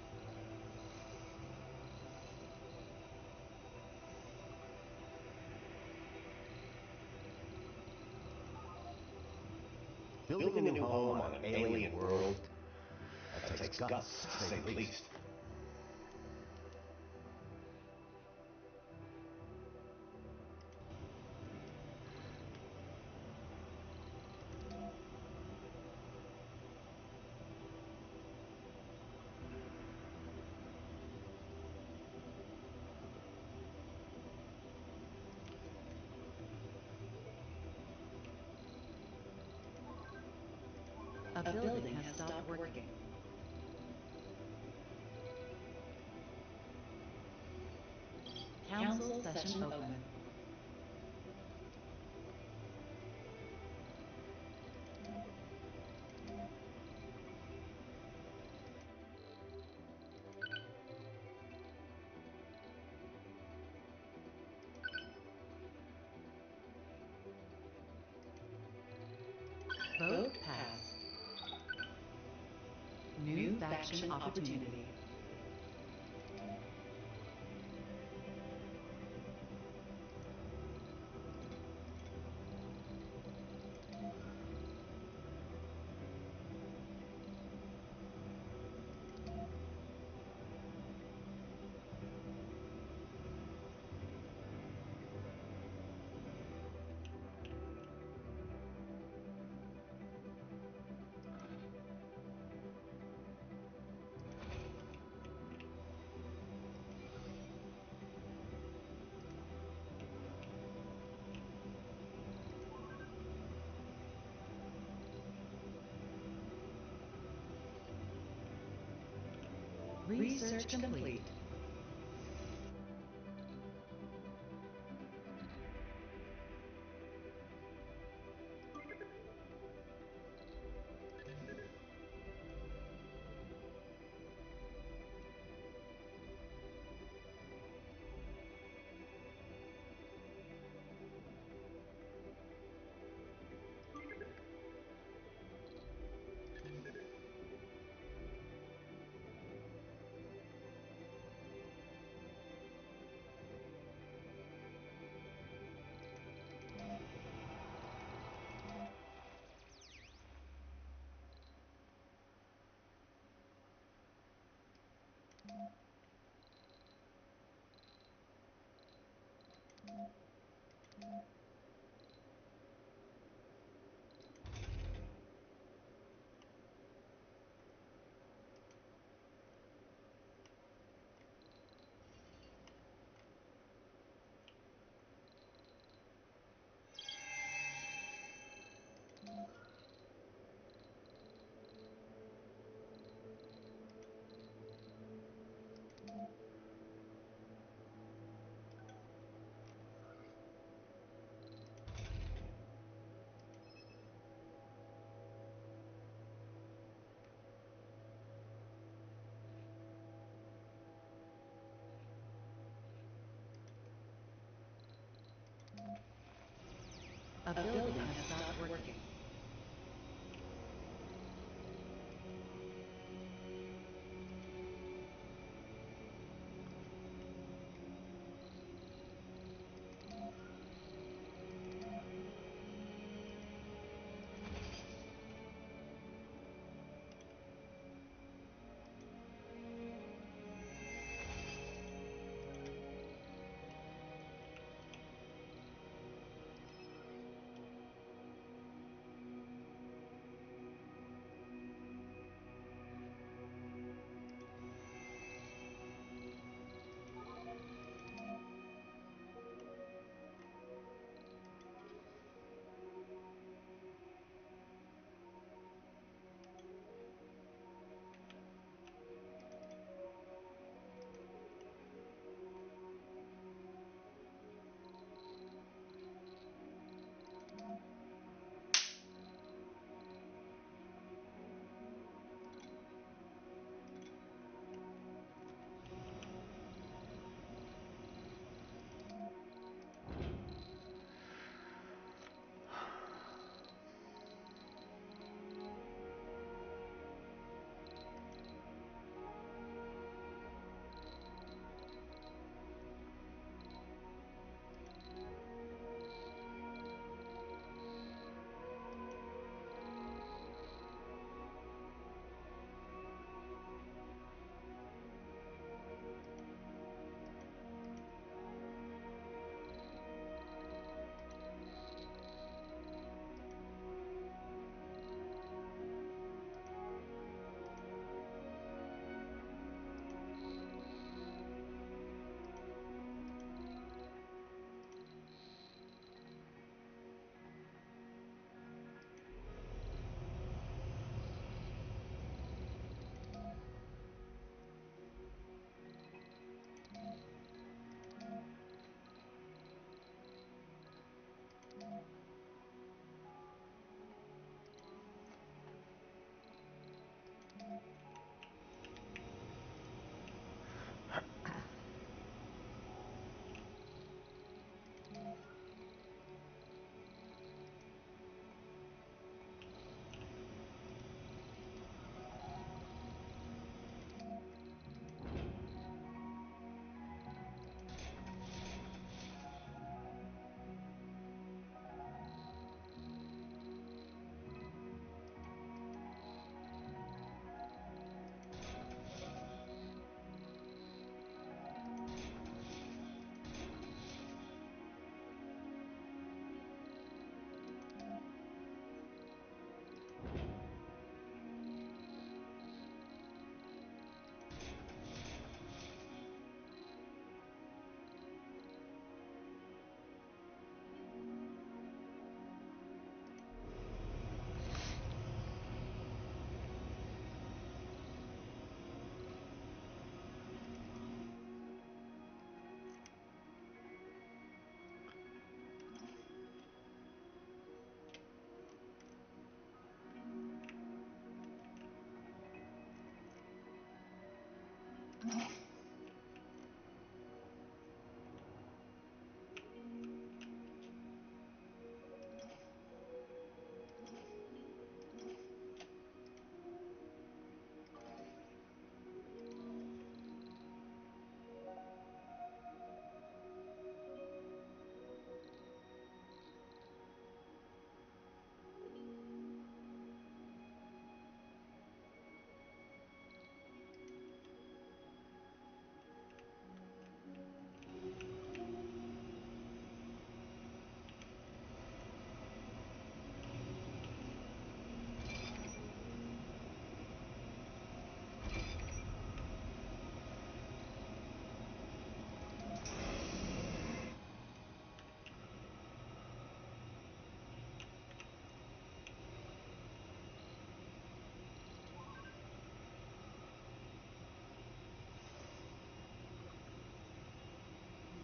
Building a new home on an alien world, that takes guts, to say the least. A building has stopped working. Council session open. Vote passed. New faction opportunity. Research complete. A building has stopped working.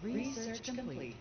Research complete.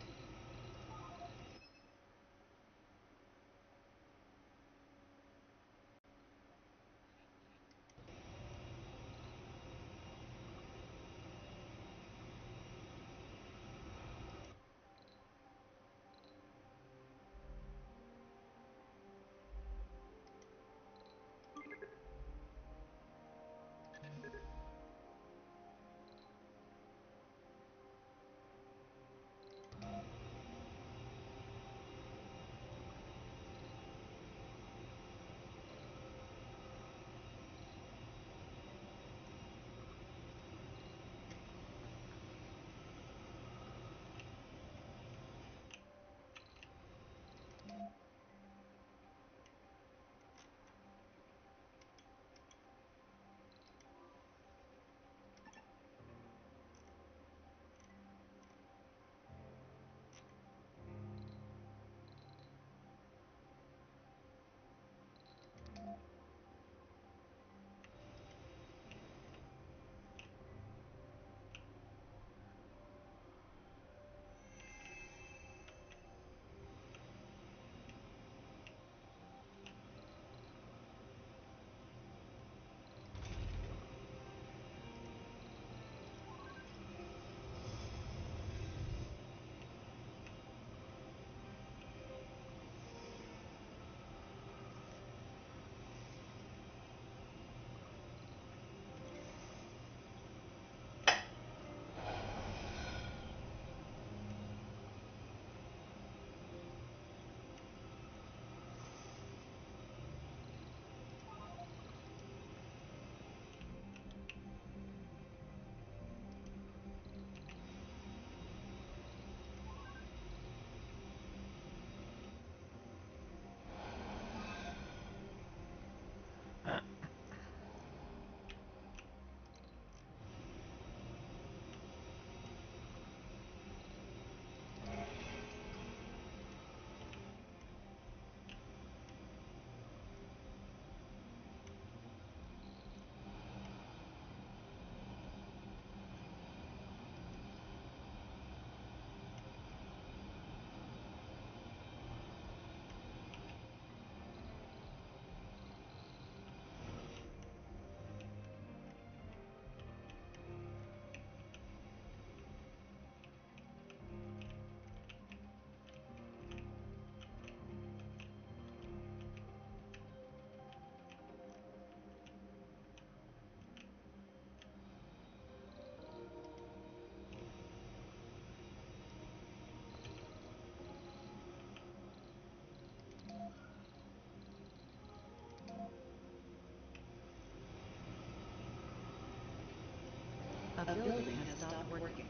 A building has stopped working.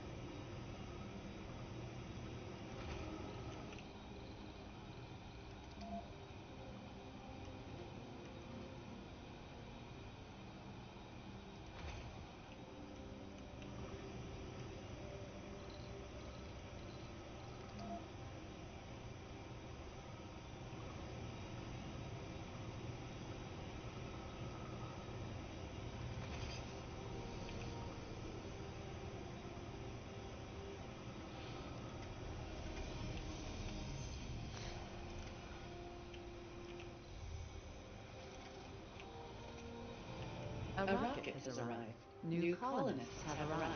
A rocket has arrived. New colonists have arrived.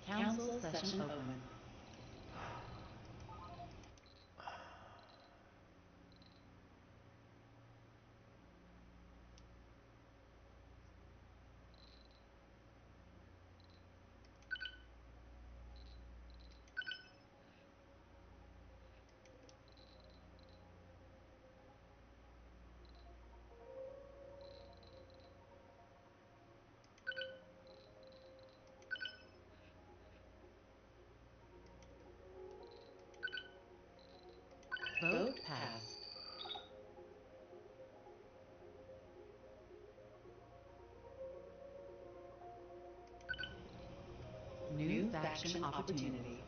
Council session open. Vote passed. New faction opportunity.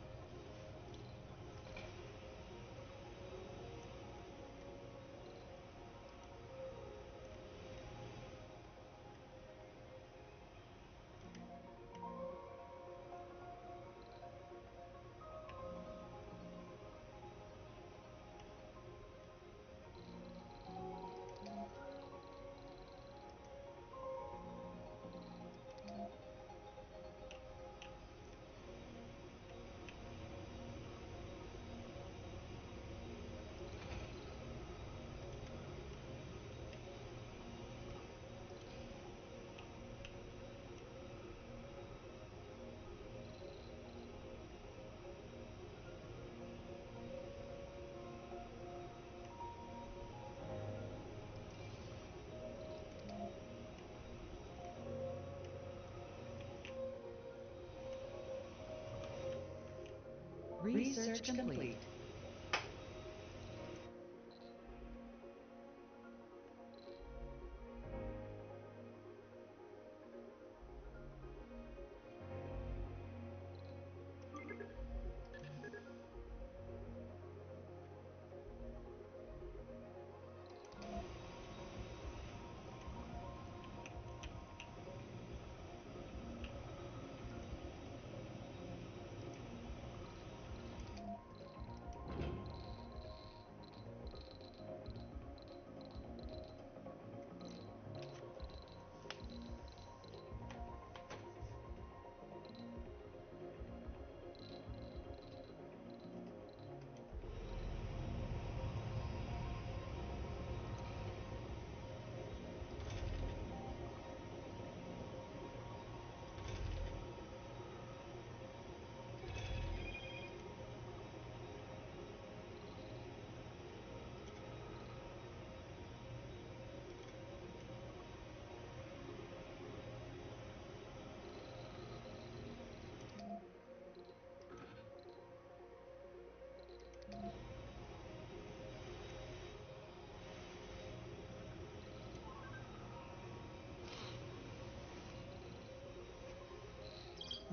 Research complete.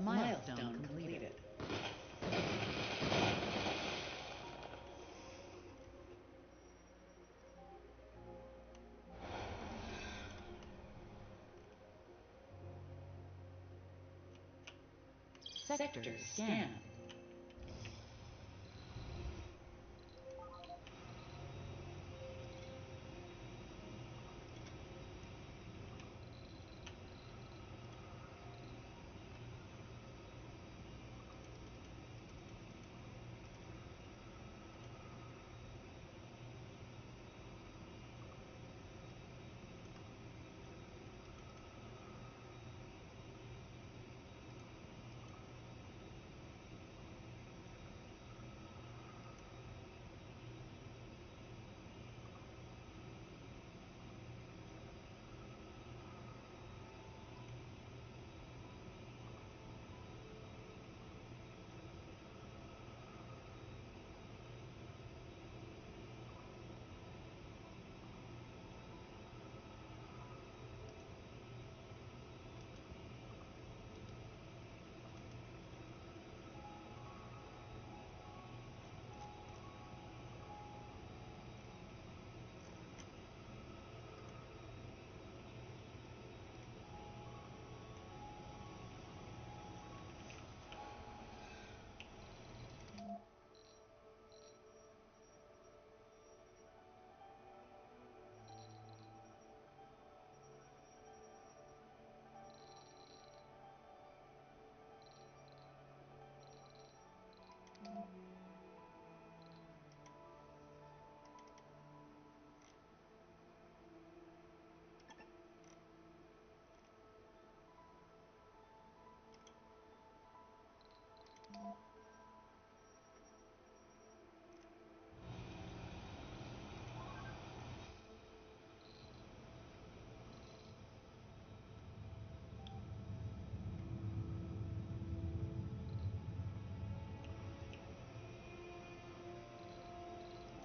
Milestone completed. Sector scan.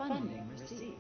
Funding received.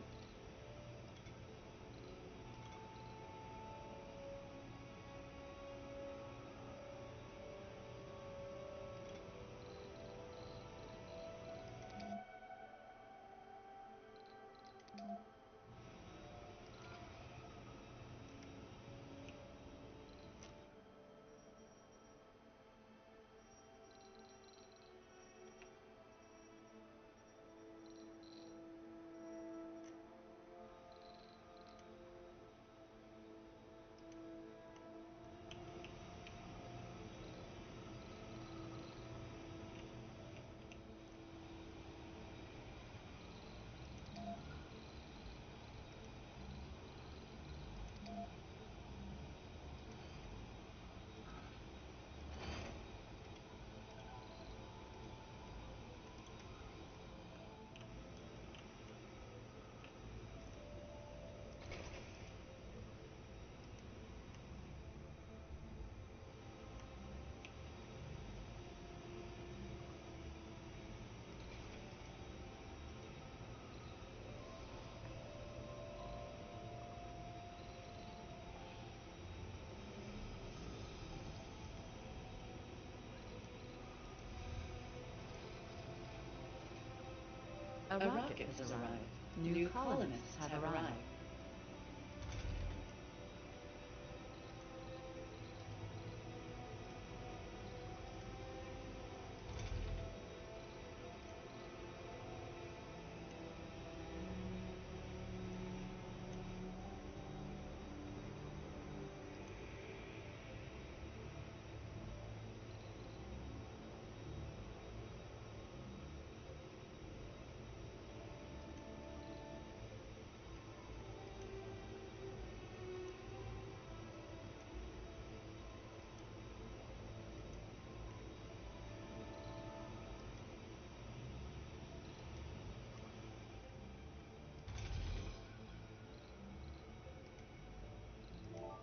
A rocket has arrived. New colonists have arrived.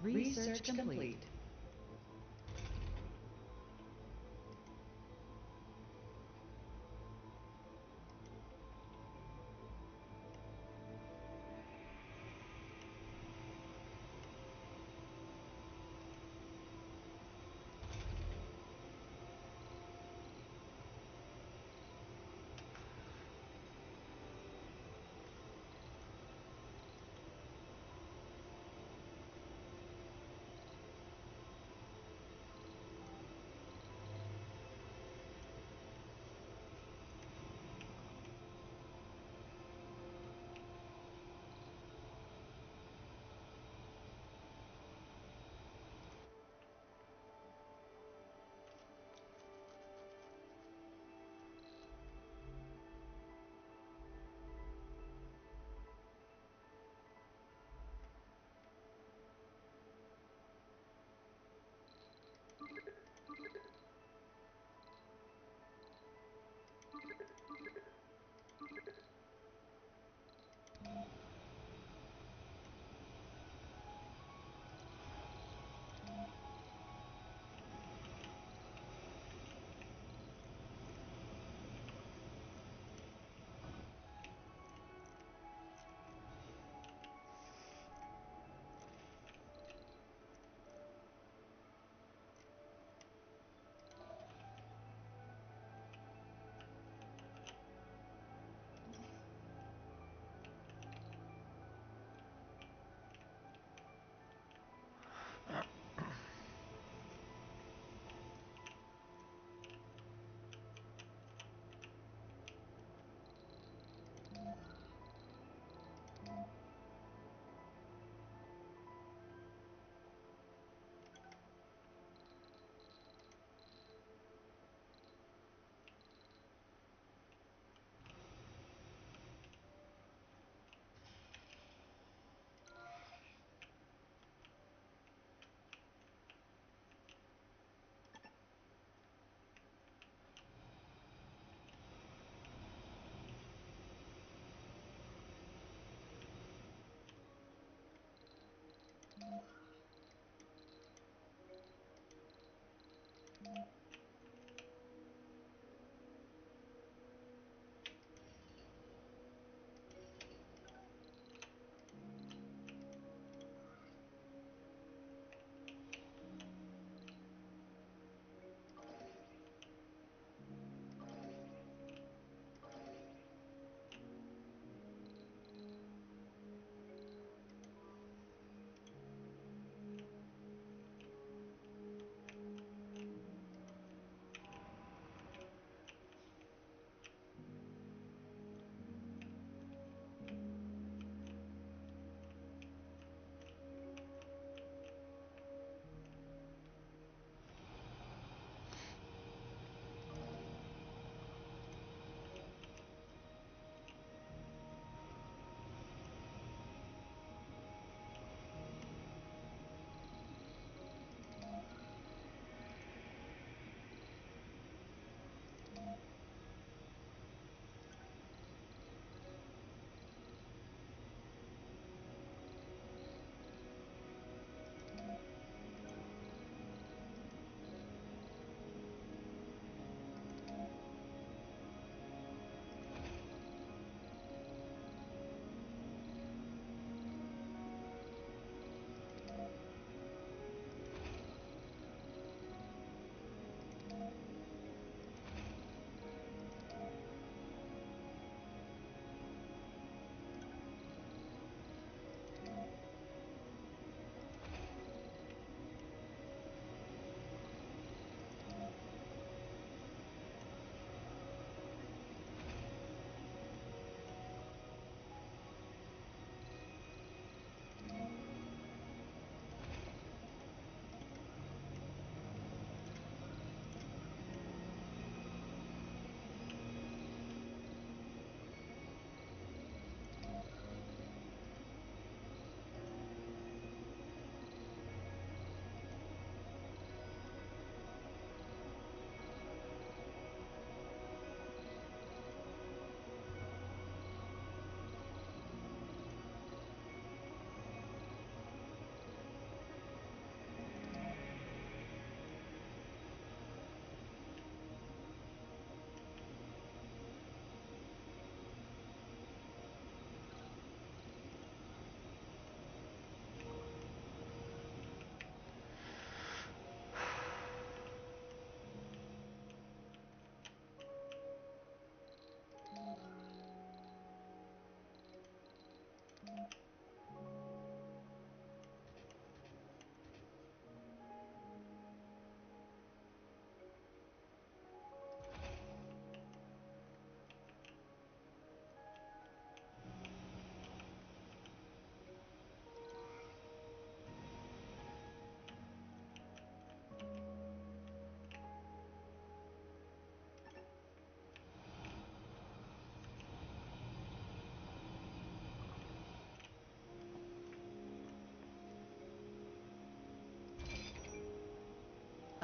Research complete.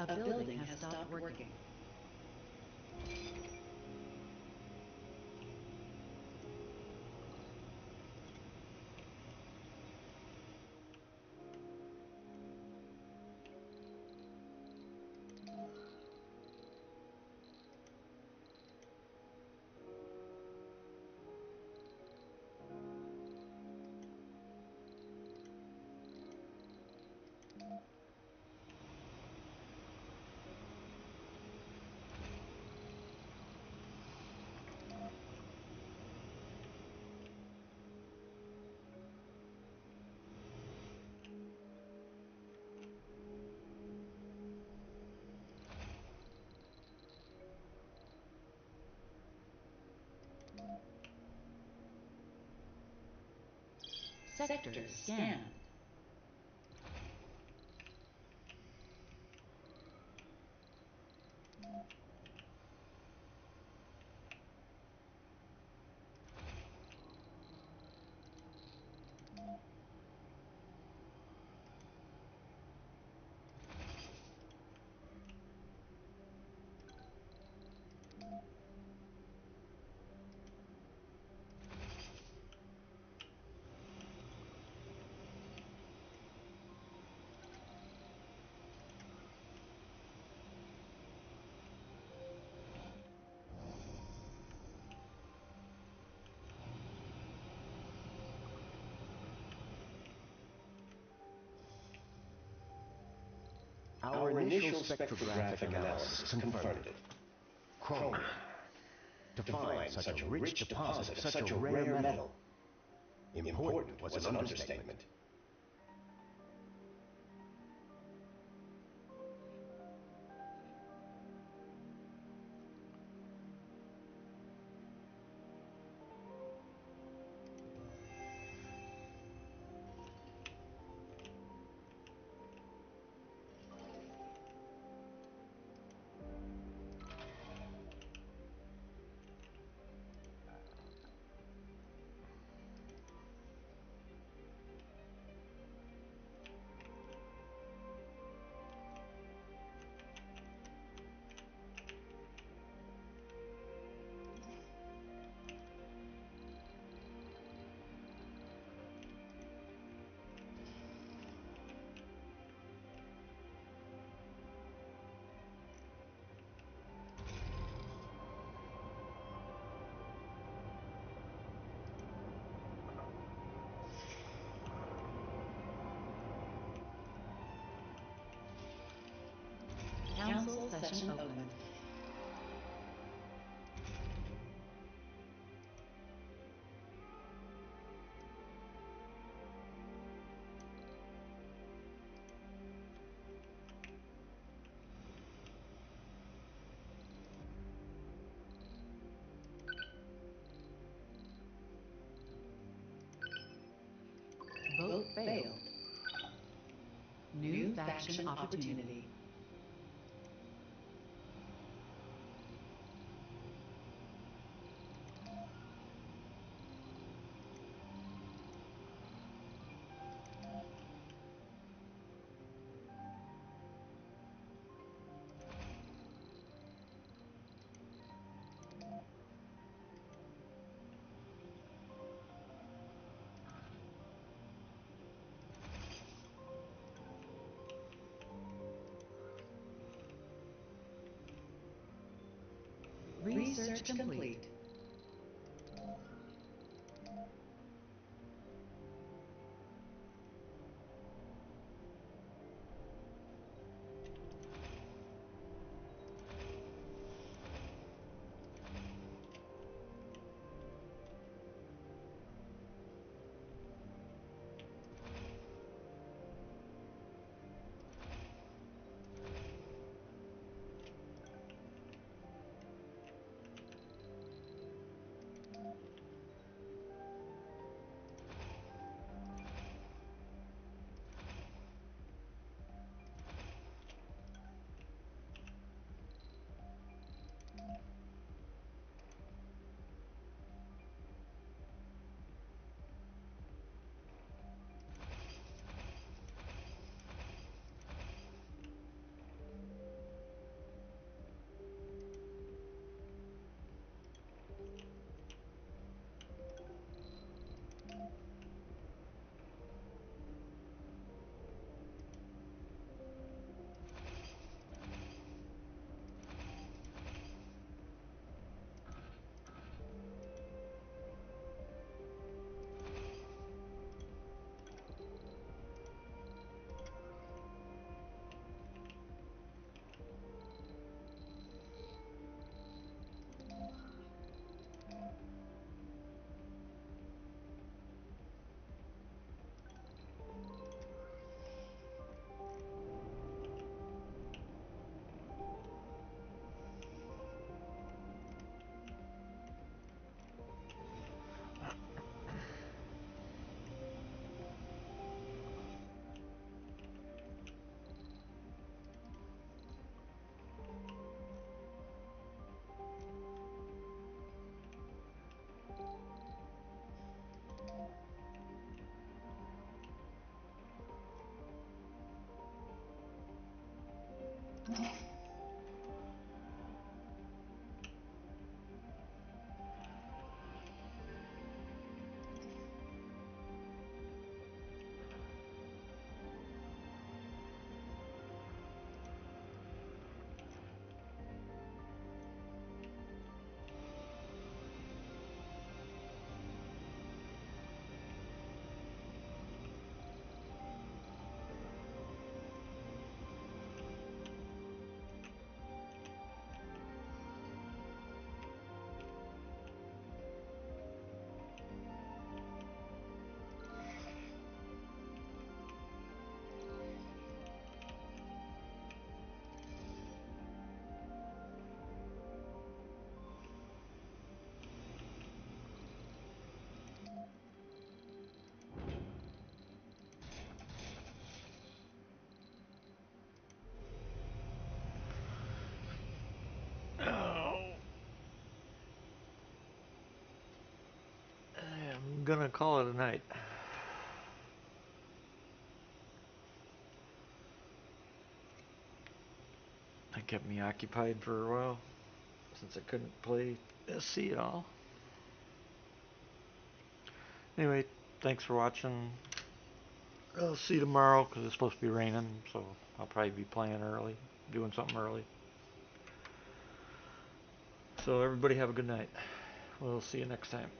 A building has stopped working. Sector scanned. Our initial spectrographic analysis confirmed it. Chromium. To find such a rich deposit of such a rare metal. Important was an understatement. Council session open. Vote failed. New faction opportunity. Research complete. Oh, I'm gonna call it a night. That kept me occupied for a while since I couldn't play SC at all. Anyway, thanks for watching. I'll see you tomorrow because it's supposed to be raining, so I'll probably be playing early, doing something early. So everybody have a good night. We'll see you next time.